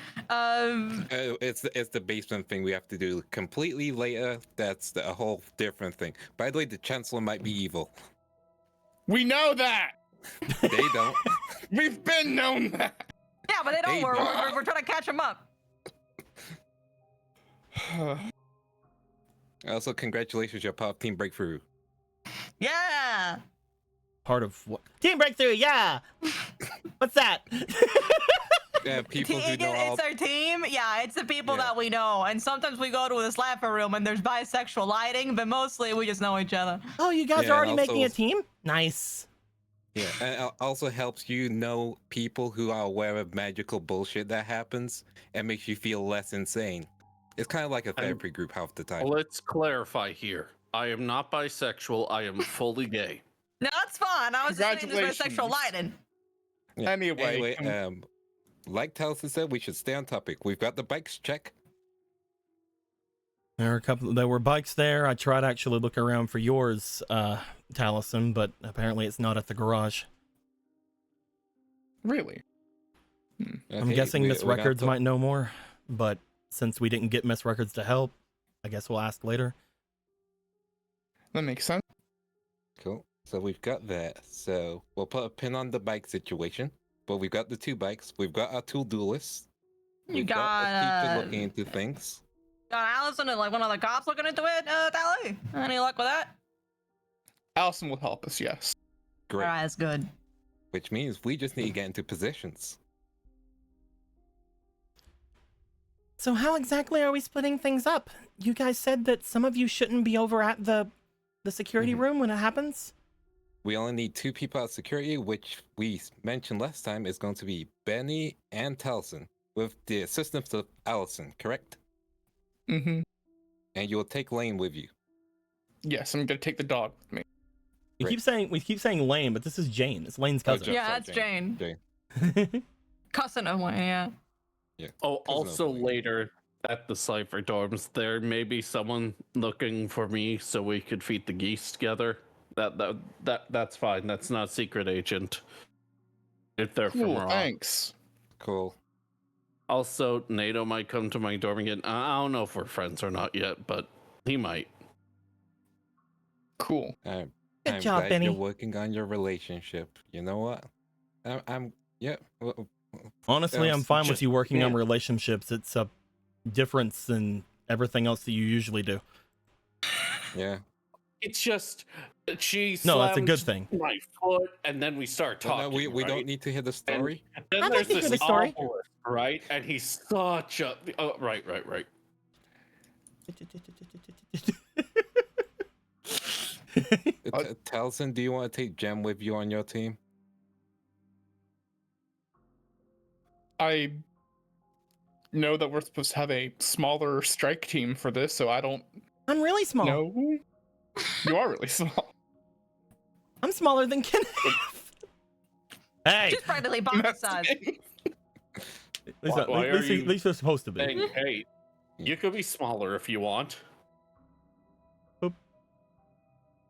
It's the basement thing we have to do completely later. That's a whole different thing. By the way, the Chancellor might be evil. We know that. They don't. We've been known that. Yeah, but they don't. Hey, We're trying to catch them up. Also, congratulations, you're part of Team Breakthrough. Yeah. Part of what? Team Breakthrough, yeah. What's that? Yeah, people who know all. It's our team. Yeah, it's the people Yeah. that we know. And sometimes we go to the slapper room and there's bisexual lighting, but mostly we just know each other. Oh, you guys Yeah, are already and making a also- team? Nice. Yeah, and it also helps you know people who are aware of magical bullshit that happens and makes you feel less insane. It's kind of like a therapy group half the time. Let's clarify here. I am not bisexual. I am fully gay. No, that's fine. I was just saying there's bisexual Congratulations. lighting. Yeah. Anyway, Like Taliesin said, we should stay on topic. We've got the bikes, check. There were bikes there. I tried to actually look around for yours, Taliesin, but apparently it's not at the garage. really? I'm guessing Miss Records might know more, but since we didn't get Miss Records to help, I guess we'll ask later. That makes sense. Cool. So we've got that. So we'll put a pin on the bike situation. But we've got the two bikes. We've got our two duelists. You We've got a teacher looking into things. Allison and like one of the cops looking into it, Tally. Any luck with that? Allison will help us, yes. Great. Alright, that's good. Which means we just need to get into positions. So how exactly are we splitting things up? You guys said that some of you shouldn't be over at the security room when it happens? We only need two people at security, which we mentioned last time is going to be Benny and Taliesin, with the assistance of Allison, correct? Mm-hmm. And you'll take Lane with you. Yes, I'm gonna take the dog with me. We keep saying Lane, but this is Jane. It's Lane's cousin. Sorry, Yeah, that's Jane. Jane. Cousin of mine, yeah. Yeah. Oh, Cousin of also Lane. later at the Cypher dorms, there may be someone looking for me so we could feed the geese together. That's fine. That's not a secret agent. If they're from Cool, wrong. thanks. Cool. Also, NATO might come to my dorm again. I don't know if we're friends or not yet, but he might. Cool. I'm Good job, glad Benny. you're working on your relationship. You know what? I'm yeah. Honestly, I'm fine with just- you working on yeah. relationships. It's a difference than everything else that you usually do. Yeah. It's just she No, that's a good slammed thing. my foot, and then we start Well, talking. no, we right? don't need to hear the story. Then I'd like there's to hear this the story. obelisk, right? And he's such a right. Taliesin, do you want to take Gem with you on your team? I know that we're supposed to have a smaller strike team for this, so I don't I'm really small. know. You are really small. I'm smaller than Kenneth. Hey, She's practically pocket size. at least, Why at are least, you- at least they're supposed to be. Hey, you could be smaller if you want.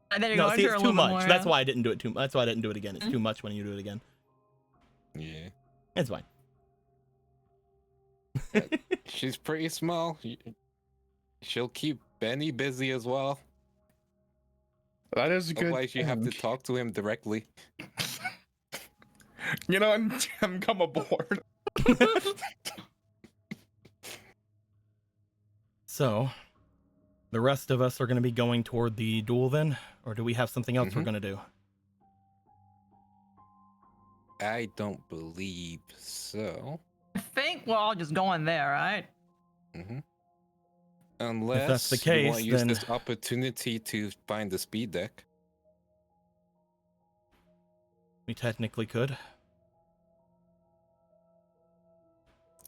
And there you No, go. see, You're it's a too little bit much. more, That's yeah. why I didn't do it too. That's why I didn't do it again. It's too much when you do it again. Yeah. It's fine. She's pretty small. She'll keep Benny busy as well. That is a good. Otherwise, you have to thing. talk to him directly. You know, I'm come aboard. So, the rest of us are going to be going toward the duel then, or do we have something else we're Mhm. going to do? I don't believe so. I think we're all just going there, right? hmm Unless that's the you want case, to use then- this opportunity to find the speed deck. We technically could.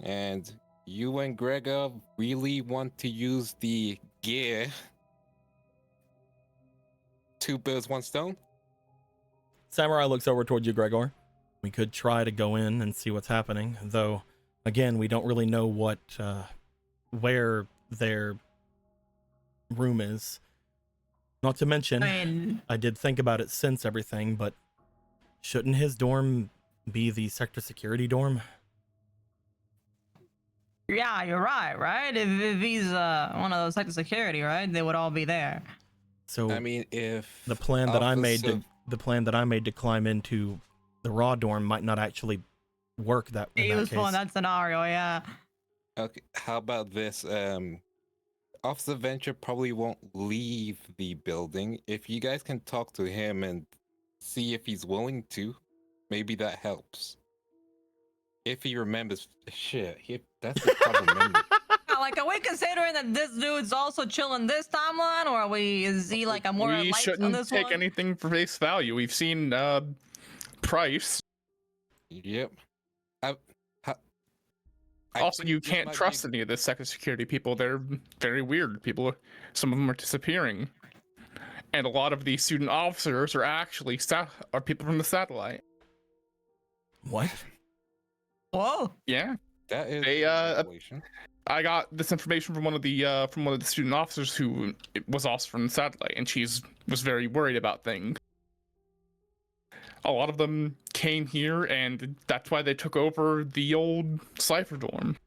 And you and Gregor really want to use the gear. 2 birds, 1 stone? Samurai looks over toward you, Gregor. We could try to go in and see what's happening, though. Again, we don't really know what, where their room is. Not to mention, I mean, I did think about it since everything, but shouldn't his dorm be the sector security dorm? yeah, you're right? If he's one of those sector security, right? They would all be there. So I mean, if the plan that I made Officer- to climb into the raw dorm might not actually work that in that Useful in case. that scenario, yeah. Okay, how about this? Officer Venture probably won't leave the building. If you guys can talk to him and see if he's willing to, maybe that helps. If he remembers, that's the problem. memory. Like, are we considering that this dude's also chilling this timeline, or is he like a more we light on shouldn't this take one? anything for face value. We've seen Price. Yep. Also, you can't trust any of the sector security people. They're very weird people. Some of them are disappearing, and a lot of the student officers are actually are people from the satellite. What? Whoa. Yeah, That is They, speculation. I got this information from one of the student officers who was also from the satellite, and was very worried about things. A lot of them came here, and that's why they took over the old Cypher dorm.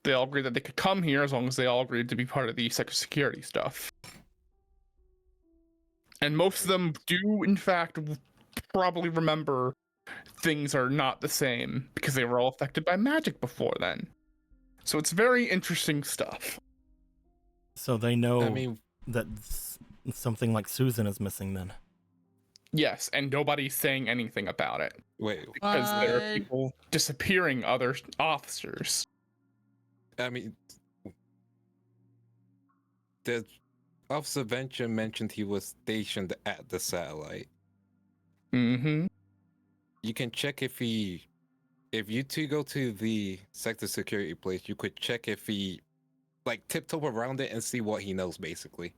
They all agreed that they could come here as long as they all agreed to be part of the sector security stuff. And most of them do, in fact, probably remember things are not the same because they were all affected by magic before then. So it's very interesting stuff. So they know I mean, that something like Susan is missing then. Yes, and nobody's saying anything about it wait. because there are What? people disappearing other officers. I mean, the Officer Venture mentioned he was stationed at the satellite. Mm-hmm. You can check if you two go to the sector security place, you could check if he like tiptoe around it and see what he knows basically.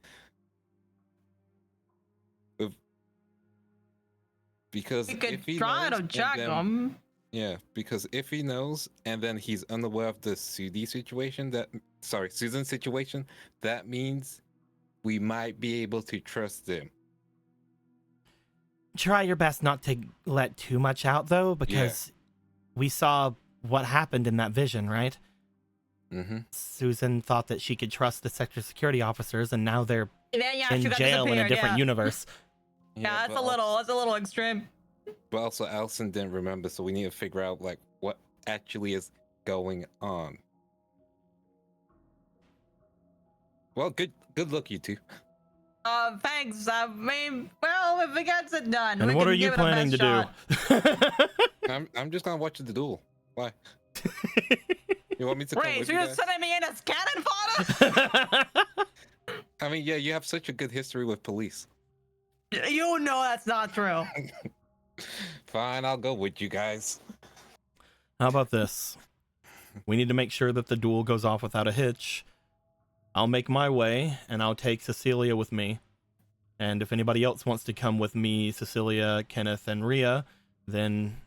Because You if could he try knows to and check then- him. Yeah, because if he knows and then he's unaware of the Sudi situation, Susan situation, that means we might be able to trust him. Try your best not to let too much out though, because we saw what happened in that vision, right? Mm-hmm. Susan thought that she could trust the sector security officers, and now they're Yeah, she in got jail in a disappeared, different yeah. universe. Yeah, that's a little extreme. But also, Allison didn't remember, so we need to figure out like what actually is going on. Well, good luck, you two. Thanks. I mean, well, if it gets it done, And we what can are you give it a planning to best shot. do? I'm just gonna watch the duel. Why? You want me to come Wait, with so you you're guys? sending me in as cannon fodder? I mean, yeah, you have such a good history with police. You know that's not true. Fine, I'll go with you guys. How about this? We need to make sure that the duel goes off without a hitch. I'll make my way, and I'll take Cecilia with me. And if anybody else wants to come with me, Cecilia, Kenneth, and Rhea, then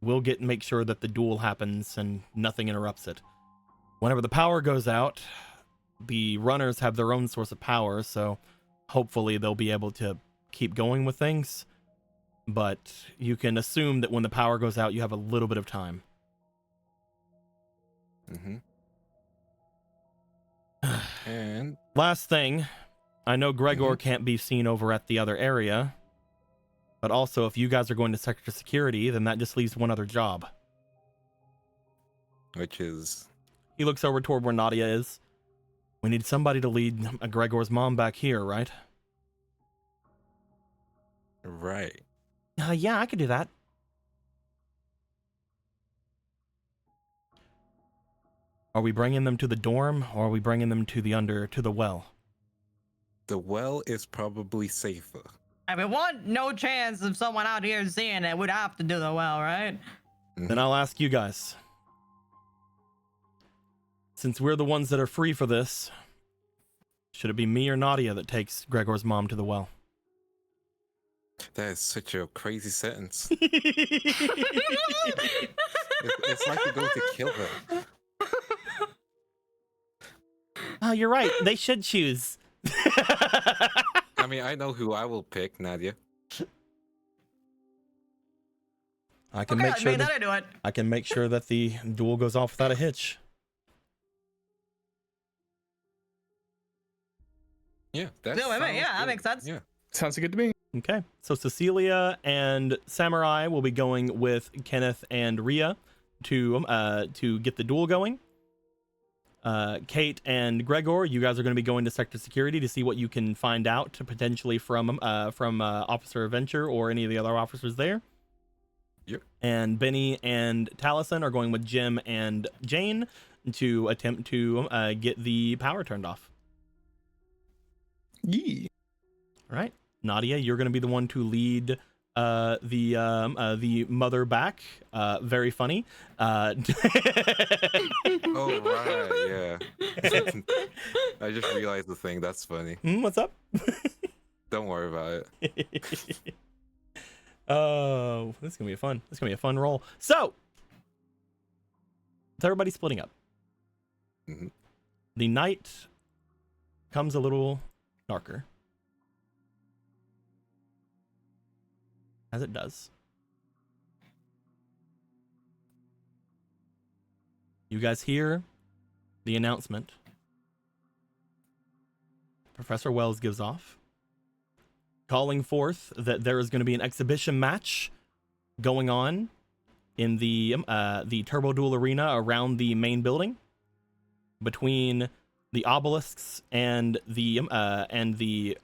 we'll make sure that the duel happens and nothing interrupts it. Whenever the power goes out, the runners have their own source of power, so hopefully they'll be able to keep going with things. But you can assume that when the power goes out, you have a little bit of time. Mm-hmm. And Last thing, I know Gregor can't be seen over at the other area, but also if you guys are going to sector security, then that just leaves one other job. which is He looks over toward where Nadia is. We need somebody to lead Gregor's mom back here, right? right. Yeah, I could do that. Are we bringing them to the dorm, or are we bringing them to the well? The well is probably safer. I mean, no chance of someone out here seeing it. We'd have to do the well, right? Then I'll ask you guys. Since we're the ones that are free for this, should it be me or Nadia that takes Gregor's mom to the well? That is such a crazy sentence. It's like you're going to kill her. Oh, you're right. They should choose. I mean, I know who I will pick, Nadia. I can Okay, make sure that'll do it. I can make sure that the duel goes off without a hitch. Yeah, that Yeah, sounds that good. makes sense. Yeah. Sounds good to me. Okay, so Cecilia and Samurai will be going with Kenneth and Rhea to get the duel going. Kate and Gregor, you guys are going to be going to sector security to see what you can find out to potentially from Officer Adventure or any of the other officers there. Yep. And Benny and Taliesin are going with Jim and Jane to attempt to get the power turned off. Yee. All right, Nadia, you're going to be the one to lead the mother back. Very funny. Oh, right, yeah. I just realized the thing. That's funny. What's up? Don't worry about it. Oh, this is gonna be fun. This is gonna be a fun roll. So, is everybody splitting up? Mhm. The night comes a little darker, as it does. You guys hear the announcement. Professor Wells gives off, calling forth that there is going to be an exhibition match going on in the Turbo Duel Arena around the main building between the obelisks and the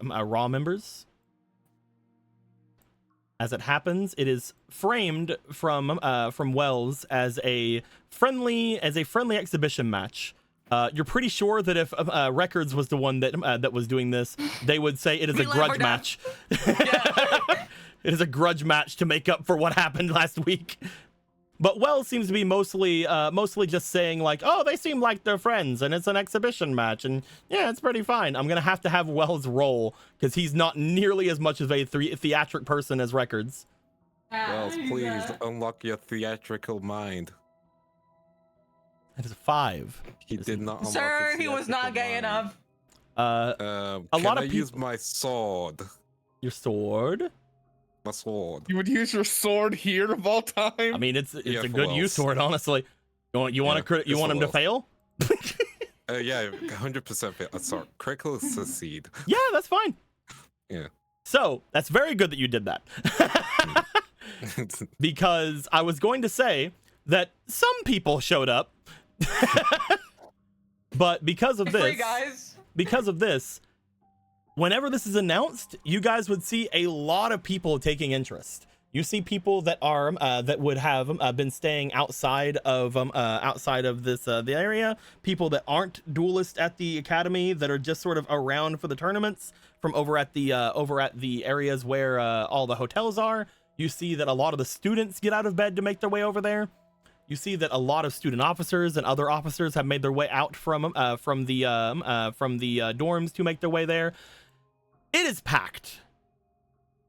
Raw members. As it happens, it is framed from Wells as a friendly exhibition match. You're pretty sure that if Records was the one that was doing this, they would say it is a grudge match. It is a grudge match to make up for what happened last week. But Wells seems to be mostly just saying like, oh, they seem like they're friends and it's an exhibition match and yeah, it's pretty fine. I'm gonna have to have Wells roll because he's not nearly as much of a theatric person as Records. Wells, please unlock your theatrical mind. That is a 5. He did not unlock Sir, his he was not theatrical gay mind. enough. A Can lot I of use people. my sword? Your sword. My sword. You would use your sword here of all time? I mean, it's Yeah, a for good use Wells. for it, honestly. You want Yeah, you it's want for him to Wells. fail? Yeah, 100% fail. Sorry, critical succeed. Yeah, that's fine. Yeah. So that's very good that you did that. because I was going to say that some people showed up, but because of Free this, guys. whenever this is announced, you guys would see a lot of people taking interest. You see people that are that would have been staying outside of this the area. People that aren't duelists at the academy that are just sort of around for the tournaments from over at the areas where all the hotels are. You see that a lot of the students get out of bed to make their way over there. You see that a lot of student officers and other officers have made their way out from the dorms to make their way there. It is packed,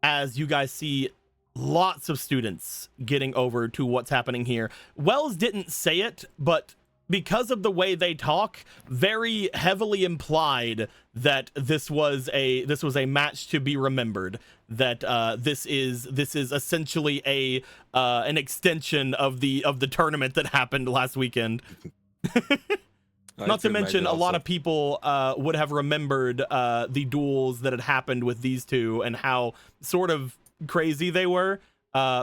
as you guys see lots of students getting over to what's happening here. Wells didn't say it, but because of the way they talk, very heavily implied that this was a match to be remembered. That this is essentially an extension of the tournament that happened last weekend. Not to mention, a lot of people would have remembered the duels that had happened with these two and how sort of crazy they were.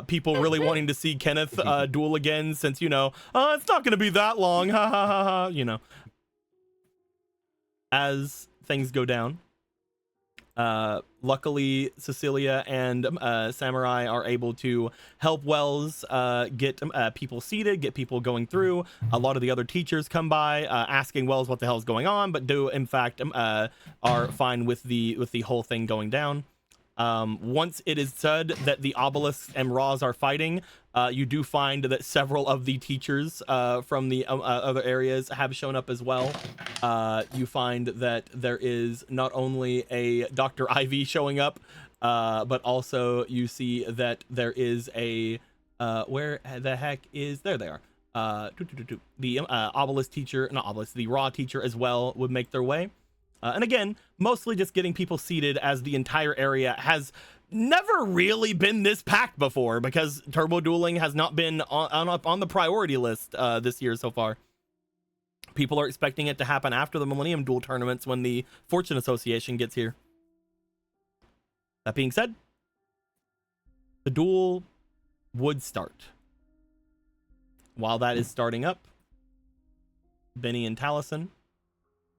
People really wanting to see Kenneth duel again, since, you know, it's not going to be that long. Ha ha ha ha. You know, as things go down, luckily Cecilia and Samurai are able to help Wells get people seated, get people going through. A lot of the other teachers come by asking Wells what the hell is going on, but do in fact are fine with the whole thing going down. Once it is said that the obelisks and Raws are fighting, you do find that several of the teachers from the other areas have shown up as well. You find that there is not only a Dr. Ivy showing up, but also you see that there is a where the heck is there they are. The obelisk teacher, not obelisk, the Raw teacher as well would make their way. And again, mostly just getting people seated, as the entire area has never really been this packed before, because turbo dueling has not been on the priority list this year so far. People are expecting it to happen after the Millennium Duel tournaments when the Fortune Association gets here. That being said, the duel would start. While that is starting up, Benny and Taliesin,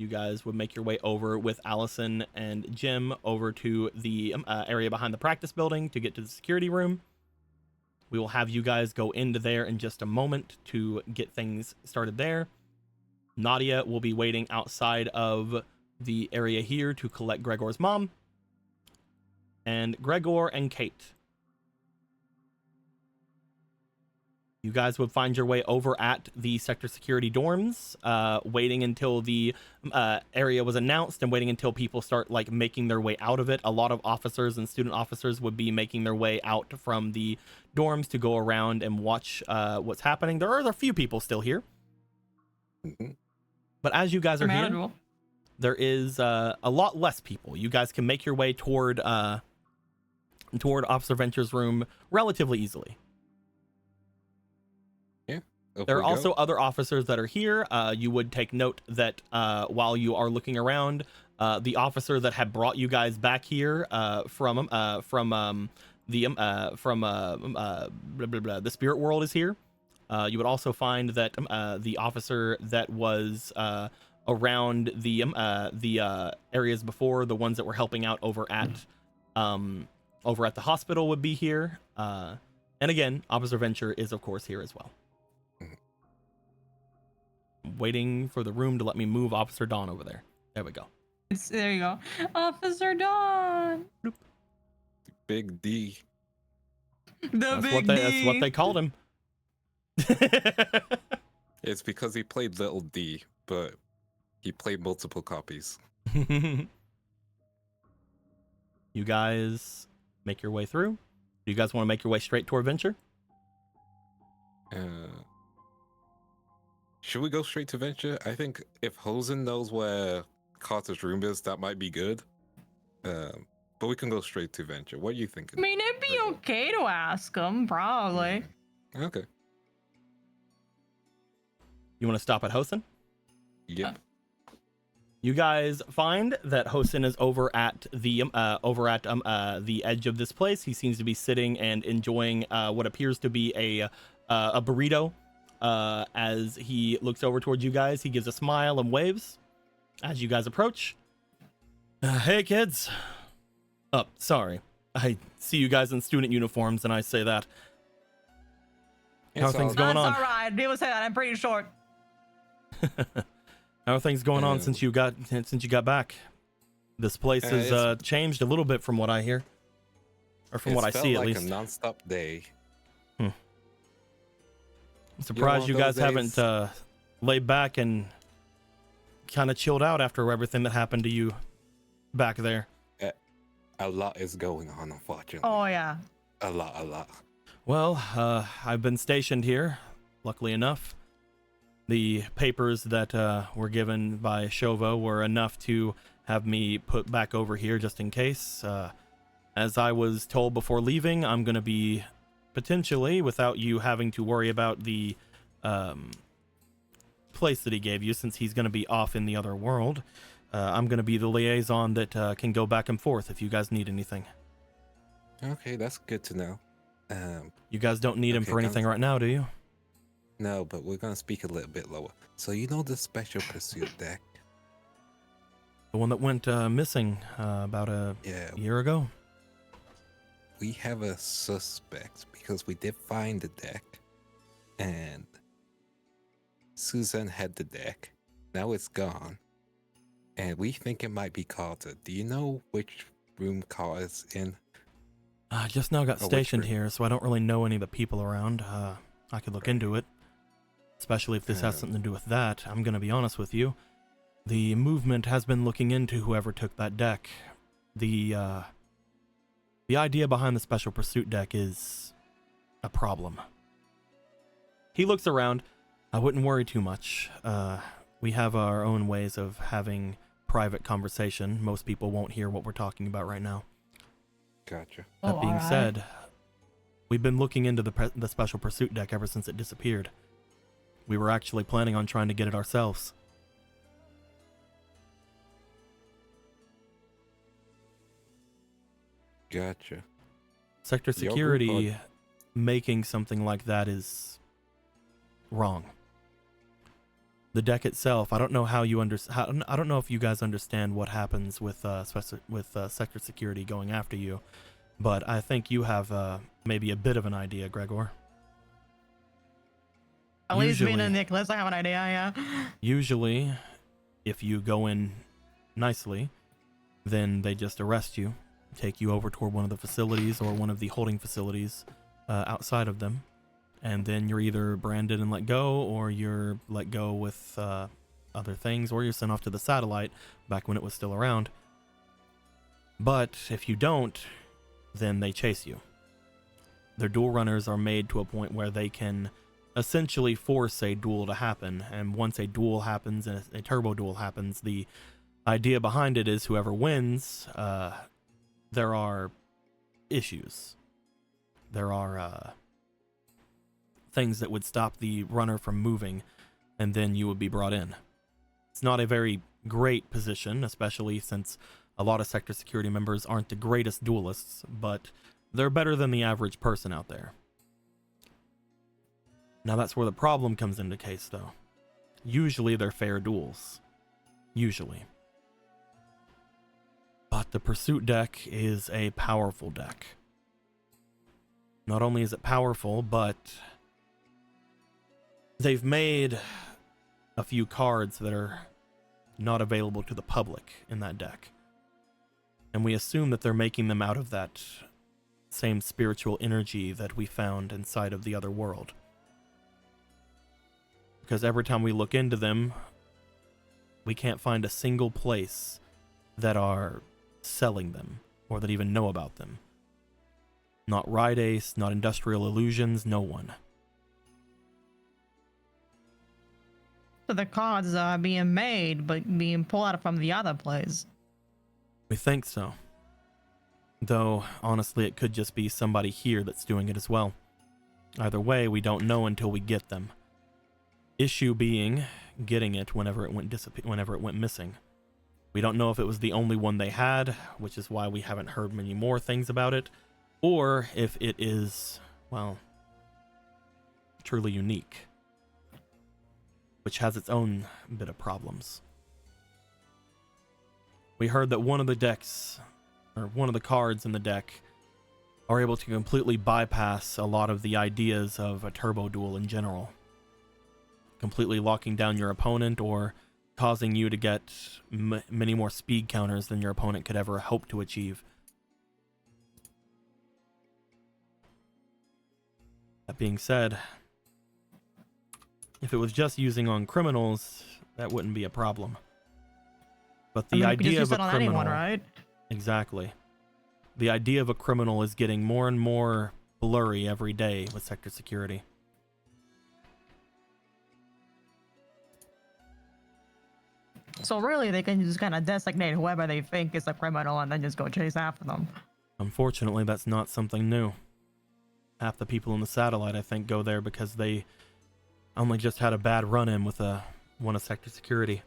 you guys would make your way over with Allison and Jim over to the area behind the practice building to get to the security room. We will have you guys go into there in just a moment to get things started there. Nadia will be waiting outside of the area here to collect Gregor's mom. And Gregor and Kate, you guys would find your way over at the sector security dorms, waiting until the area was announced and waiting until people start like making their way out of it. A lot of officers and student officers would be making their way out from the dorms to go around and watch what's happening. There are a few people still here. But as you guys are here, there is a lot less people. You guys can make your way toward Officer Venture's room relatively easily. There are also other officers that are here. You would take note that while you are looking around, the officer that had brought you guys back here from the spirit world is here. You would also find that the officer that was around the areas before, the ones that were helping out over at the hospital, would be here. And again, Officer Venture is of course here as well. Waiting for the room to let me move Officer Dawn over there. There we go. There you go. Officer Dawn. Big D. That's what they called him. It's because he played Little D, but he played multiple copies. You guys make your way through. Do you guys want to make your way straight toward Venture? Should we go straight to Venture? I think if Hosen knows where Carter's room is, that might be good. But we can go straight to Venture. What are you thinking? I mean, it'd be okay to ask him, probably. Okay. You want to stop at Hosen? Yep. You guys find that Hosen is over at the edge of this place. He seems to be sitting and enjoying what appears to be a burrito. As he looks over towards you guys, he gives a smile and waves as you guys approach. Hey kids. Oh, sorry. I see you guys in student uniforms, and I say that. How are things going on? That's all right. People say that. I'm pretty short. How are things going on since you got back? This place has changed a little bit from what I hear, or from what I see at least. It's felt like a non-stop day. I'm surprised you guys haven't laid back and kind of chilled out after everything that happened to you back there. A lot is going on, unfortunately. Oh yeah. A lot. Well, I've been stationed here, luckily enough. The papers that were given by Shovo were enough to have me put back over here just in case. As I was told before leaving, I'm going to be potentially, without you having to worry about the place that he gave you, since he's going to be off in the other world, I'm going to be the liaison that can go back and forth if you guys need anything. Okay, that's good to know. You guys don't need him for anything right now, do you? No, but we're gonna speak a little bit lower. So you know the special pursuit deck? The one that went missing about a year ago? We have a suspect because we did find the deck, and Susan had the deck. Now it's gone, and we think it might be Carter. Do you know which room Carter's in? I just now got stationed here, so I don't really know any of the people around. I could look into it. Especially if this has something to do with that. I'm going to be honest with you. The movement has been looking into whoever took that deck. The idea behind the special pursuit deck is a problem. He looks around. I wouldn't worry too much. We have our own ways of having private conversation. Most people won't hear what we're talking about right now. Gotcha. That being said, we've been looking into the special pursuit deck ever since it disappeared. We were actually planning on trying to get it ourselves. Gotcha. Sector security making something like that is wrong. The deck itself, I don't know how you I don't know if you guys understand what happens with sector security going after you, but I think you have maybe a bit of an idea, Gregor. At least being a Nicholas, I have an idea, yeah. Usually, if you go in nicely, then they just arrest you, take you over toward one of the facilities or one of the holding facilities outside of them, and then you're either branded and let go, or you're let go with other things, or you're sent off to the satellite back when it was still around. But if you don't, then they chase you. Their duel runners are made to a point where they can essentially force a duel to happen, and once a duel happens and a turbo duel happens, the idea behind it is whoever wins, there are issues. There are things that would stop the runner from moving, and then you would be brought in. It's not a very great position, especially since a lot of sector security members aren't the greatest duelists, but they're better than the average person out there. Now that's where the problem comes into case, though. Usually they're fair duels. Usually. But the pursuit deck is a powerful deck. Not only is it powerful, but they've made a few cards that are not available to the public in that deck. And we assume that they're making them out of that same spiritual energy that we found inside of the other world. Because every time we look into them, we can't find a single place that are selling them, or that even know about them. Not Ride Ace, not Industrial Illusions, no one. So the cards are being made, but being pulled out from the other place. We think so. Though, honestly, it could just be somebody here that's doing it as well. Either way, we don't know until we get them. Issue being getting it whenever it went missing. We don't know if it was the only one they had, which is why we haven't heard many more things about it, or if it is, well, truly unique, which has its own bit of problems. We heard that one of the decks, or one of the cards in the deck, are able to completely bypass a lot of the ideas of a turbo duel in general, completely locking down your opponent or causing you to get many more speed counters than your opponent could ever hope to achieve. That being said, if it was just using on criminals, that wouldn't be a problem. But the idea of a criminal, anyone, right? Exactly. The idea of a criminal is getting more and more blurry every day with sector security. So really, they can just kind of designate whoever they think is a criminal and then just go chase after them. Unfortunately, that's not something new. Half the people in the satellite, I think, go there because they only just had a bad run-in with one of sector security.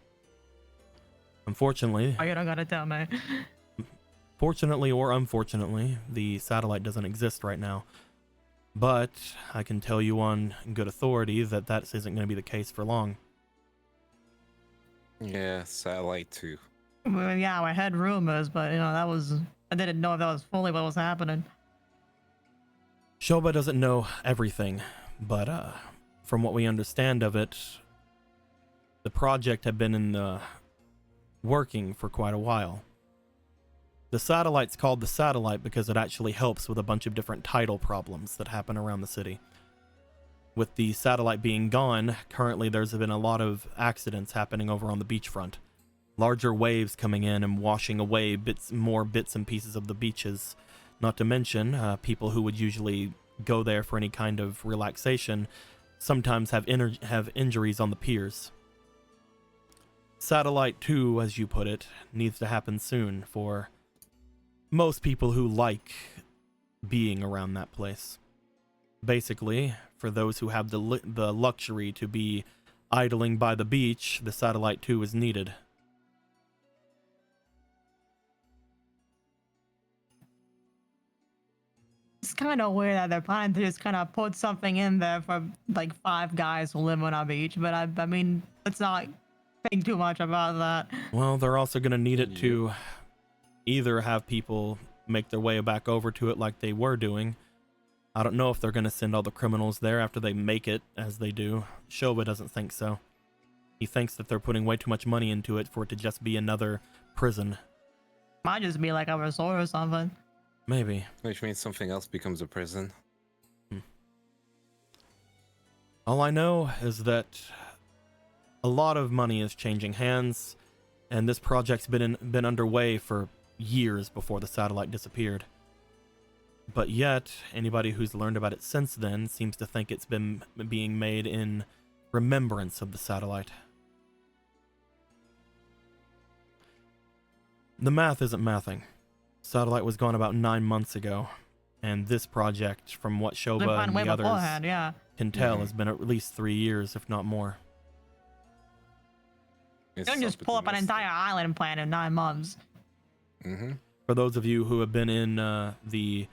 Unfortunately... Oh, you don't gotta tell me. Fortunately or unfortunately, the satellite doesn't exist right now. But I can tell you on good authority that that isn't going to be the case for long. Yeah, satellite too. Well, yeah, I had rumors, but I didn't know if that was fully what was happening. Shoba doesn't know everything, but from what we understand of it, the project had been in the working for quite a while. The satellite's called the satellite because it actually helps with a bunch of different tidal problems that happen around the city. With the satellite being gone, currently there's been a lot of accidents happening over on the beachfront. Larger waves coming in and washing away more bits and pieces of the beaches. Not to mention, people who would usually go there for any kind of relaxation sometimes have injuries on the piers. Satellite 2, as you put it, needs to happen soon for most people who like being around that place. Basically, for those who have the luxury to be idling by the beach, the Satellite 2 is needed. It's kind of weird that they're planning to just kind of put something in there for like 5 guys who live on a beach, but I mean, let's not think too much about that. Well, they're also going to need it to either have people make their way back over to it like they were doing. I don't know if they're going to send all the criminals there after they make it, as they do. Shoba doesn't think so. He thinks that they're putting way too much money into it for it to just be another prison. Might just be like a resort or something. Maybe. Which means something else becomes a prison. All I know is that a lot of money is changing hands, and this project's been underway for years before the satellite disappeared. But yet, anybody who's learned about it since then seems to think it's been being made in remembrance of the satellite. The math isn't mathing. Satellite was gone about 9 months ago, and this project, from what Shoba and the others can tell, has been at least 3 years, if not more. You don't just pull up an entire island plan in 9 months. For those of you who have been in the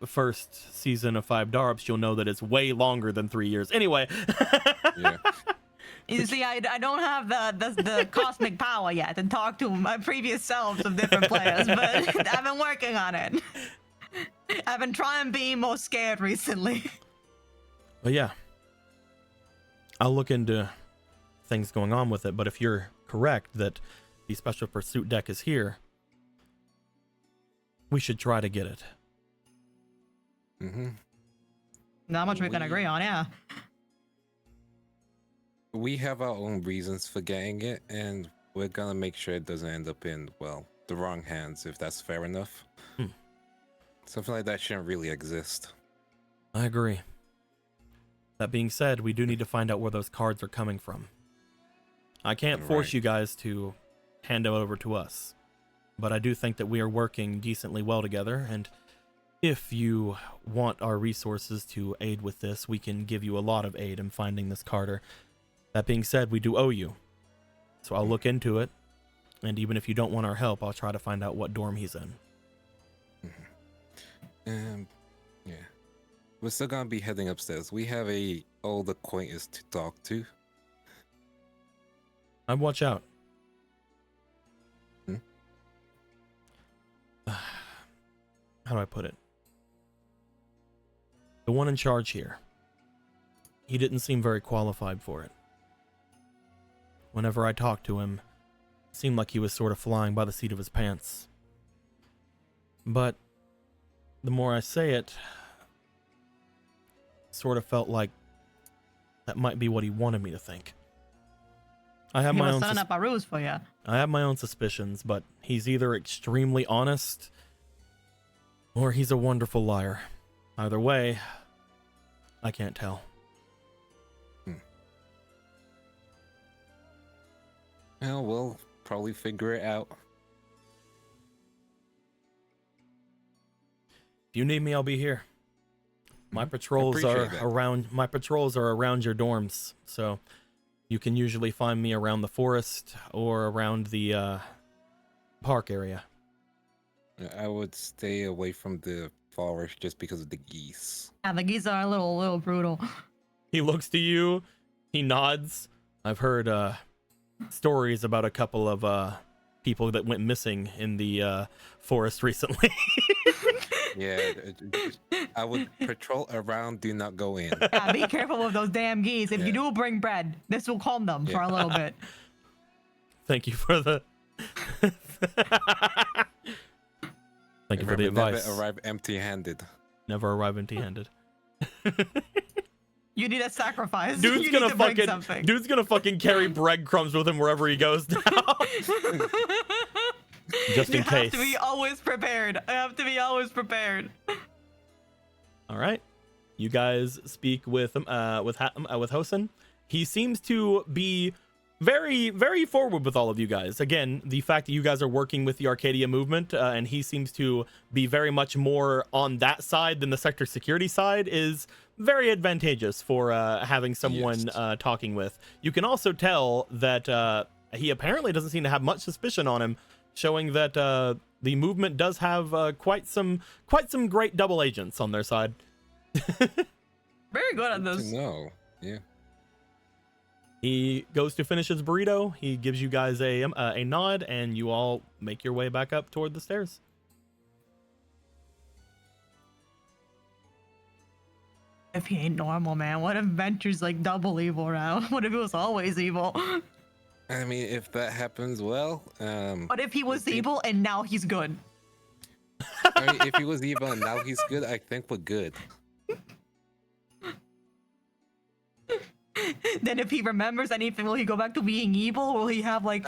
first season of 5Darps, you'll know that it's way longer than 3 years. Anyway. Yeah. You see, I don't have the cosmic power yet to talk to my previous selves of different players, but I've been working on it. I've been trying to be more scared recently. But yeah, I'll look into things going on with it, but if you're correct that the Special Pursuit deck is here, we should try to get it. Not much we can agree on, yeah. We have our own reasons for getting it, and we're gonna make sure it doesn't end up in, well, the wrong hands, if that's fair enough. Something like that shouldn't really exist. I agree. That being said, we do need to find out where those cards are coming from. I can't force you guys to hand it over to us, but I do think that we are working decently well together, and if you want our resources to aid with this, we can give you a lot of aid in finding this Carter. That being said, we do owe you, so I'll look into it, And even if you don't want our help, I'll try to find out what dorm he's in. Yeah. We're still gonna be heading upstairs. We have a old acquaintance to talk to. I'd watch out. How do I put it? The one in charge here. He didn't seem very qualified for it. Whenever I talked to him, it seemed like he was sort of flying by the seat of his pants. But the more I say it, sort of felt like that might be what he wanted me to think. I have He my was own setting up a ruse for you. I have my own suspicions, but he's either extremely honest or he's a wonderful liar. Either way, I can't tell. Well, we'll probably figure it out. If you need me, I'll be here. My patrols are Appreciate that. around your dorms, so you can usually find me around the forest or around the park area. I would stay away from the forest just because of the geese. Yeah, the geese are a little brutal. He looks to you, he nods. I've heard stories about a couple of people that went missing in the forest recently. Yeah, I would patrol around, do not go in. Yeah, be careful with those damn geese. If you do bring bread, this will calm them for a little bit. Thank you for the Thank you for the advice. Never arrive empty-handed. Never arrive empty-handed. You need a sacrifice. Dude's you gonna need to bring fucking something. dude's gonna fucking carry breadcrumbs with him wherever he goes now. Just in You case. have to be always prepared. I have to be always prepared. All right, you guys speak with Hosen. He seems to be very forward with all of you guys. Again, the fact that you guys are working with the Arcadia movement, and he seems to be very much more on that side than the sector security side, is very advantageous for having someone talking with. You can also tell that he apparently doesn't seem to have much suspicion on him, showing that the movement does have quite some great double agents on their side. Very good at To this. know, yeah. He goes to finish his burrito. He gives you guys a nod, and you all make your way back up toward the stairs. If he ain't normal, man, what if Venture's like double evil around? What if he was always evil? I mean, if that happens, well, What if he was evil and now he's good? I mean, if he was evil and now he's good, I think we're good. Then if he remembers anything, will he go back to being evil? Will he have like...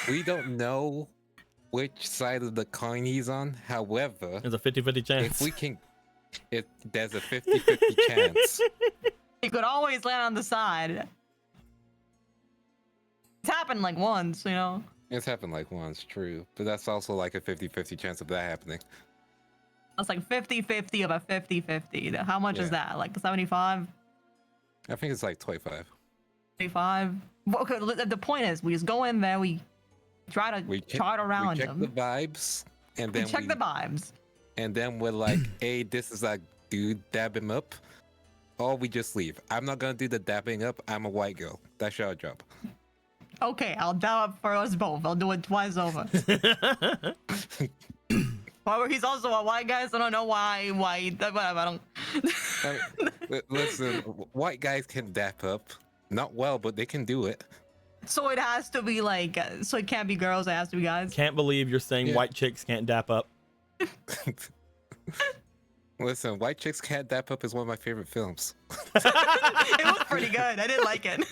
We don't know which side of the coin he's on. However, There's a 50-50 chance. if we can, if there's a 50-50 chance. He could always land on the side. It's happened like once, you know? It's happened like once, true. But that's also like a 50-50 chance of that happening. That's like 50-50 of a 50-50. How much is Yeah. that? Like 75? I think it's like 25. 25? Well, okay, the point is, we just go in there, we try to chart around we check him. the vibes, and We then check the vibes. and then we're like, hey, this is a dude, dab him up. Or we just leave. I'm not gonna do the dabbing up. I'm a white girl. That's your job. Okay, I'll dab up for us both. I'll do it twice over. However, he's also a white guy, so I don't know why. Whatever, I don't. I mean, listen, white guys can dap up. Not well, but they can do it. So it has to be like, so it can't be girls, it has to be guys. Can't believe you're saying Yeah. white chicks can't dap up. Listen, White Chicks Can't Dap Up is one of my favorite films. It was pretty good. I didn't like it.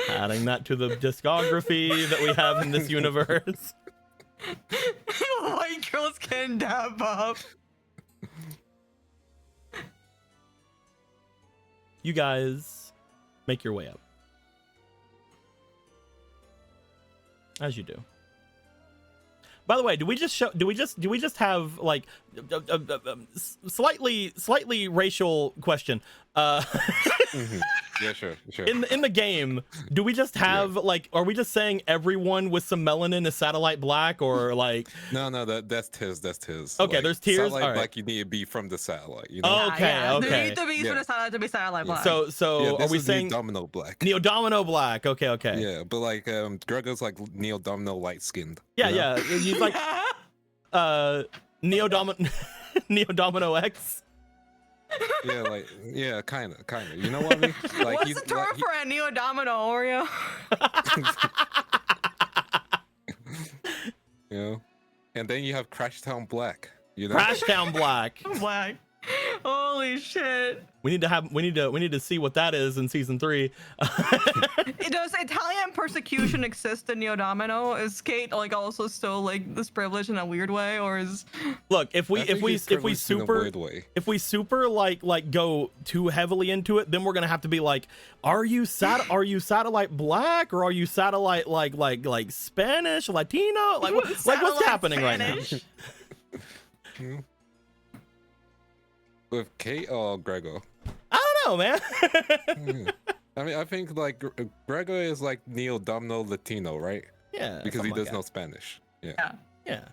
Adding that to the discography that we have in this universe. White girls can dab up. You guys make your way up. As you do. By the way, do we just have like slightly racial question? Yeah, sure. in the game, do we just have like, are we just saying everyone with some melanin is satellite black, or like? No, that's Tiz. Okay, there's tiers. Satellite All right. black, you need to be from the satellite. You know? Oh, okay, okay. There need to be for the satellite to be satellite black. So Yeah, are we saying Domino black? Neo Domino black? Okay. Yeah, but like Grego's like Neo Domino light skinned. Yeah. He's like Neo Domino X. Yeah, kind of. You know what I mean? Like, what's the term for a Neo Domino Oreo? You know, and then you have Crashtown Black. You know, Crashtown Black. Black. Holy shit. We need to see what that is in season 3. Does Italian persecution exist in Neo Domino? Is Kate like also still like this privilege in a weird way, or is? Look, if we super like go too heavily into it, then we're gonna have to be like, are you satellite black, or are you satellite like Spanish, Latino, like what's happening Spanish? right now? with Kate or Grego? I don't know, man. I mean, I think like Grego is like Neo Domino Latino, right? Yeah, because he does like know Spanish. Yeah. Yeah.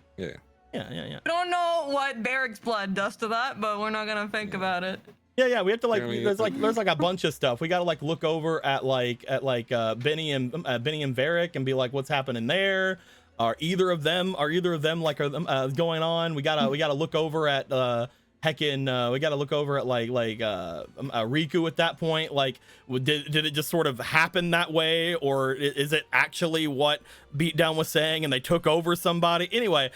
I don't know what Derek's blood does to that, but we're not gonna think about it. Yeah, we have to like. I mean, there's like a bunch of stuff. We gotta like look over at Benny and Varric and be like, what's happening there? Are either of them like going on? We gotta look over at we gotta look over at Riku at that point. Like, did it just sort of happen that way, or is it actually what Beatdown was saying and they took over somebody? Anyway.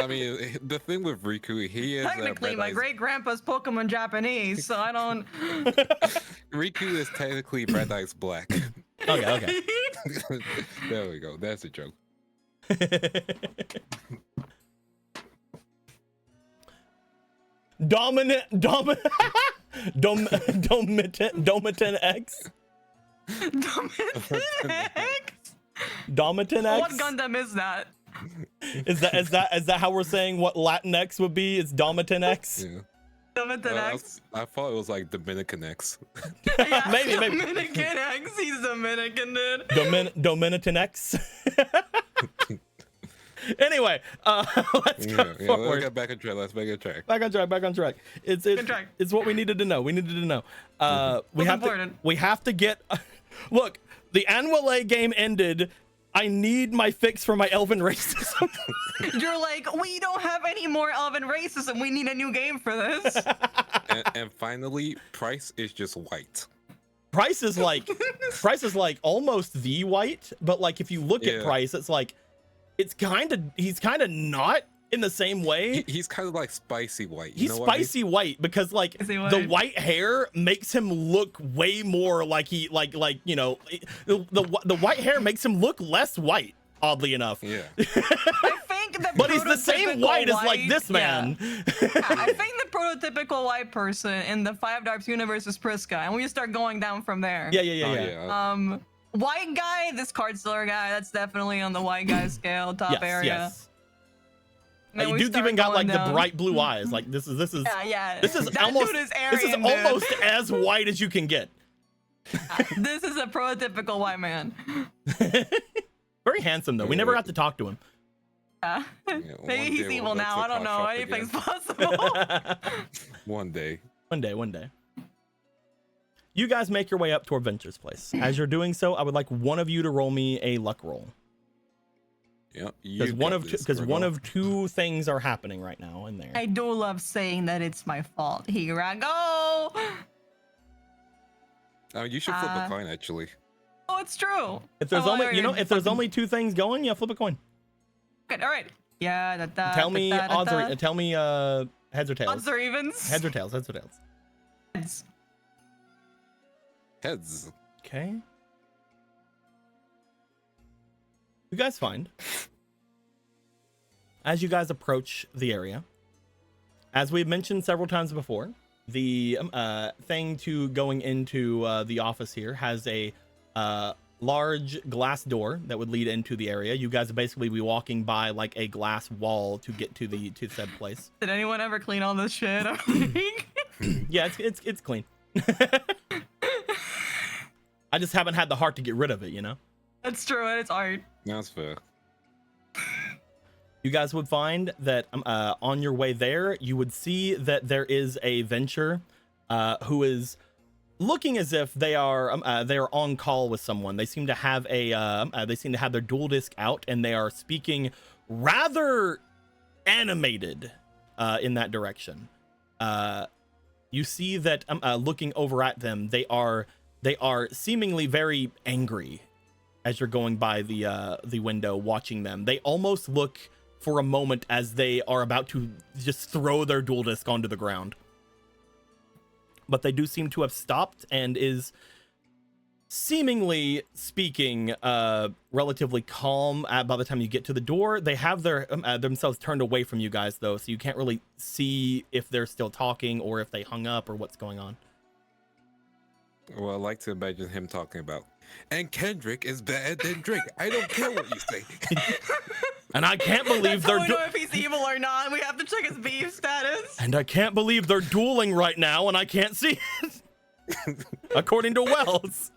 I mean, the thing with Riku, he is technically my great grandpa's Pokemon Japanese, so I don't. Riku is technically Red Eyes Black. Okay. There we go. That's a joke. Domitan X. Domitan X. What Gundam is that? Is that how we're saying what Latin X would be? It's Domitan X. Yeah. Dominican X. I thought it was like Dominican X. Yeah, maybe. Dominican X. He's Dominican, dude. Dominican X. Anyway, let's go forward. Let's get back on track. Let's make it track. Back on track. It's what we needed to know. We have to get. Look, the Annual game ended. I need my fix for my elven racism. You're like, we don't have any more elven racism. We need a new game for this. And finally, Price is just white. Price is like almost the white, but like if you look at Price, it's like he's kind of not in the same way. He's kind of like spicy white. He's spicy white because like the white hair makes him look way more like he like you know the white hair makes him look less white, oddly enough. Yeah. I think but he's the same white as like this man. Yeah. I think the prototypical white person in the 5Darps universe is Priska, and we just start going down from there. Yeah. White guy, this card stealer guy, that's definitely on the white guy scale, top area. Yes. Dude's even got like the bright blue eyes. Like this is This is almost as white as you can get. This is a prototypical white man. Very handsome though. We never got to talk to him. Yeah. Maybe he's evil now. I don't know. Anything's possible. One day. You guys make your way up toward Venture's place. As you're doing so, I would like one of you to roll me a luck roll. Yeah, because one of two things are happening right now in there. I do love saying that it's my fault. Here I go. You should flip a coin, actually. Oh, it's true. If there's only two things going, yeah, flip a coin. Okay, all right. Yeah. Tell me odds or tell me heads or tails. Odds or evens. Heads or tails. Heads. Okay. You guys find, as you guys approach the area, as we've mentioned several times before, the thing to going into the office here has a large glass door that would lead into the area. You guys would basically be walking by like a glass wall to get to said place. Did anyone ever clean all this shit? Yeah, it's clean. I just haven't had the heart to get rid of it, you know? That's true. It's art. That's fair. You guys would find that on your way there, you would see that there is a venture who is looking as if they are on call with someone. They seem to have their dual disc out, and they are speaking rather animated in that direction. You see that looking over at them, they are seemingly very angry as you're going by the window watching them. They almost look for a moment as they are about to just throw their dual disc onto the ground. But they do seem to have stopped and is seemingly speaking relatively calm by the time you get to the door. They have their themselves turned away from you guys though, so you can't really see if they're still talking or if they hung up or what's going on. Well, I like to imagine him talking about, and Kendrick is better than Drake. I don't care what you say. And I can't believe That's how they're we know if he's evil or not. We have to check his beef status. and I can't believe they're dueling right now, and I can't see it. According to Wells.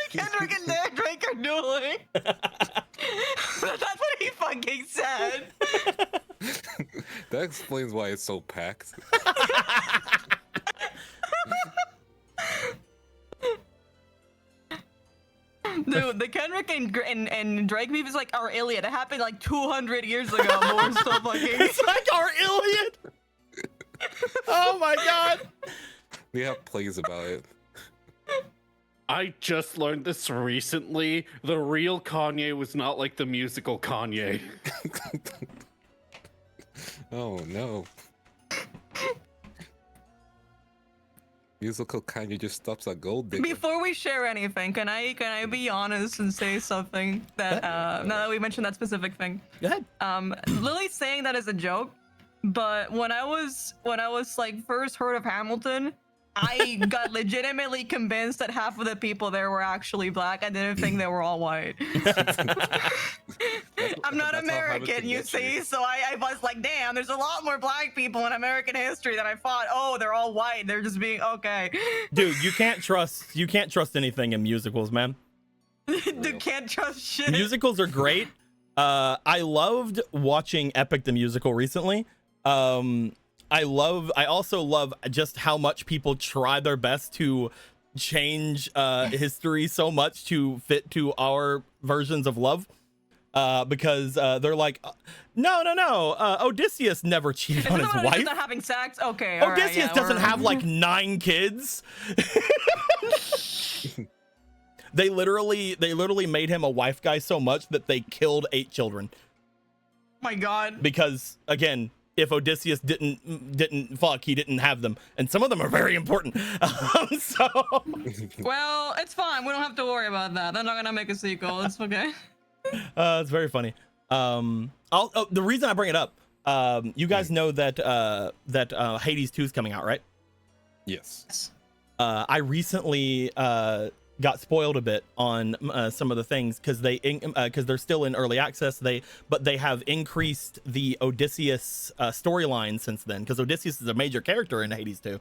Kendrick and Drake are dueling. That's what he fucking said. That explains why it's so packed. Dude, the Kendrick and Drake beef is like our Iliad. It happened like 200 years ago. But we're still fucking. It's like our Iliad. Oh my god. We have plays about it. I just learned this recently. The real Kanye was not like the musical Kanye. Oh no. Musical Kanye just stops at gold digger. Before we share anything, can I be honest and say something that now that we mentioned that specific thing? Go ahead. Lily's saying that as a joke, but when I was like first heard of Hamilton, I got legitimately convinced that half of the people there were actually black. I didn't think they were all white. I'm not American, you see, so I was like, damn, there's a lot more black people in American history than I thought. Oh, they're all white. They're just being okay. Dude, you can't trust anything in musicals, man. Dude, can't trust shit. Musicals are great. I loved watching Epic the Musical recently. I also love just how much people try their best to change history so much to fit to our versions of love. Because they're like, no, Odysseus never cheated on his wife. Not having sex? Okay. Odysseus doesn't have like 9 kids. They literally made him a wife guy so much that they killed 8 children. My God. Because again, if Odysseus didn't fuck, he didn't have them, and some of them are very important. So, well, it's fine. We don't have to worry about that. They're not gonna make a sequel. It's okay. It's very funny. The reason I bring it up, you guys know that Hades 2 is coming out, right? Yes. I recently got spoiled a bit on some of the things because they're still in early access. But they have increased the Odysseus storyline since then, because Odysseus is a major character in Hades 2.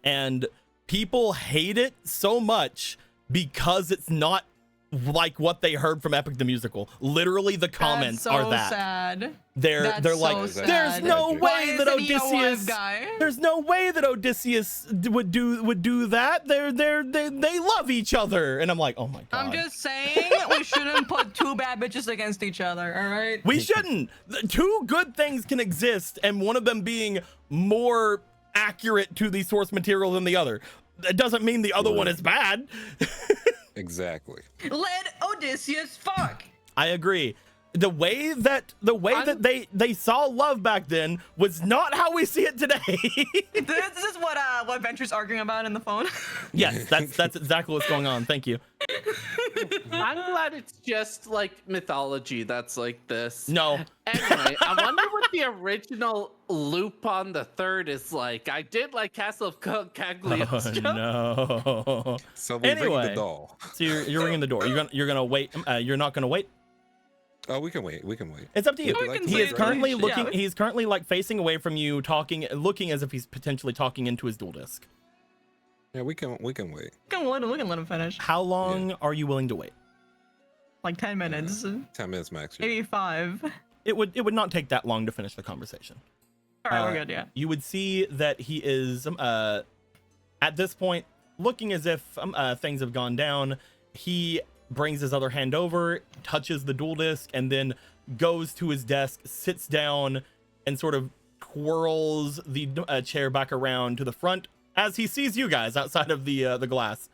And people hate it so much because it's not like what they heard from Epic the Musical. Literally, the comments are that. Sad. They're like, sad. there's no way that Odysseus. Guy? There's no way that Odysseus would do that. They love each other, and I'm like, oh my god. I'm just saying we shouldn't put 2 bad bitches against each other. All right. We shouldn't. 2 good things can exist, and one of them being more accurate to the source material than the other. That doesn't mean the other one is bad. Exactly. Let Odysseus fuck. I agree. The way that they saw love back then was not how we see it today. This is what Venture's arguing about in the phone. Yes, that's exactly what's going on. Thank you. I'm glad it's just like mythology that's like this. No. Anyway, I wonder what the original Lupin the Third is like. I did like Castle of Cagliostro. No. So we ring the doll. So you're ringing the door. You're gonna wait. You're not gonna wait. Oh, we can wait. We can wait. It's up to you. Would you like to He wait, is right? currently Yeah, looking. we- He's currently like facing away from you, looking as if he's potentially talking into his dual disc. Yeah, we can wait. We can let him finish. How long are you willing to wait? Like 10 minutes. 10 minutes max. Maybe 5. It would not take that long to finish the conversation. All right, we're good, yeah. You would see that he is at this point looking as if things have gone down. He brings his other hand over, touches the dual disc, and then goes to his desk, sits down, and sort of twirls the chair back around to the front as he sees you guys outside of the glass.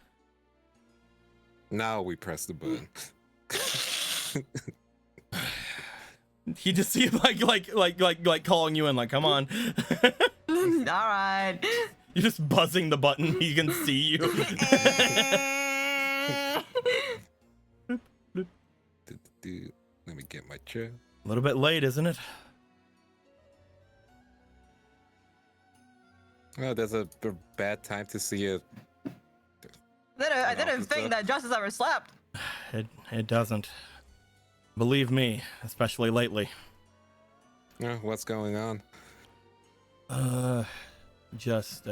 Now we press the button. He just sees like calling you in, like, come on. All right. You're just buzzing the button. He can see you. Let me get my chair. A little bit late, isn't it? Oh, there's a bad time to see a. I didn't think that Justice ever slept. It doesn't. Believe me, especially lately. What's going on? Just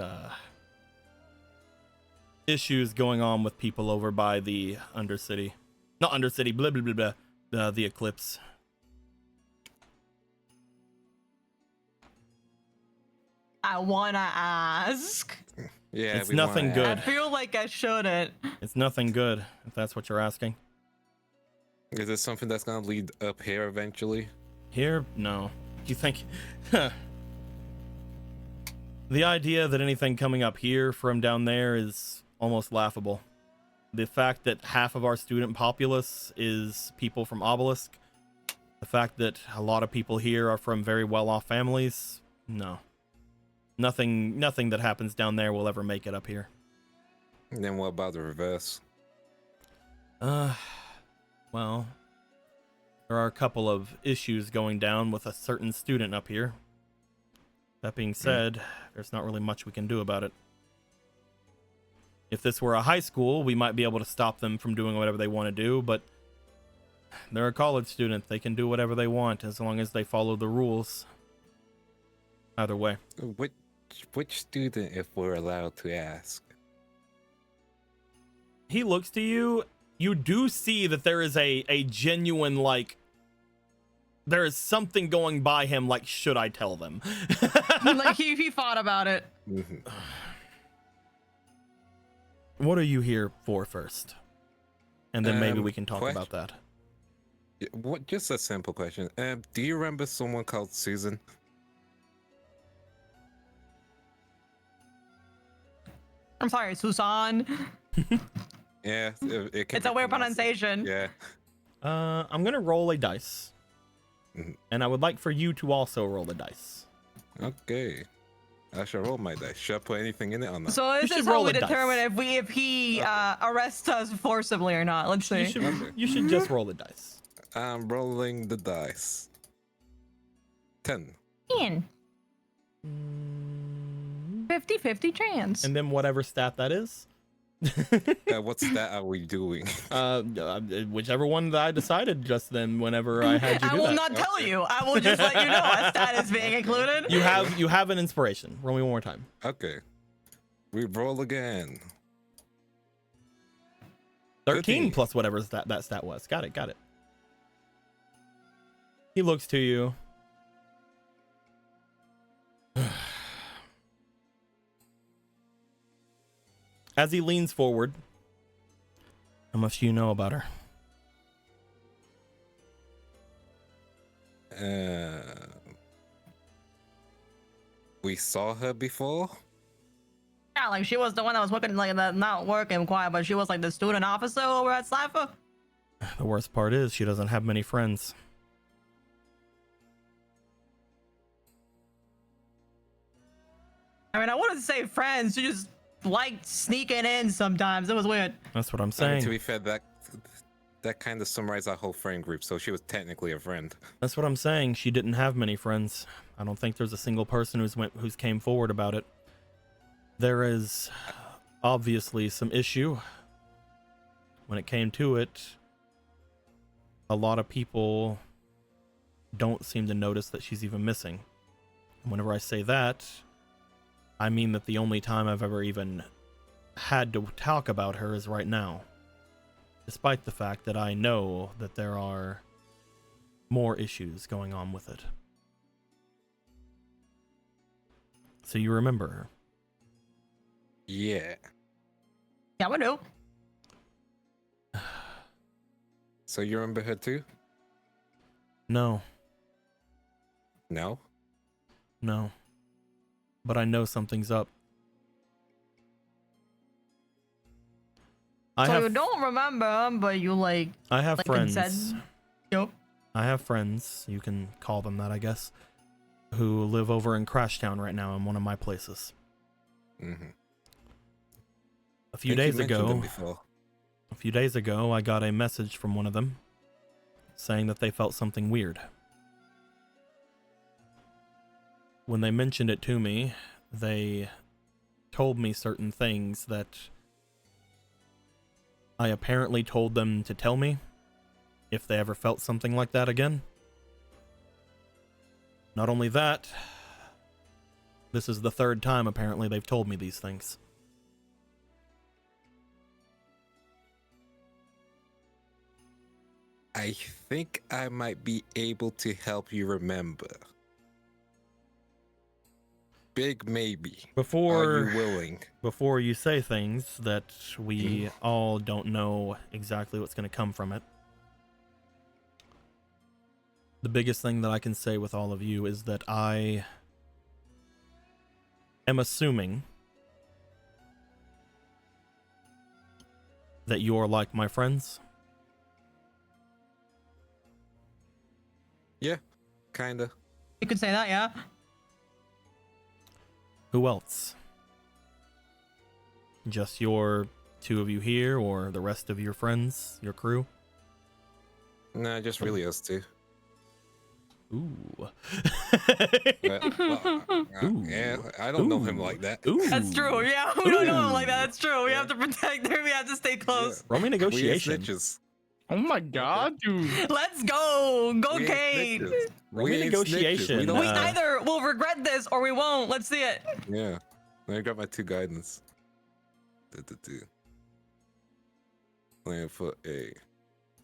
issues going on with people over by the Undercity. Not Undercity, blah blah blah blah. The Eclipse. I wanna ask. Yeah, It's we nothing wanna- good. I feel like I shouldn't. It's nothing good, if that's what you're asking. Is this something that's gonna lead up here eventually? Here, no. You think? The idea that anything coming up here from down there is almost laughable. The fact that half of our student populace is people from Obelisk, the fact that a lot of people here are from very well-off families, no. Nothing that happens down there will ever make it up here. And then what about the reverse? Well, there are a couple of issues going down with a certain student up here. That being said, there's not really much we can do about it. If this were a high school, we might be able to stop them from doing whatever they want to do, but they're a college student. They can do whatever they want as long as they follow the rules. Either way. Which student, if we're allowed to ask? He looks to you. You do see that there is a genuine, like, there is something going by him, like, should I tell them? Like he thought about it. Mhm. What are you here for first? And then maybe we can talk question- about that. Yeah, what? Just a simple question. Do you remember someone called Susan? I'm sorry, Susan. Yeah, it can It's a be weird pronounced- pronunciation. Yeah. I'm gonna roll a dice. Mhm. And I would like for you to also roll a dice. Okay. I shall roll my dice. Should I put anything in it or not? So this should is how roll we a dice. determine if he arrests us forcibly or not. Let's see. You should just roll a dice. I'm rolling the dice. 10. 50-50 chance. And then whatever stat that is. What's that are we doing? Whichever one that I decided just then whenever I had you I do will that. not tell you. I will just let you know a stat is being included. You have an inspiration. Roll me one more time. Okay. We roll again. 13 plus whatever that stat was. Got it. He looks to you. As he leans forward, how much do you know about her? We saw her before. Yeah, like she was the one that was working like that, not working quiet, but she was like the student officer over at Cypher. The worst part is she doesn't have many friends. I mean, I wouldn't say friends. She just liked sneaking in sometimes. It was weird. That's what I'm I mean, saying. to be fair, that kind of summarized our whole friend group, so she was technically a friend. That's what I'm saying. She didn't have many friends. I don't think there's a single person who's came forward about it. There is obviously some issue. When it came to it, a lot of people don't seem to notice that she's even missing. And whenever I say that, I mean that the only time I've ever even had to talk about her is right now, despite the fact that I know that there are more issues going on with it. So you remember her? Yeah. Yeah, we do. So you remember her too? No, No? no. But I know something's up. So you don't remember, but you like I have it friends. said- Yep. I have friends, you can call them that, I guess, who live over in Crashtown right now in one of my places. Mm-hmm. A few days ago, Before. a few days ago, I got a message from one of them saying that they felt something weird. When they mentioned it to me, they told me certain things that I apparently told them to tell me if they ever felt something like that again. Not only that, this is the third time apparently they've told me these things. I think I might be able to help you remember. Big maybe. Are you willing? Before you say things that we all don't know exactly what's going to come from it, the biggest thing that I can say with all of you is that I am assuming that you're like my friends. Yeah, kinda. You could say that, yeah. Who else? Just your two of you here, or the rest of your friends, your crew? Nah, just really us two. Ooh. Well, Ooh. yeah, I don't know him Ooh. like that. Ooh. That's true. Yeah, we don't know him like that. Ooh. That's true. We Yeah. have to protect her. We have to stay close. Roll me We ain't negotiation. snitches. Oh my god, dude. Let's go. Go, We ain't Kate. snitches. Roll me We ain't negotiation. snitches. We don't We Uh, either will regret this or we won't. Let's see it. Yeah, I got my 2 guidance. Plan for a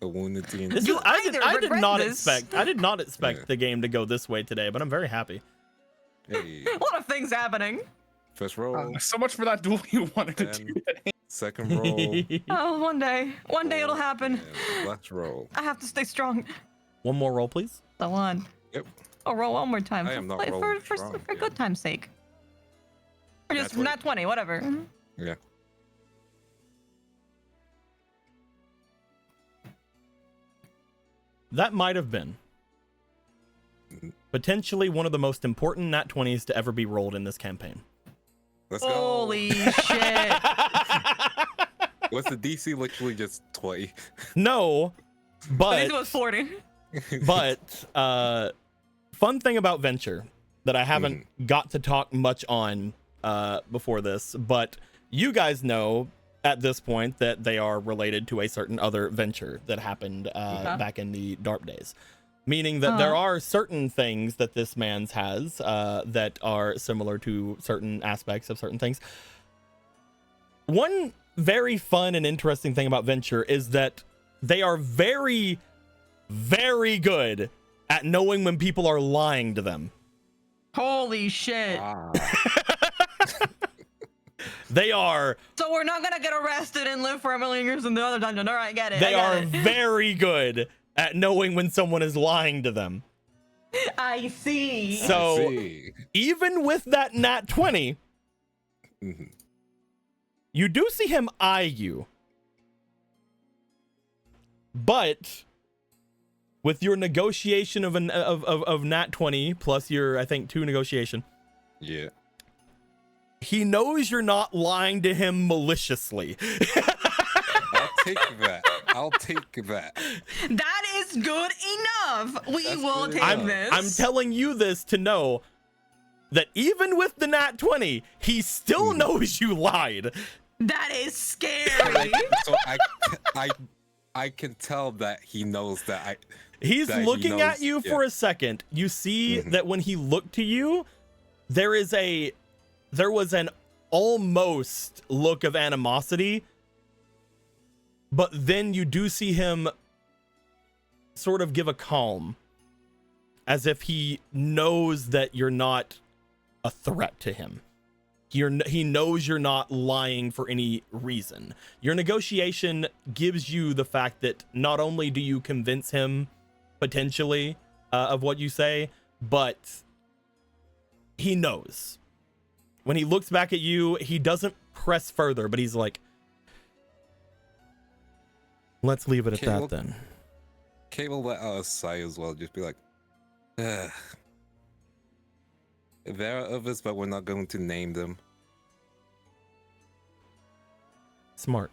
wounded team. This You is, I either did regret not this- expect Yeah. the game to go this way today, but I'm very happy. Hey, A lot of things happening. first roll, So much for that duel you wanted to And- do. second roll, Oh, one day. One day it'll happen. and last roll. I have to stay strong. One more roll, please. The one. Yep. Oh, roll one more time. I am not for, rolling for strong, for yeah. good time's sake. Or Nat just 20. not 20, whatever. Yeah. That might have been potentially one of the most important nat 20s to ever be rolled in this campaign. Let's go. Holy shit. What's the DC? Literally just 20. No, But it but was 40. fun thing about Venture that I haven't got to talk much on before this, but you guys know at this point that they are related to a certain other venture that happened back in the DARP days. Meaning that there are certain things that this man's has that are similar to certain aspects of certain things. One very fun and interesting thing about Venture is that they are very, very good at knowing when people are lying to them. Holy shit. They are So we're not gonna get arrested and live for a million years in the other dungeon. All right, get it. they I are get it. very good at knowing when someone is lying to them. I see. So See. even with that nat 20, Mhm. you do see him eye you. But with your negotiation of nat 20 plus your, I think, 2 negotiation, Yeah. he knows you're not lying to him maliciously. I'll take that. I'll take that. That is good enough. We That's will good take enough. this. I'm telling you this to know that even with the nat 20, he still knows you lied. That is scary. So I can tell that he knows that He's That he looking at knows- you yeah. for a second. You see Mhm. that when he looked to you, there was an almost look of animosity, but then you do see him sort of give a calm, as if he knows that you're not a threat to him. He knows you're not lying for any reason. Your negotiation gives you the fact that not only do you convince him potentially of what you say, but he knows. When he looks back at you, he doesn't press further, but he's like, let's leave it at Okay, that well- then. Kate will let out a sigh as well, just be like, ugh. There are others, but we're not going to name them. Smart.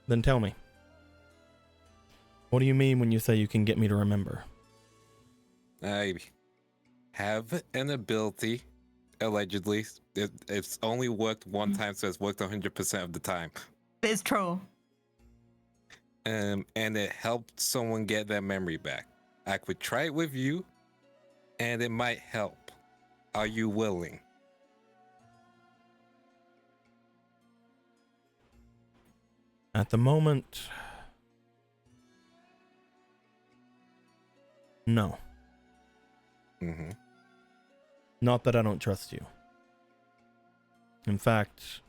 Then tell me, what do you mean when you say you can get me to remember? I have an ability, allegedly. It's only worked one time, so it's worked 100% of the time. It's true. And it helped someone get their memory back. I could try it with you, and it might help. Are you willing? At the moment, no. Mm-hmm. Not that I don't trust you. In fact,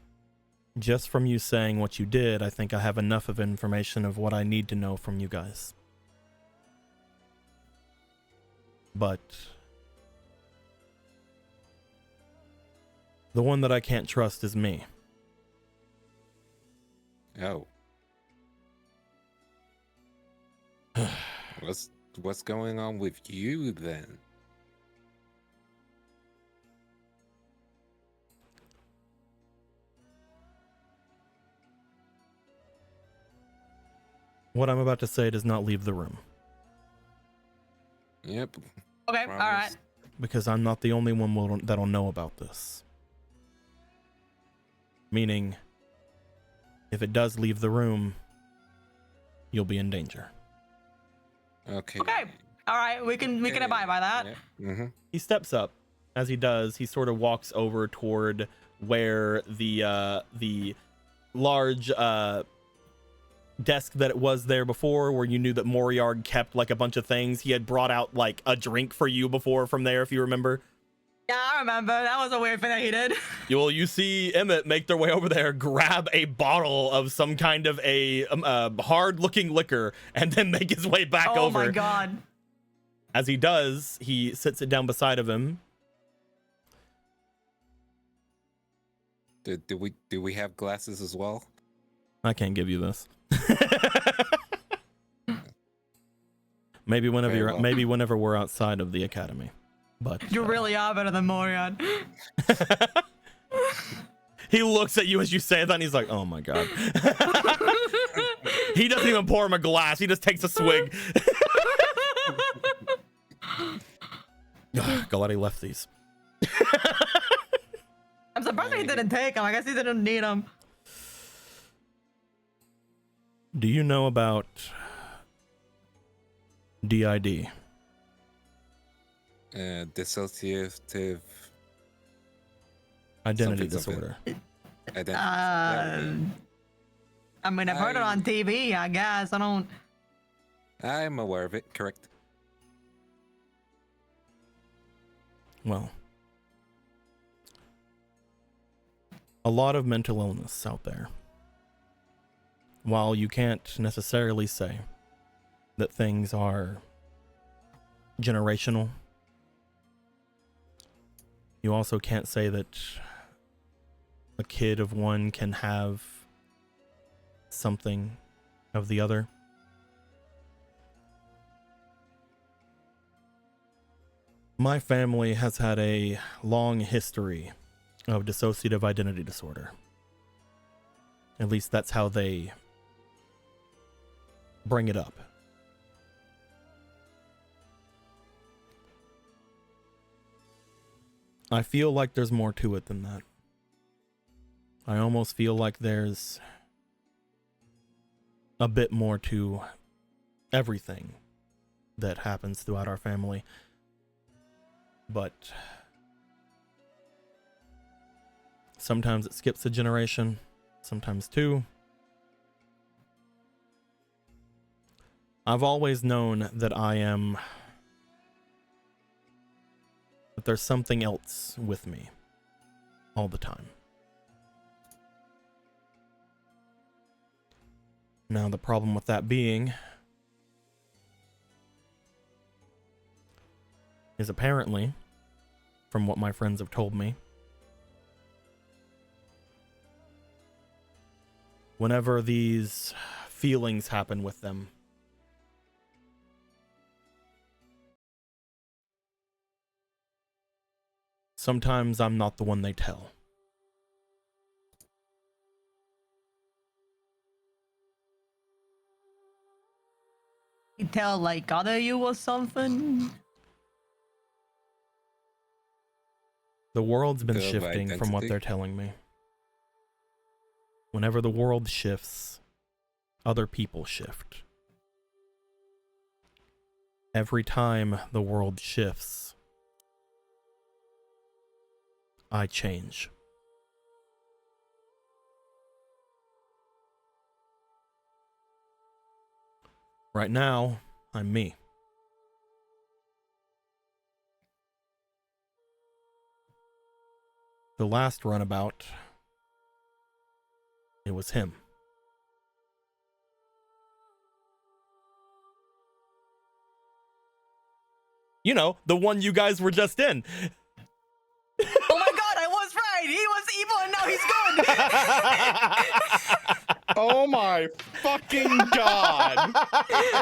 just from you saying what you did, I think I have enough of information of what I need to know from you guys. But the one that I can't trust is me. Oh. What's going on with you then? What I'm about to say does not leave the room, Yep. Okay, all right. Promise. because I'm not the only one that'll know about this. Meaning, if it does leave the room, you'll be in danger. Okay. Okay, all right. We can abide by that. Mm-hmm. He steps up. As he does, he sort of walks over toward where the large desk that it was there before, where you knew that Moriarty kept like a bunch of things. He had brought out like a drink for you before from there, if you remember. Yeah, I remember. That was a weird thing that he did. You see Emmett make their way over there, grab a bottle of some kind of a hard-looking liquor, and then make his way back Oh over. my god. As he does, he sits it down beside of him. Do we have glasses as well? I can't give you this. Maybe whenever Very well. maybe whenever we're outside of the academy. But You really are better than Morion. he looks at you as you say that, and he's like, "Oh my god." He doesn't even pour him a glass. He just takes a swig. Glad he left these. I'm surprised he didn't take him. I guess he didn't need him. Do you know about DID? Dissociative Identity something. disorder. identity. I mean, I've heard it on TV, I guess. I don't. I'm aware of it, correct. Well, a lot of mental illness out there. While you can't necessarily say that things are generational, you also can't say that a kid of one can have something of the other. My family has had a long history of dissociative identity disorder. At least that's how they bring it up. I feel like there's more to it than that. I almost feel like there's a bit more to everything that happens throughout our family. But sometimes it skips a generation, sometimes two. I've always known that that there's something else with me all the time. Now, the problem with that being is apparently, from what my friends have told me, whenever these feelings happen with them, sometimes I'm not the one they tell. You tell like other you or something. The world's been Bit of shifting from what identity. they're telling me. Whenever the world shifts, other people shift. Every time the world shifts, I change. Right now, I'm me. The last runabout, it was him. You know, the one you guys were just in. Oh my god, I was right! He was evil and now he's good! Oh my fucking god!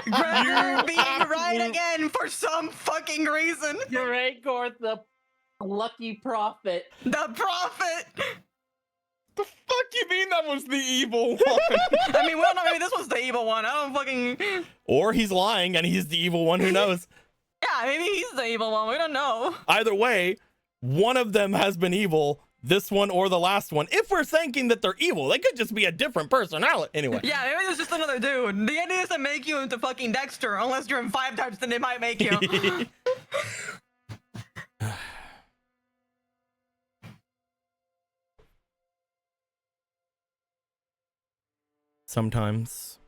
Gregor being absolute- right again for some fucking reason! Gregor, the lucky prophet. The prophet! The fuck you mean that was the evil one? I mean, we don't know, maybe this was the evil one. I don't fucking... Or he's lying and he's the evil one, who knows? Yeah, maybe he's the evil one. We don't know. Either way, one of them has been evil, this one or the last one. If we're thinking that they're evil, they could just be a different personality. Anyway. Yeah, maybe it's just another dude. The idea is to make you into fucking Dexter, unless you're in 5Darps, then they might make you. Sometimes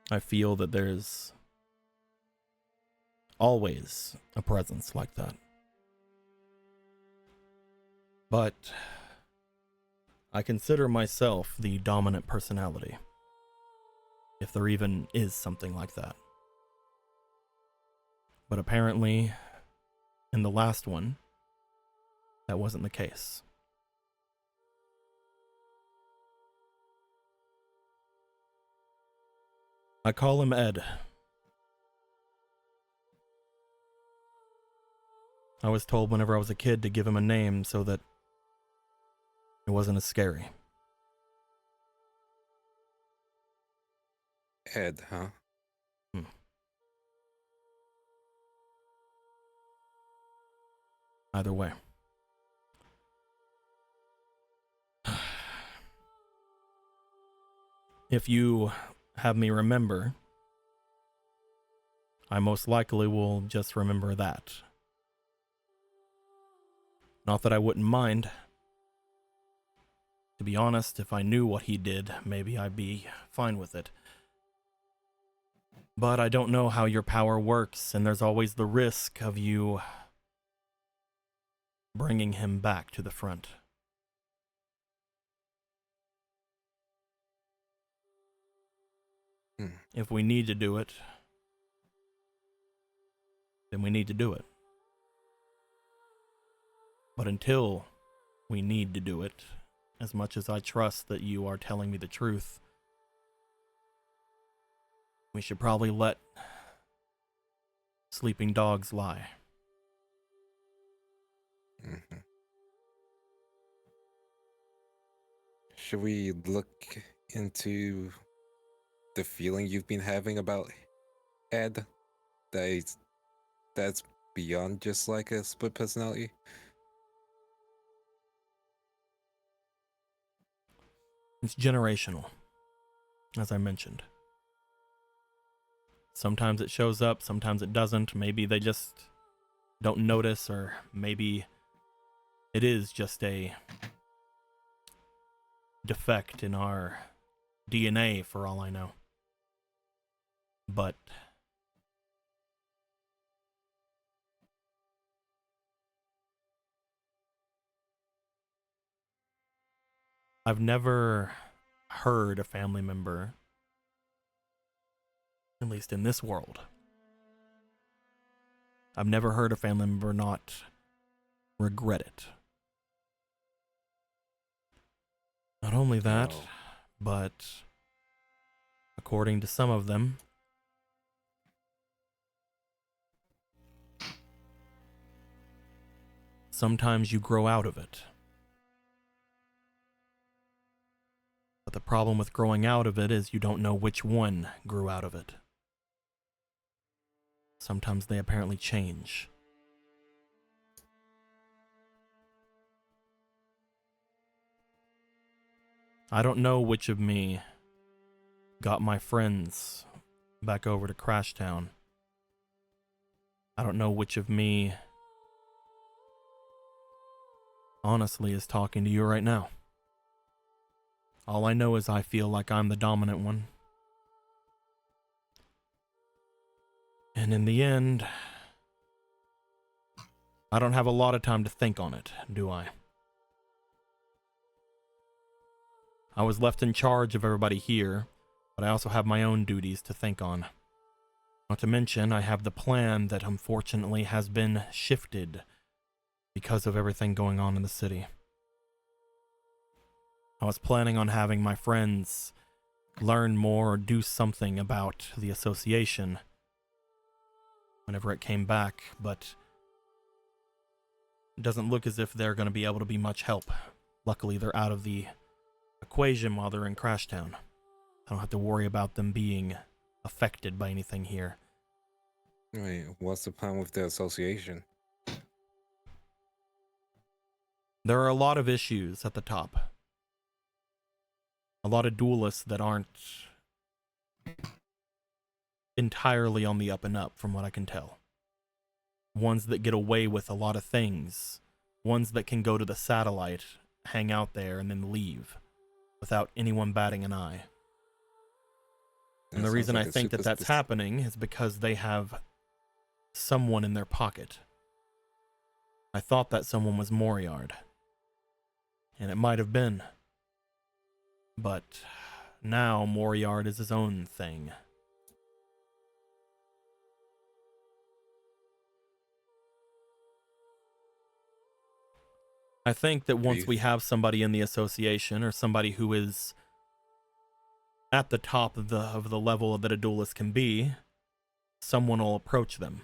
I feel that there's always a presence like that. But I consider myself the dominant personality, if there even is something like that. But apparently, in the last one, that wasn't the case. I call him Ed. I was told whenever I was a kid to give him a name so that it wasn't as scary. Ed, huh? Either way. If you have me remember, I most likely will just remember that. Not that I wouldn't mind. To be honest, if I knew what he did, maybe I'd be fine with it. But I don't know how your power works, and there's always the risk of you bringing him back to the front. If we need to do it, then we need to do it. But until we need to do it, as much as I trust that you are telling me the truth, we should probably let sleeping dogs lie. Mm-hmm. Should we look into the feeling you've been having about Ed? That's beyond just like a split personality? It's generational, as I mentioned. Sometimes it shows up, sometimes it doesn't. Maybe they just don't notice, or maybe it is just a defect in our DNA, for all I know. But I've never heard a family member, at least in this world, I've never heard a family member not regret it. Not only that, No. but according to some of them, sometimes you grow out of it. But the problem with growing out of it is you don't know which one grew out of it. Sometimes they apparently change. I don't know which of me got my friends back over to Crashtown. I don't know which of me honestly is talking to you right now. All I know is I feel like I'm the dominant one. And in the end, I don't have a lot of time to think on it, do I? I was left in charge of everybody here, but I also have my own duties to think on. Not to mention, I have the plan that unfortunately has been shifted because of everything going on in the city. I was planning on having my friends learn more or do something about the association whenever it came back, but it doesn't look as if they're going to be able to be much help. Luckily, they're out of the equation while they're in Crashtown. I don't have to worry about them being affected by anything here. Wait, what's the plan with the association? There are a lot of issues at the top. A lot of duelists that aren't entirely on the up and up, from what I can tell. Ones that get away with a lot of things. Ones that can go to the satellite, hang out there, and then leave without anyone batting an eye. And the That reason sounds I like a think that super that's happening is because they have someone in their pocket. I thought that someone was Moriard. And it might have been. But now Moriard is his own thing. I think that once we have somebody in the association, or somebody who is at the top of the level that a duelist can be, someone will approach them.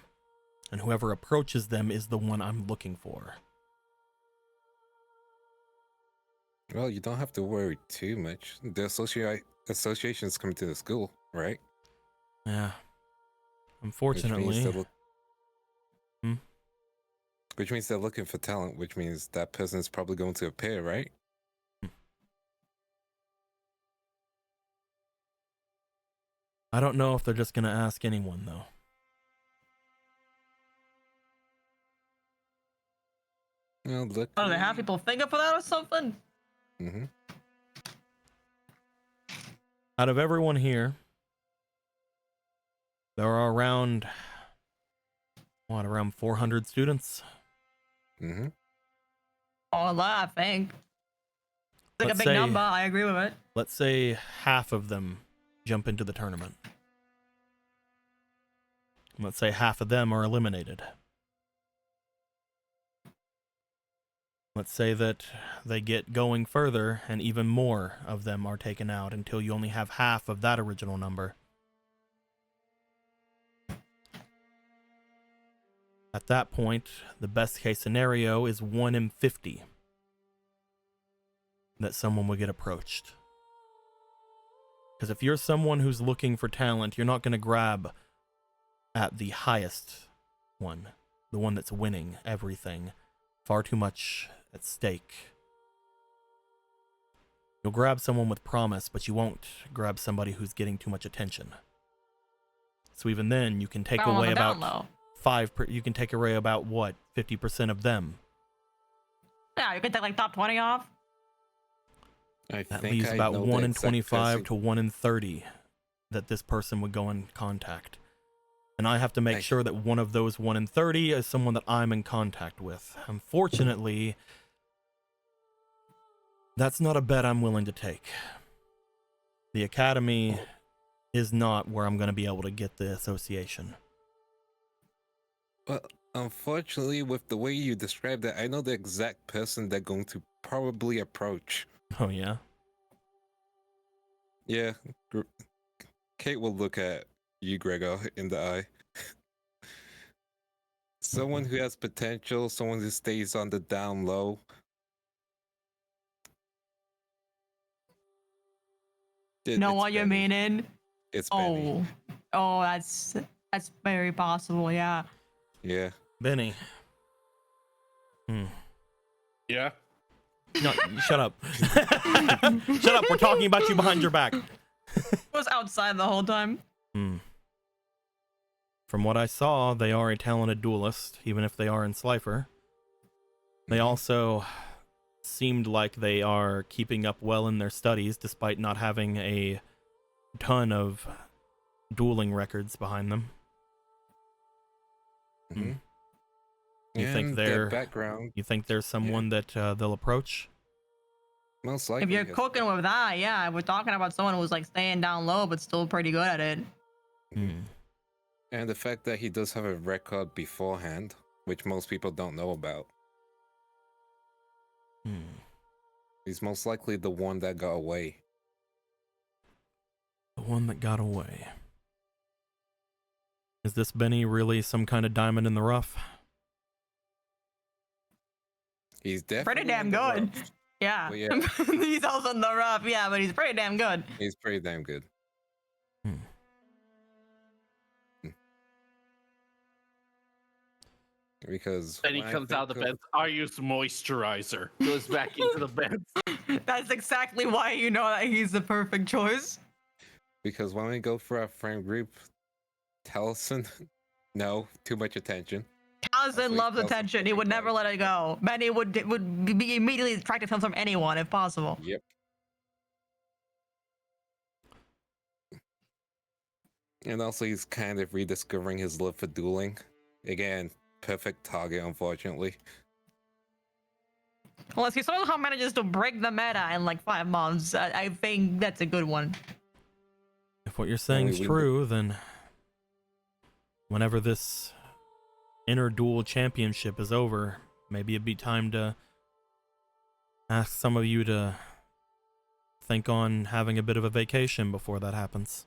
And whoever approaches them is the one I'm looking for. Well, you don't have to worry too much. The association's coming to the school, right? Yeah. Which Unfortunately. means they're looking for talent, which means that person's probably going to appear, right? I don't know if they're just going to ask anyone, though. Well, look. Oh, they have people think for that or something? Mm-hmm. Out of everyone here, there are around 400 students? Mm-hmm. Oh, a lot, I think. Like Let's a big say- number, I agree with it. Let's say half of them jump into the tournament. Let's say half of them are eliminated. Let's say that they get going further and even more of them are taken out until you only have half of that original number. At that point, the best case scenario is 1 in 50 that someone would get approached. Because if you're someone who's looking for talent, you're not going to grab at the highest one, the one that's winning everything. Far too much at stake. You'll grab someone with promise, but you won't grab somebody who's getting too much attention. So even then, you can take Down on away the down about low. you can take away about what, 50% of them. Yeah, you can take like top 20 off. I That think leaves I about know 1 the in exact 25 person. to 1 in 30 that this person would go in contact. And I have to make sure that one of those 1 in 30 is someone that I'm in contact with. Unfortunately, that's not a bet I'm willing to take. The academy is not where I'm going to be able to get the association. Well, unfortunately, with the way you described it, I know the exact person they're going to probably approach. Oh, yeah? Yeah, Kate will look at you, Gregor, in the eye. Someone who has potential, someone who stays on the down low. Know It's what you're Benny. meaning? It's Benny. Oh, that's very possible. Yeah. Yeah. Benny. Yeah. No, shut up. Shut up. We're talking about you behind your back. Was outside the whole time. From what I saw, they are a talented duelist, even if they are in Slifer. They also seemed like they are keeping up well in their studies, despite not having a ton of dueling records behind them. Mm-hmm. You think And they're their background? You think there's someone that they'll approach? Most likely. If you're yes. cooking with that, yeah, we're talking about someone who's like staying down low but still pretty good at it. And the fact that he does have a record beforehand, which most people don't know about. He's most likely the one that got away. The one that got away. Is this Benny really some kind of diamond in the rough? He's definitely Pretty damn in the good. rough. Yeah. Well, yeah. He's also in the rough, yeah, but he's pretty damn good. He's pretty damn good. Because Then he when I comes out of the think bed. I use moisturizer. Goes back into the bed. That's exactly why you know that he's the perfect choice. Because when we go for our friend group, Taliesin, no, too much attention. Taliesin loves attention. He would never let it go. Benny would be immediately attracted to him from anyone if possible. Yep. And also, he's kind of rediscovering his love for dueling. Again, perfect target, unfortunately. Unless he somehow manages to break the meta in like 5 months, I think that's a good one. If what you're saying is true, then whenever this inner duel championship is over, maybe it'd be time to ask some of you to think on having a bit of a vacation before that happens.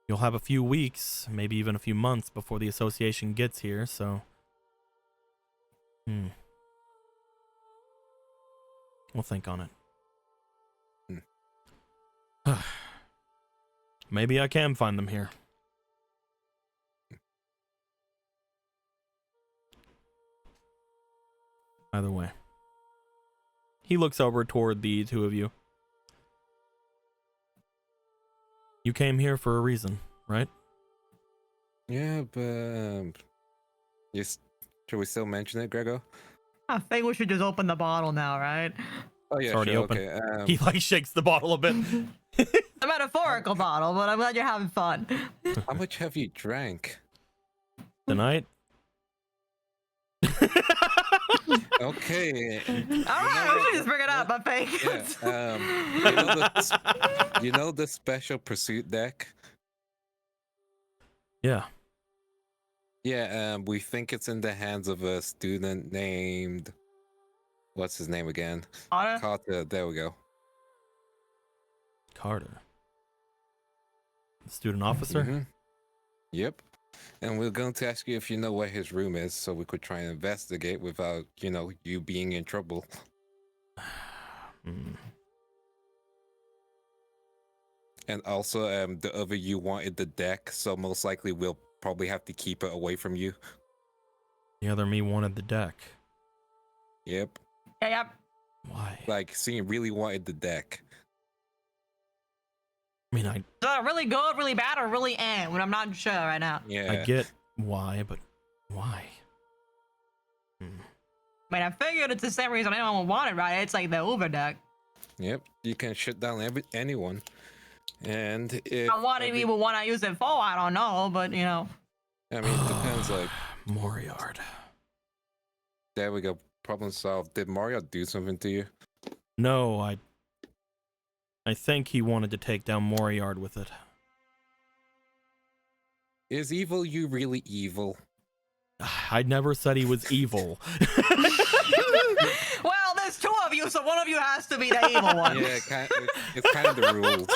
You'll have a few weeks, maybe even a few months before the association gets here, so... We'll think on it. Maybe I can find them here. Either way. He looks over toward the two of you. You came here for a reason, right? Yeah, but should we still mention it, Gregor? I think we should just open the bottle now, right? Oh yeah, It's already sure, open. okay. He like shakes the bottle a bit. A metaphorical bottle, but I'm glad you're having fun. How much have you drank? Tonight? Okay. Alright, we should just bring it up, I think. Yeah. You know the special pursuit deck? Yeah. Yeah, we think it's in the hands of a student named... What's his name again? Carter, there we go. Carter. Student officer? Mm-hmm. Yep. And we're going to ask you if you know where his room is so we could try and investigate without, you being in trouble. And also, the other you wanted the deck, so most likely we'll probably have to keep it away from you. The other me wanted the deck. Yep. Yep. Why? Like, seeing really wanted the deck. I mean, Is that really good, really bad, or really when I'm not sure right now. Yeah. I get why, but why? I mean, I figured it's the same reason anyone would want it, right? It's like the Uber deck. Yep. You can shut down anyone. And if I want people want to use it for, I don't know, but you know. I mean, it depends. Like, Moriard. there we go. Problem solved. Did Mario do something to you? No, I think he wanted to take down Moriard with it. Is evil you really evil? I never said he was evil. Well, there's two of you, so one of you has to be the evil one. Yeah, it's kind of the rules.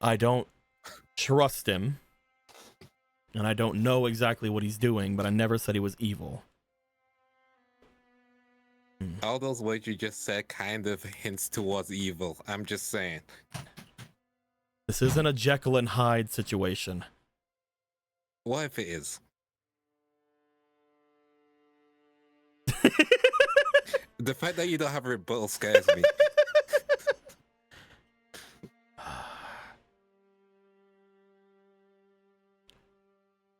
I don't trust him, and I don't know exactly what he's doing, but I never said he was evil. All those words you just said kind of hints towards evil. I'm just saying. This isn't a Jekyll and Hyde situation. What if it is? The fact that you don't have a rebuttal scares me.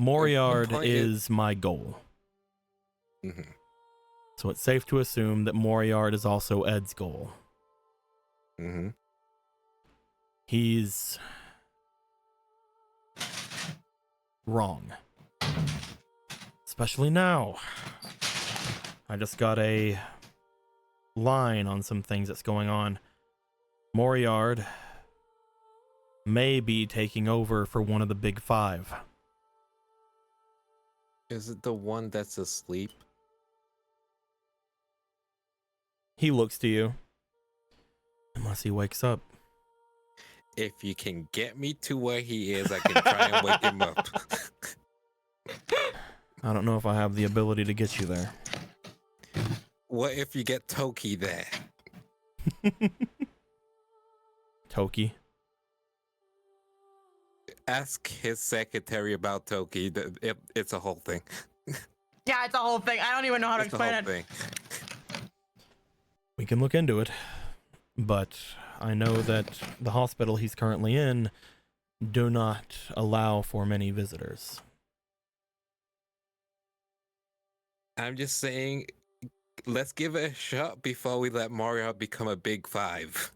Moriard point is my goal. Mhm. So it's safe to assume that Moriard is also Ed's goal. Mm-hmm. He's wrong. Especially now. I just got a line on some things that's going on. Moriard may be taking over for one of the big five. Is it the one that's asleep? He looks to you. Unless he wakes up. If you can get me to where he is, I can try and wake him up. I don't know if I have the ability to get you there. What if you get Toki there? Toki. Ask his secretary about Toki. It's a whole thing. Yeah, it's a whole thing. I don't even know how to It's a explain whole it. thing. We can look into it. But I know that the hospital he's currently in do not allow for many visitors. I'm just saying, let's give it a shot before we let Mario become a big five.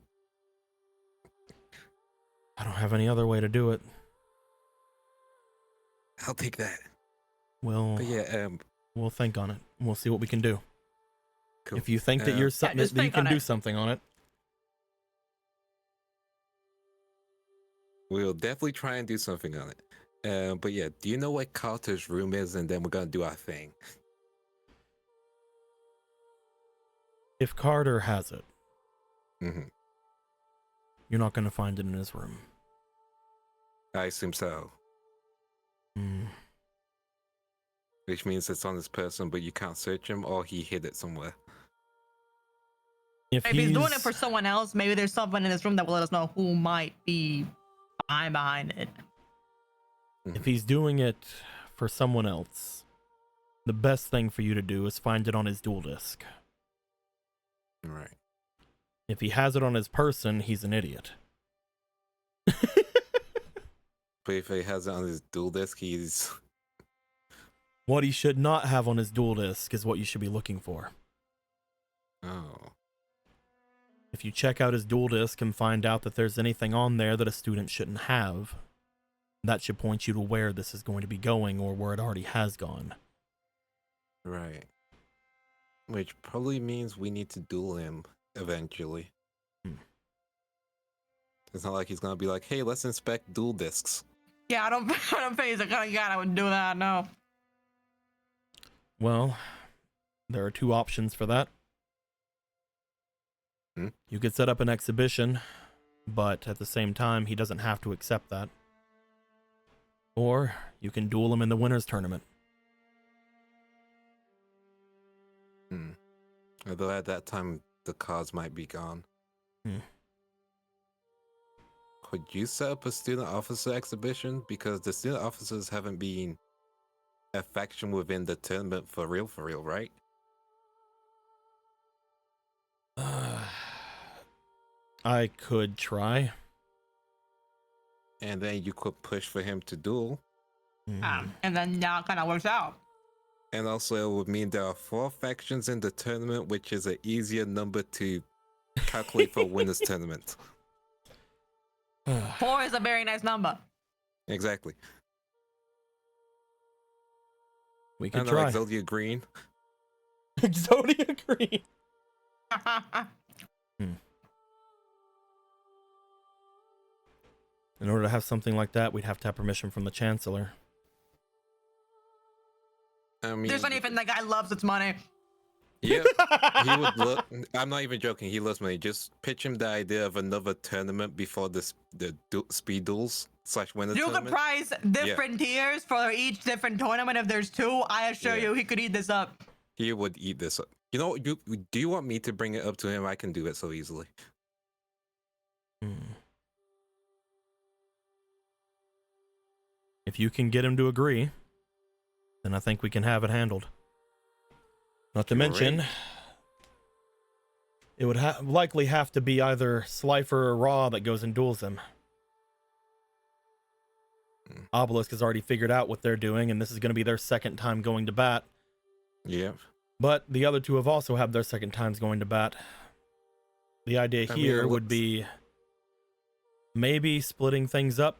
I don't have any other way to do it. I'll take that. We'll But yeah, we'll think on it. We'll see what we can do. cool. If you think that you're something just that you think can on do it. something on it. We'll definitely try and do something on it. But yeah, do you know what Carter's room is? And then we're gonna do our thing. If Carter has it, Hmm. you're not going to find it in his room. I assume so. Hmm. Which means it's on this person, but you can't search him, or he hid it somewhere. If If he's doing it for someone else, maybe there's someone in this room that will let us know who might be behind it. if he's doing it for someone else, the best thing for you to do is find it on his dual disk. Right. If he has it on his person, he's an idiot. But if he has it on his dual disk, he's What he should not have on his dual disk is what you should be looking for. oh. If you check out his dual disk and find out that there's anything on there that a student shouldn't have, that should point you to where this is going to be going or where it already has gone. Right. Which probably means we need to duel him eventually. It's not like he's gonna be like, hey, let's inspect dual disks. Yeah, I don't think he's the kind of guy that would do that. No. Well, there are two options for that. You could set up an exhibition, but at the same time, he doesn't have to accept that. Or you can duel him in the winner's tournament. Although at that time, the cards might be gone. Could you set up a student officer exhibition? Because the student officers haven't been a faction within the tournament for real, right? I could try. And then you could push for him to duel. And then that kind of works out. And also, it would mean there are 4 factions in the tournament, which is an easier number to calculate for a winner's tournament. 4 is a very nice number. Exactly. We I could know, try. Exodia Green. Exodia Green. In order to have something like that, we'd have to have permission from the Chancellor. I mean, There's not even the guy loves its money. yeah, he would look. I'm not even joking. He loves money. Just pitch him the idea of another tournament before the speed duels / winner You could tournament. price different tiers for each different tournament. If there's 2, I assure you he could eat this up. He would eat this up. You know, do you want me to bring it up to him? I can do it so easily. If you can get him to agree, then I think we can have it handled. Not to mention, it would likely have to be either Slifer or Raw that goes and duels him. Obelisk has already figured out what they're doing, and this is going to be their second time going to bat. Yeah. But the other 2 have also had their second times going to bat. The idea here would be maybe splitting things up,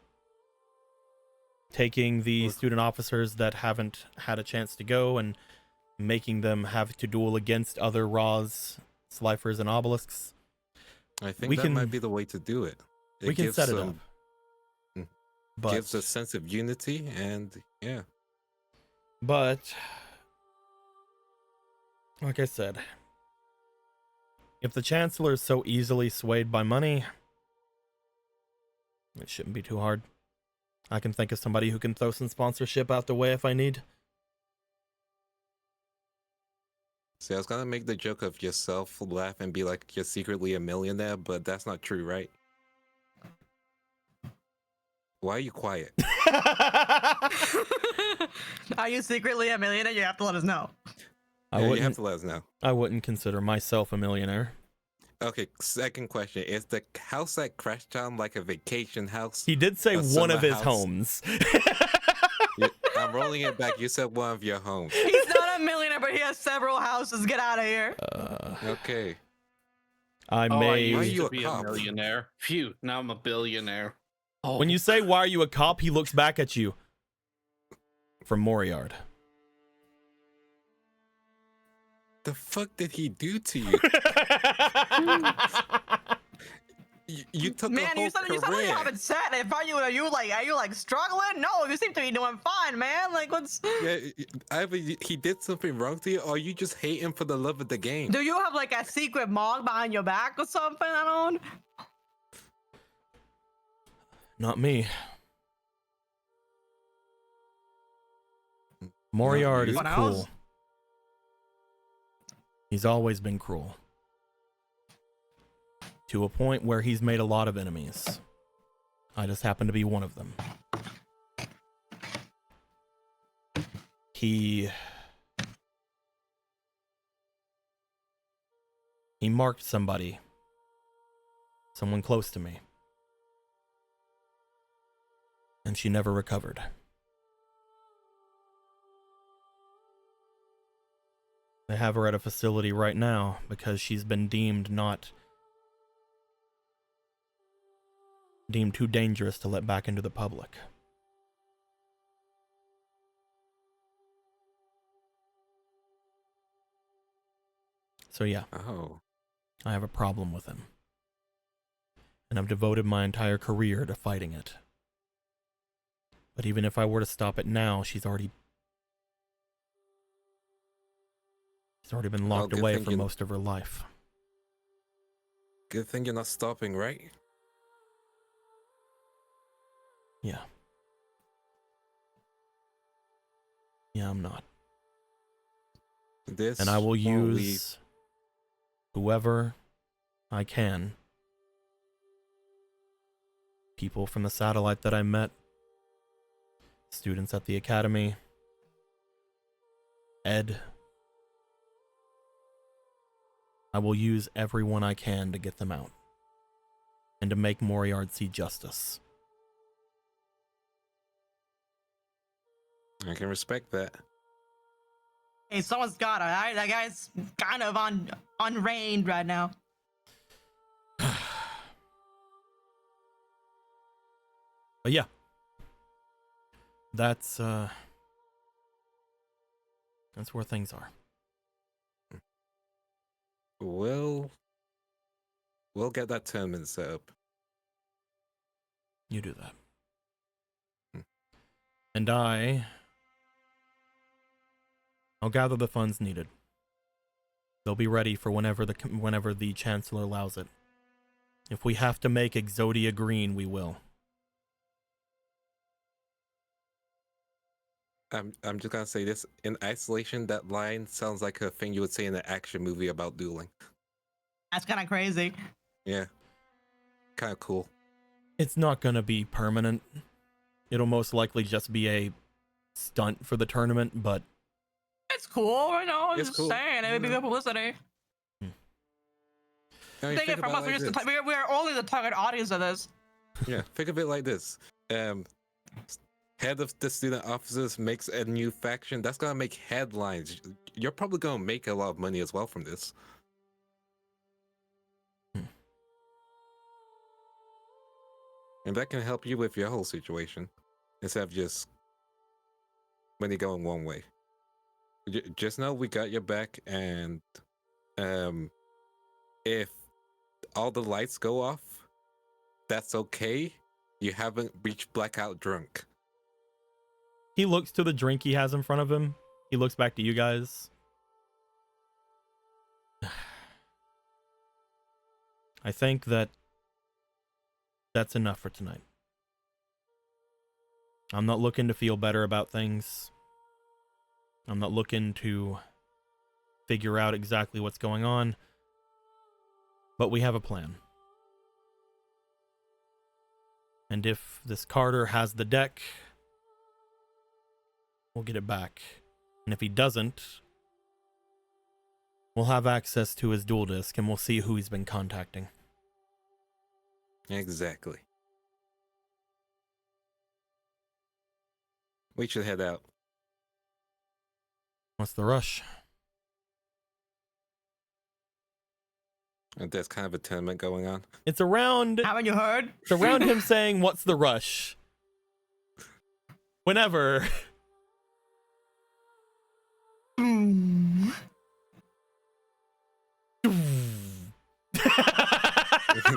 taking the student officers that haven't had a chance to go and making them have to duel against other Raws, Slifers, and Obelisks. I think that might be the way to do it. We can set it up. But gives a sense of unity, and yeah. But like I said, if the Chancellor is so easily swayed by money, it shouldn't be too hard. I can think of somebody who can throw some sponsorship out the way if I need. See, I was gonna make the joke of yourself laugh and be like, you're secretly a millionaire, but that's not true, right? Why are you quiet? Are you secretly a millionaire? You have to let us know. Yeah, you have to let us know. I wouldn't consider myself a millionaire. Okay, second question. Is the house at Crash Town like a vacation house? He did say A one of summer his house? homes. I'm rolling it back. You said one of your homes. He's not a millionaire, but he has several houses. Get out of here. Okay. I Oh, I may. used you to a be cop? a millionaire. Phew, now I'm a billionaire. Oh. When you say, "Why are you a cop?" he looks back at you. From Moriard. The fuck did he do to you? You took Man, a whole you said you career. haven't said it. Are you like struggling? No, you seem to be doing fine, man. Like what's Yeah, either he did something wrong to you, or you just hate him for the love of the game. Do you have like a secret mog behind your back or something? I don't. Not me. Moriard is What cruel. else? He's always been cruel. To a point where he's made a lot of enemies. I just happen to be one of them. He marked somebody. Someone close to me. And she never recovered. They have her at a facility right now because she's been deemed too dangerous to let back into the public. So yeah, Oh. I have a problem with him. And I've devoted my entire career to fighting it. But even if I were to stop it now, she's already been locked good away thing for you- most of her life. Good thing you're not stopping, right? Yeah. Yeah, I'm not. This And I will won't use whoever I can. People from the satellite that I met. Students at the academy. Ed. I will use everyone I can to get them out. and to make Moriarty justice. I can respect that. Hey, someone's gotta. Right? That guy's kind of unreigned right now. But yeah, that's where things are. We'll get that tournament set up. You do that. Hmm. And I'll gather the funds needed. They'll be ready for whenever the Chancellor allows it. If we have to make Exodia green, we will. I'm just gonna say this in isolation. That line sounds like a thing you would say in an action movie about dueling. That's kind of crazy. Yeah, kind of cool. It's not gonna be permanent. It'll most likely just be a stunt for the tournament, but It's cool. I know. I'm It's just cool. saying. It would be good publicity. I mean, Take think it from about us. it like this. We are only the target audience of this. Yeah, think of it like this. Head of the student officers makes a new faction. That's gonna make headlines. You're probably gonna make a lot of money as well from this. And that can help you with your whole situation instead of just money going one way. Just know we got your back, and if all the lights go off, that's okay. You haven't reached blackout drunk. he looks to the drink he has in front of him. He looks back to you guys. I think that's enough for tonight. I'm not looking to feel better about things. I'm not looking to figure out exactly what's going on. But we have a plan. And if this Carter has the deck, we'll get it back. And if he doesn't, we'll have access to his dual disk and we'll see who he's been contacting. Exactly. We should head out. What's the rush? And there's kind of a tournament going on. It's around Haven't you heard? it's around him saying, "What's the rush?" Whenever.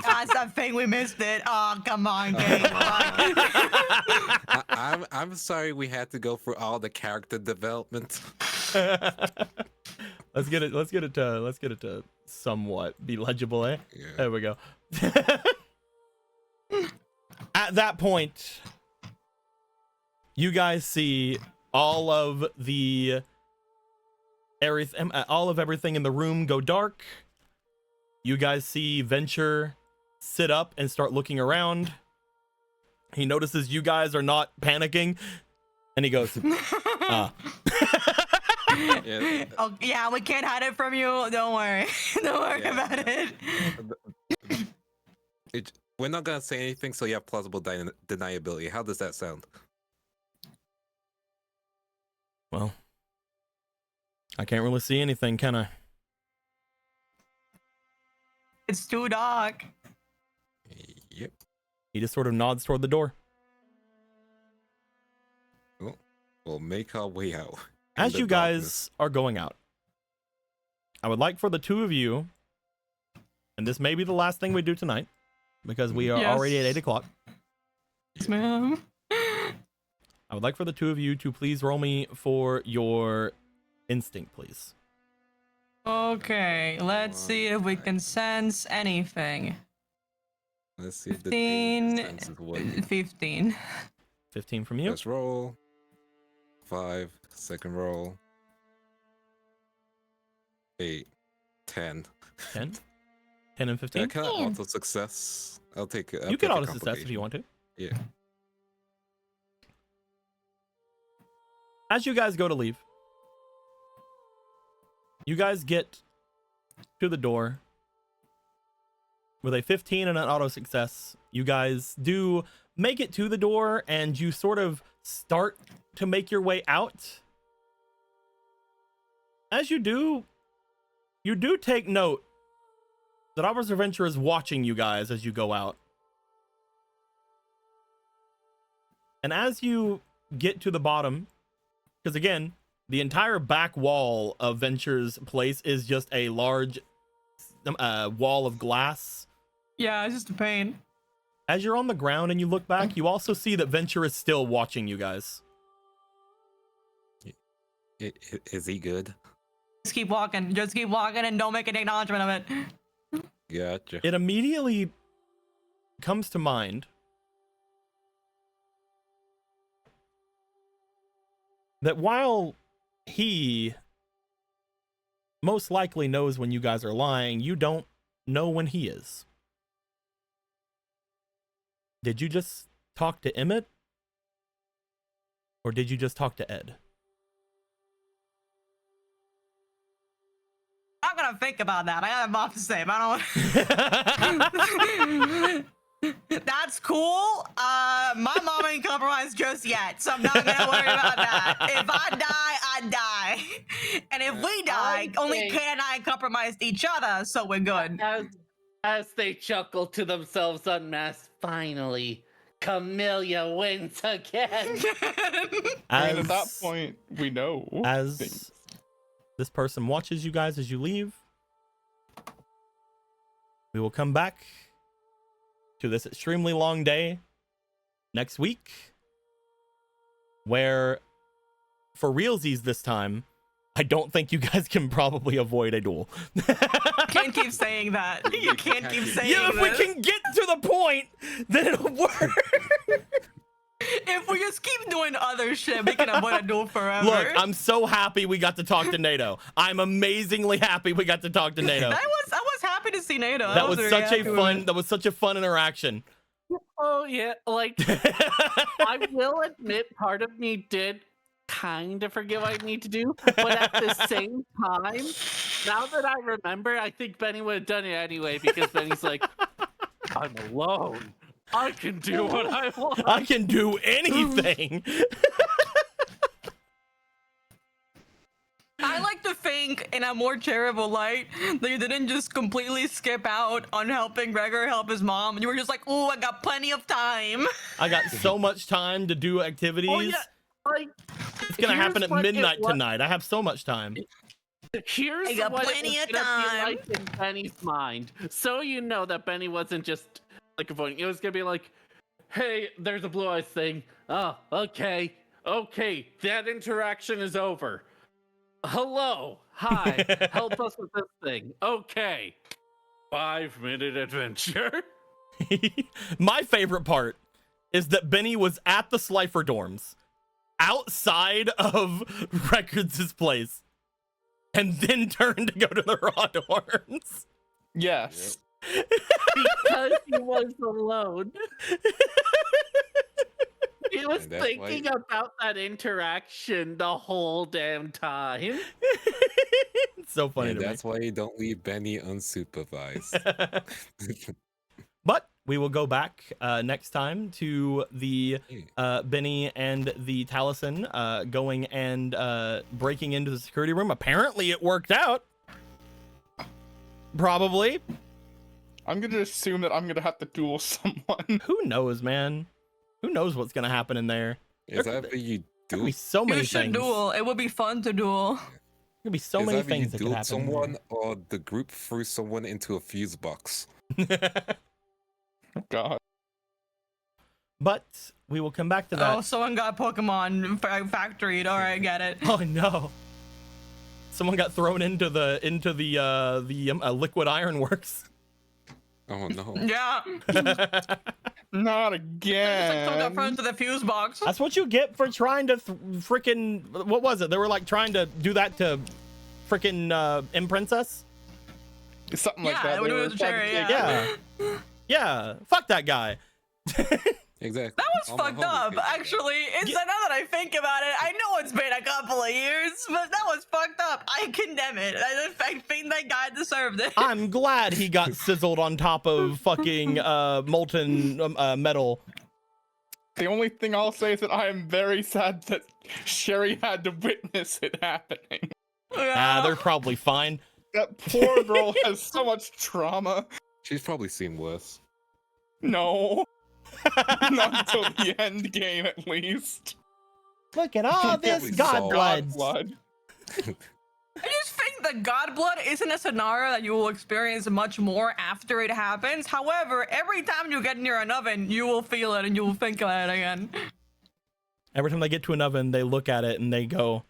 That's that thing we missed it. Oh, come on, game. I'm sorry we had to go through all the character development. Let's get it to somewhat be legible, eh? Yeah. There we go. At that point, you guys see all of everything in the room go dark. You guys see Venture sit up and start looking around. He notices you guys are not panicking, and he goes, Yeah. Oh, yeah, we can't hide it from you. Don't worry. Don't worry Yeah. about it. We're not gonna say anything, so you have plausible deniability. How does that sound? well, I can't really see anything, can I? It's too dark. Yep. He just sort of nods toward the door. We'll make our way out. As the you darkness. guys are going out, I would like for the two of you, and this may be the last thing we do tonight, because we are Yes. already at 8 o'clock. Yes, ma'am. I would like for the two of you to please roll me for your instinct, please. Okay, let's see if we can sense anything. Let's see if the 15. sense is working. 15. 15 from you. First roll. 5. Second roll. 8. 10. 10. 10 and 15. Can I auto success? I'll take it. You can auto success if you want to. Yeah. As you guys go to leave, you guys get to the door, with a 15 and an auto success, you guys do make it to the door, and you sort of start to make your way out. As you do take note that Officer Venture is watching you guys as you go out. And as you get to the bottom, because again, the entire back wall of Venture's place is just a large wall of glass. Yeah, it's just a pain. As you're on the ground and you look back, you also see that Venture is still watching you guys. Is he good? Just keep walking. Just keep walking and don't make an acknowledgement of it. Gotcha. It immediately comes to mind that while he most likely knows when you guys are lying, you don't know when he is. Did you just talk to Emmett? Or did you just talk to Ed? I'm gonna think about that. I got a lot to say, but I don't. That's cool. My mom ain't compromised just yet, so I'm not gonna worry about that. If I die, I die. And if we die, only Kate and I compromised each other, so we're good. As they chuckle to themselves unmasked, finally, Camellia wins again. And at that point, we know. As things. this person watches you guys as you leave, we will come back to this extremely long day next week, where, for realsies this time, I don't think you guys can probably avoid a duel. Can't keep saying that. You can't keep saying Yeah, if we can get to the point, then it'll work. If we just keep doing other shit, we can avoid a duel forever. Look, I'm so happy we got to talk to NATO. I'm amazingly happy we got to talk to NATO. I was happy to see NATO. That was really such a happy with fun. it. That was such a fun interaction. Oh yeah, like I will admit, part of me did kind of forget what I need to do, but at the same time, now that I remember, I think Benny would have done it anyway, because Benny's like, I'm alone. I can do what I want. I can do anything. I like to think, in a more charitable light, that you didn't just completely skip out on helping Gregor help his mom, and you were just like, "Oh, I got plenty of time." I got so much time to do activities. Oh, yeah. Like, It's gonna happen at here's what it midnight was. tonight. I have so much time. Here's I got what plenty it of was gonna be time. like in Benny's mind, so you know that Benny wasn't just like avoiding. It was gonna be like, "Hey, there's a blue eyes thing. Oh, okay, that interaction is over. Hello, hi, help us with this thing. Okay, 5-minute adventure." My favorite part is that Benny was at the Slifer dorms, outside of Records' place, and then turned to go to the Raw dorms. Yes. Because he was alone. He was And that's thinking about that interaction the whole damn time. It's so funny And to that's why you don't leave Benny unsupervised. me. But we will go back next time to the Benny and the Taliesin going and breaking into the security room. Apparently it worked out. Probably. I'm gonna assume that I'm gonna have to duel someone. Who knows, man? Who knows what's gonna happen in there? Is that what you There could do? be so many You should things. duel. It would be fun to duel. There could be so Is many that when you things that could dueled happen. someone, or the group threw someone into a fuse box? God. But we will come back to that. Oh, someone got Pokemon factoried. All right, get it. Oh no! Someone got thrown into the liquid ironworks. Oh no. Yeah. Not It's like someone got thrown again. into the fuse box. That's what you get for trying to freaking. What was it? They were like trying to do that to freaking M Princess. Something like Yeah, that. we They do it were with trying to Cherry, take- yeah. Yeah, yeah. Fuck that guy. Exactly. That was All my fucked homies up, did that. actually. It's now that I think about it, I know it's been a couple of years, but that was fucked up. I condemn it. I think that guy deserved it. I'm glad he got sizzled on top of fucking molten metal. The only thing I'll say is that I am very sad that Sherry had to witness it happening. They're probably fine. That poor girl has so much trauma. She's probably seen worse. No. Not until the end game, at least. Look at all this Probably god saw blood. Blood. I just think that God blood isn't a scenario that you will experience much more after it happens. However, every time you get near an oven, you will feel it and you will think about it again. Every time they get to an oven, they look at it and they go,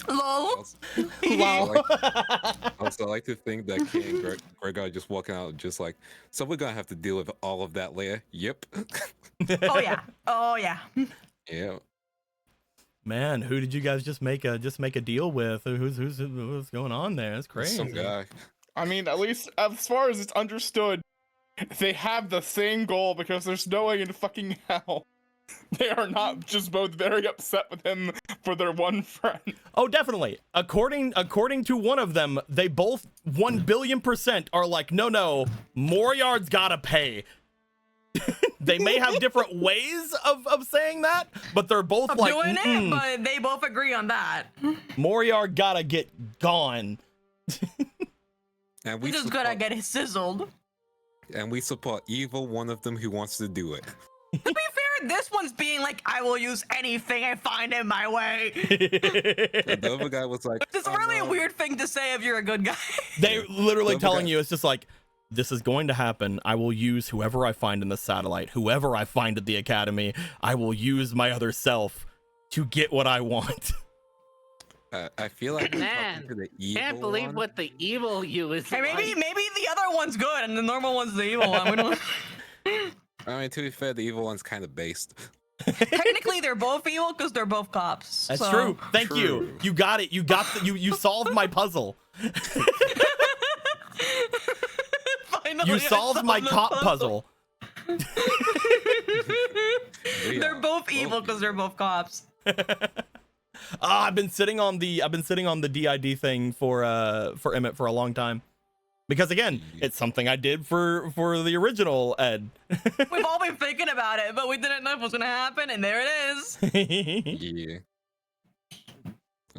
Lol. wow. Also, I like to think that Kay and Greg are just walking out, just like, so we're gonna have to deal with all of that later. Yep. Oh yeah. Oh yeah. Yeah. Man, who did you guys just make a deal with? What's going on there? That's crazy. Some guy. I mean, at least as far as it's understood, they have the same goal because there's no way in fucking hell they are not just both very upset with him for their one friend. Oh, definitely. According to one of them, they both 1 billion% are like, no, Moriarty's gotta pay. They may have different ways of saying that, but they're both like doing it, but they both agree on that. Moriarty gotta get gone. And We just gotta get it sizzled. And we support either one of them who wants to do it. To be fair, this one's being like, I will use anything I find in my way. And the other guy was like, It's "Oh, really no." a weird thing to say if you're a good guy. They literally Double telling guy. you, it's just like, this is going to happen. I will use whoever I find in the satellite, whoever I find at the academy. I will use my other self to get what I want. I feel like we're Man, talking to the evil Can't believe one. what the evil you is. Hey, maybe like. the other one's good and the normal one's the evil one. We don't... I mean, to be fair, the evil one's kind of based. Technically, they're both evil because they're both cops. That's so- true. Thank you. True. You got it. You solved my puzzle. Finally, You I solved my the cop puzzle. They're both evil because they're both cops. I've been sitting on the DID thing for Emmett for a long time. Because again, it's something I did for the original Ed. We've all been thinking about it, but we didn't know if it was gonna happen, and there it is. Yeah.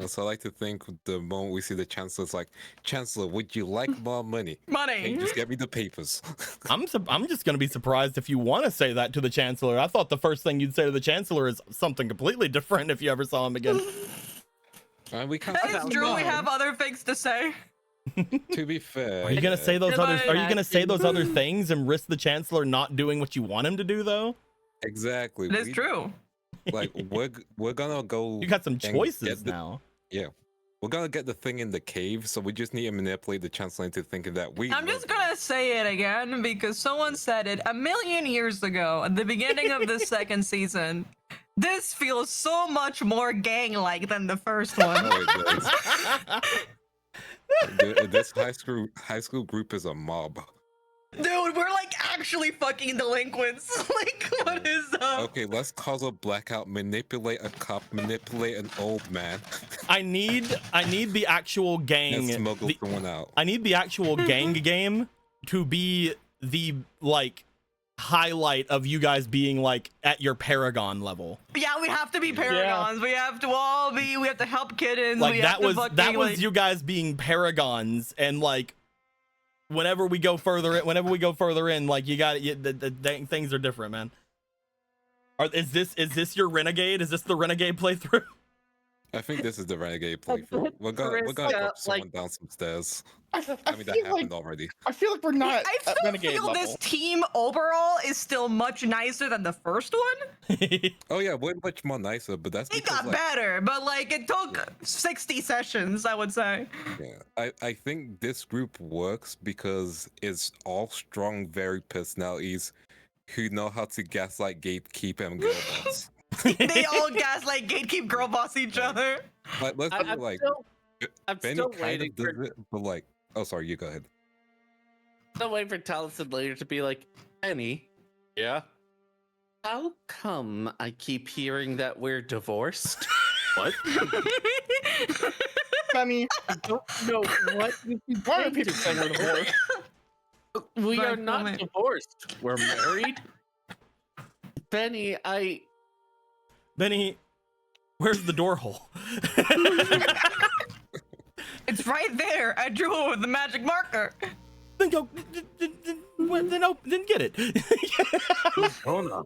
Also, I like to think the moment we see the Chancellor's like, Chancellor, would you like more money? Hey, Money. just get me the papers. I'm just gonna be surprised if you want to say that to the Chancellor. I thought the first thing you'd say to the Chancellor is something completely different if you ever saw him again. We can't. That is true. We have other things to say. To be fair, Are you gonna say those Goodbye, other? Are you gonna say those Matthew. other things and risk the Chancellor not doing what you want him to do, though? exactly. It is we- true. Like we're gonna go. You got some and choices get the- now. We're gonna get the thing in the cave, so we just need to manipulate the Chancellor into thinking that we. I'm just gonna say it again because someone said it a million years ago at the beginning of the second season. This feels so much more gang-like than the first one. Oh, it does. This high school group is a mob. Dude, we're like actually fucking delinquents. Like, what is up? Okay, let's cause a blackout, manipulate a cop, manipulate an old man, I need the actual and gang. smuggle someone out. I need the actual gang game to be the like highlight of you guys being like at your Paragon level. Yeah, we have to be paragons. We have to all be. We have to help kittens. Like we that have to was fucking, like, you guys being Paragons, and like whenever we go further in, like you got the dang things are different, man. Is this your Renegade? Is this the Renegade playthrough? I think this is the renegade playthrough. We're gonna drop someone down some stairs. I mean, that happened already. I feel like we're not I at still renegade feel level. this team overall is still much nicer than the first one. Oh yeah, we're much more nicer, but that's It because got like, better, but like it took 60 sessions, I would say. yeah, I think this group works because it's all strong, varied personalities who know how to gaslight, gatekeep, and girl boss. They all gaslight, gatekeep, girl boss each other. Like, let's be like, I'm Benny still kind waiting of does for. it, but like, oh sorry, you go ahead. I'll wait for Taliesin later to be like, Benny, Yeah. how come I keep hearing that we're divorced? What? Benny, I don't know what you keep why are saying people to saying we're me. divorced? We Right, are not comment. divorced. We're married. Benny, Benny, where's the door hole? It's right there. I drew it with the magic marker. Then go. Then get it. Hold on.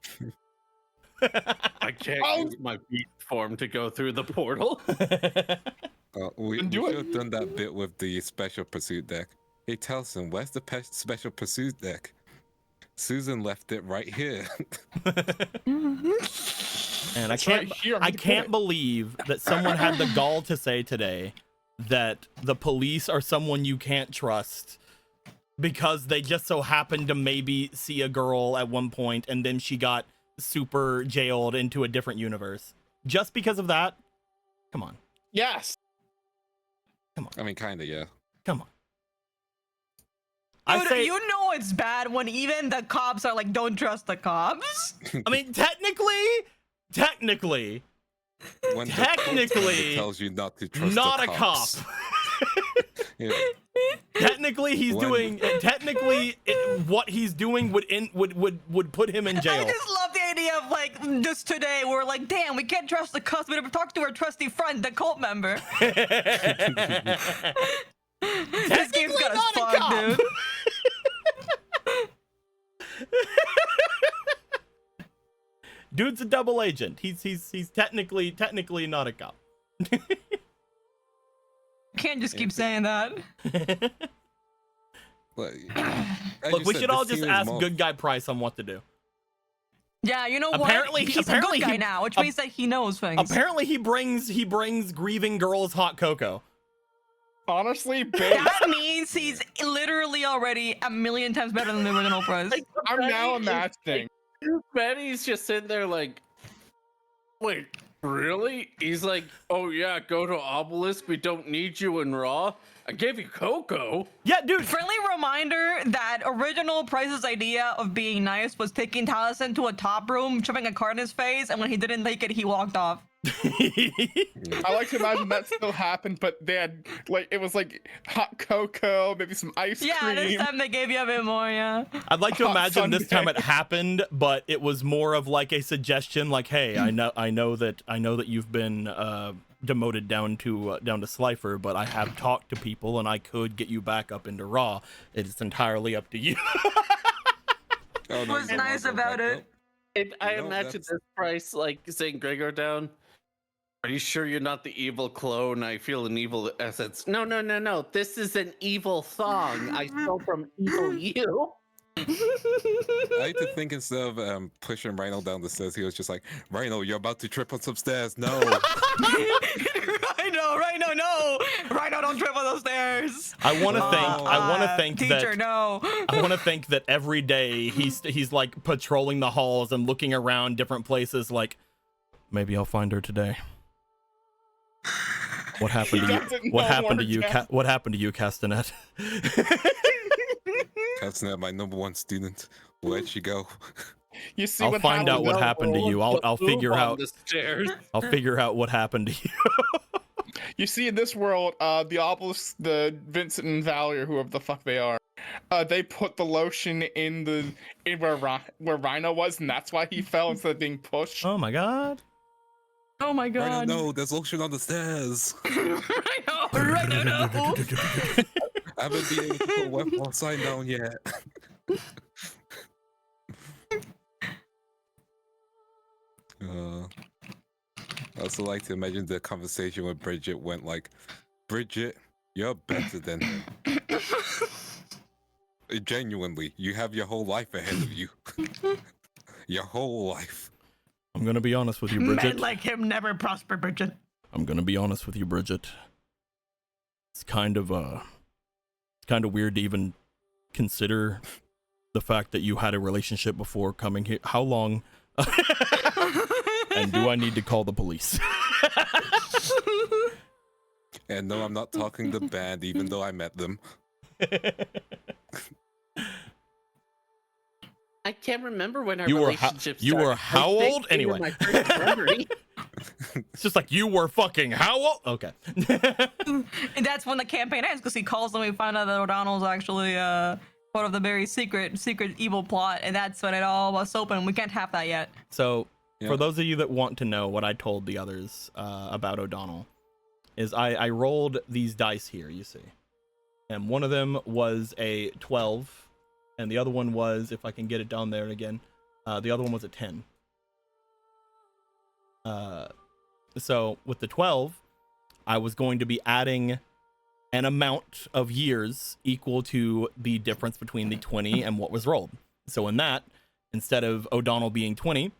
I can't Oh. use my beat form to go through the portal. We Then do should it. have done that bit with the special pursuit deck. Hey, Telson, where's the special pursuit deck? Susan left it right here. And I It's right can't. here, I'm I gonna put can't it. believe that someone had the gall to say today that the police are someone you can't trust because they just so happened to maybe see a girl at one point and then she got super jailed into a different universe. Just because of that? Come on. Yes. I mean, kind of, yeah. Come on. Dude, you know it's bad when even the cops are like, don't trust the cops. I mean, technically, When the Technically, tells you not to trust not the a cop. cops. Yeah. Technically, he's When- doing. Technically, what he's doing would put him in I jail. just love the idea of like just today we're like, damn, we can't trust the cops. We never talk to our trusty friend, the cult member. This game's got us not a fucked, cop. dude. Dude's a double agent. He's technically not a cop. Can't just keep saying that. Like, Look, we should all just ask Good Guy Price on what to do. Yeah, you know Apparently- what? He's a apparently good guy he- now, which means that he knows things. Apparently, he brings grieving girls hot cocoa. Honestly, babe, That means he's literally already a million times better than the original price. I'm now Benny is- imagining. Benny's just sitting there like, wait, really? He's like, oh yeah, go to Obelisk. We don't need you in Raw. I gave you cocoa. Yeah, dude. Friendly reminder that original Price's idea of being nice was taking Taliesin to a top room, shoving a card in his face, and when he didn't take it, he walked off. I like to imagine that still happened, but they had like it was like hot cocoa, maybe some ice Yeah, cream. this time they gave you a bit more, yeah. I'd like to Hot imagine this time Sunday. it happened, but it was more of like a suggestion, like, "Hey, I know that you've been demoted down to Slifer, but I have talked to people, and I could get you back up into Raw. It's entirely up to you." Oh, Was you don't nice wanna go about back it. up? I No, imagine that's- this Price like saying Gregor down. Are you sure you're not the evil clone? I feel an evil essence. No. This is an evil song I stole from evil you. I like to think instead of pushing Rhino down the stairs, he was just like, Rhino, you're about to trip on some stairs. No. Rhino, no! Rhino, don't trip on those stairs! I want to Oh, think Teacher, that no! I want to think that every day he's like patrolling the halls and looking around different places, like, maybe I'll find her today. What happened to doesn't you? What know happened to where you? to- What happened to you, Castanet? That's not my #1 student. Where'd she go? You see I'll what find out happened? what happened to you. I'll figure Move on out. the stairs. I'll figure out what happened to you. You see in this world, the Obelisk, the Vincent and Valley, or whoever the fuck they are, they put the lotion in where Rhino was, and that's why he fell instead of being pushed. Oh my god. Oh my Rhino, god. no, there's lotion on the stairs. Rhino, no! I haven't been able to put a weapon sign down yet. I also like to imagine the conversation with Bridget went like, Bridget, you're better than him. Genuinely, you have your whole life ahead of you. Your whole life. I'm gonna be honest with you, Men Bridget. like him never prosper, Bridget. I'm gonna be honest with you, Bridget. It's kind of weird to even consider the fact that you had a relationship before coming here. How long? And do I need to call the police? And no, I'm not talking the band, even though I met them. I can't remember when our You were relationship you were started. how I think old? we were Anyway. my first memory. It's just like you were fucking how old? Okay. And that's when the campaign ends, because he calls them. We find out that O'Donnell's actually part of the very secret evil plot, and that's when it all was open. We can't have that yet. So, Yeah. for those of you that want to know what I told the others about O'Donnell, is I rolled these dice here, you see. And one of them was a 12, and the other one was, if I can get it down there again, the other one was a 10. So, with the 12, I was going to be adding an amount of years equal to the difference between the 20 and what was rolled. So in that, instead of O'Donnell being 20,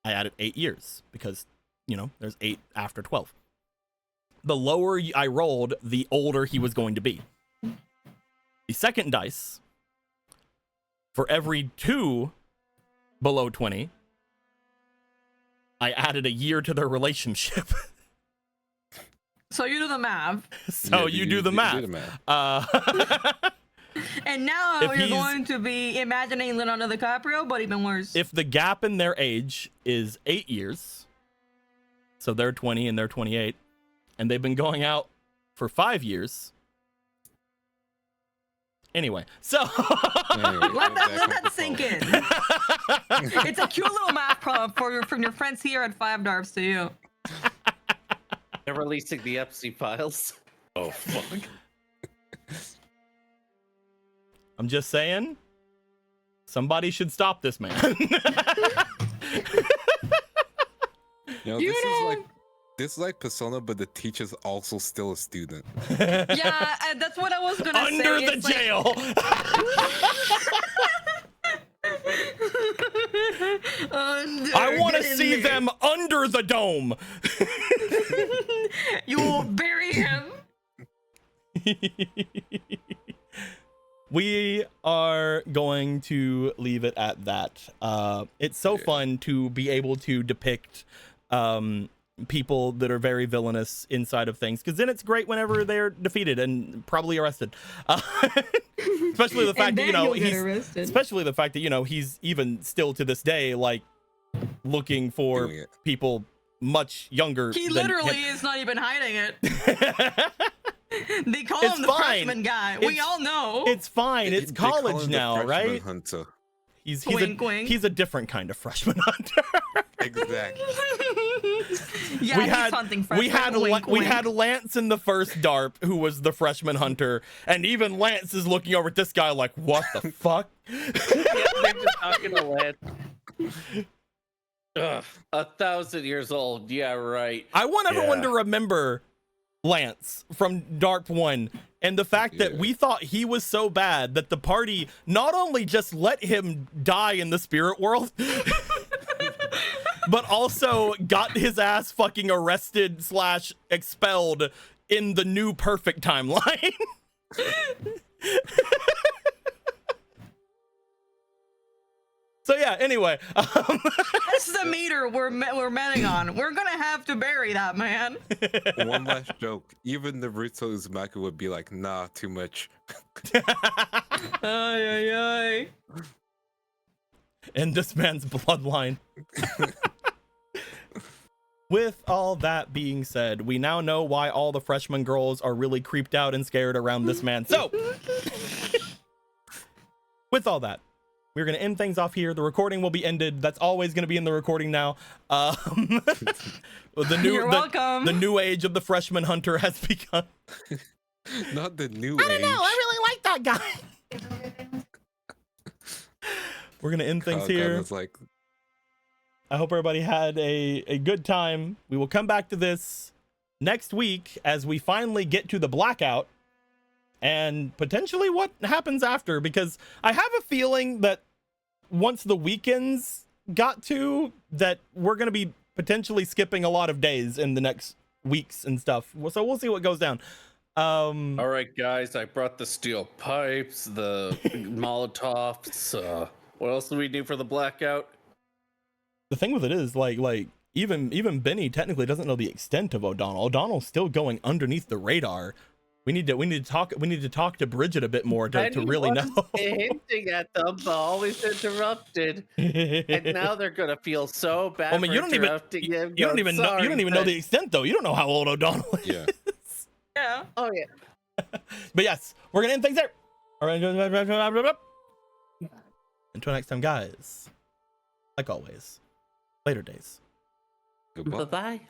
I added 8 years because, you know, there's 8 after 12. The lower I rolled, the older he was going to be. The second dice, for every 2 below 20, I added a year to their relationship. So you do the math. So Yeah, you do the math. And now If you're he's- going to be imagining Leonardo DiCaprio, but even worse. If the gap in their age is 8 years, so they're 20 and they're 28, and they've been going out for 5 years. Anyway, so let that sink in. It's a cute little math problem from your friends here at 5Darps to you. They're releasing the Epstein files. Oh fuck. I'm just saying, somebody should stop this man. This is like Persona, but the teacher's also still a student. Yeah, that's what I was gonna say. Under the It's like- jail. I want to Get in see there. them under the dome. You will bury him. We are going to leave it at that. It's so fun to be able to depict people that are very villainous inside of things, because then it's great whenever they're defeated and probably arrested. Especially the fact that, you know, especially the fact that, you know, he's even still to this day, like, looking for Doing it. people much younger. He than literally him. is not even hiding it. They call It's him the fine. freshman guy. We It's- all know. It's fine. It's They call him college the now, freshman right? Hunter. He's Wink, wink. he's a different kind of freshman hunter. Exactly. Yeah, he's hunting freshmen. we had wink, we wink. had Lance in the first DARP, who was the freshman hunter, and even Lance is looking over at this guy like, what the fuck? Yeah, they're just talking to Lance. Ugh, 1,000 years old. Yeah, right. I want everyone Yeah. to remember Lance from DARP 1 and the fact that Yeah. we thought he was so bad that the party not only just let him die in the spirit world, but also got his ass fucking arrested / expelled in the new perfect timeline. So yeah, anyway, That's the meter we're betting on. We're gonna have to bury that man. One last joke. Even Naruto Uzumaki would be like, nah, too much. Ay, ay, ay. in this man's bloodline. With all that being said, we now know why all the freshman girls are really creeped out and scared around this man. So, with all that, we're going to end things off here. The recording will be ended. That's always going to be in the recording now. You're welcome. The new age of the freshman hunter has begun. Not the new I don't age. know. I really like that guy. We're going to end things here. It's like, I hope everybody had a good time. We will come back to this next week as we finally get to the blackout and potentially what happens after, because I have a feeling that once the weekends got to that, we're going to be potentially skipping a lot of days in the next weeks and stuff. So we'll see what goes down. All right, guys, I brought the steel pipes, the Molotovs. What else do we do for the blackout? The thing with it is like even Benny technically doesn't know the extent of O'Donnell. O'Donnell's still going underneath the radar We need to talk to Bridget a bit more to really know. Hinting at them, but always interrupted, and now they're gonna feel so bad. I mean, you don't even know the extent though. You don't know how old O'Donnell is. Yeah. Yeah. Oh yeah. But yes, we're gonna end things there. All right. Until next time, guys. Like always, later days. Goodbye. Bye bye.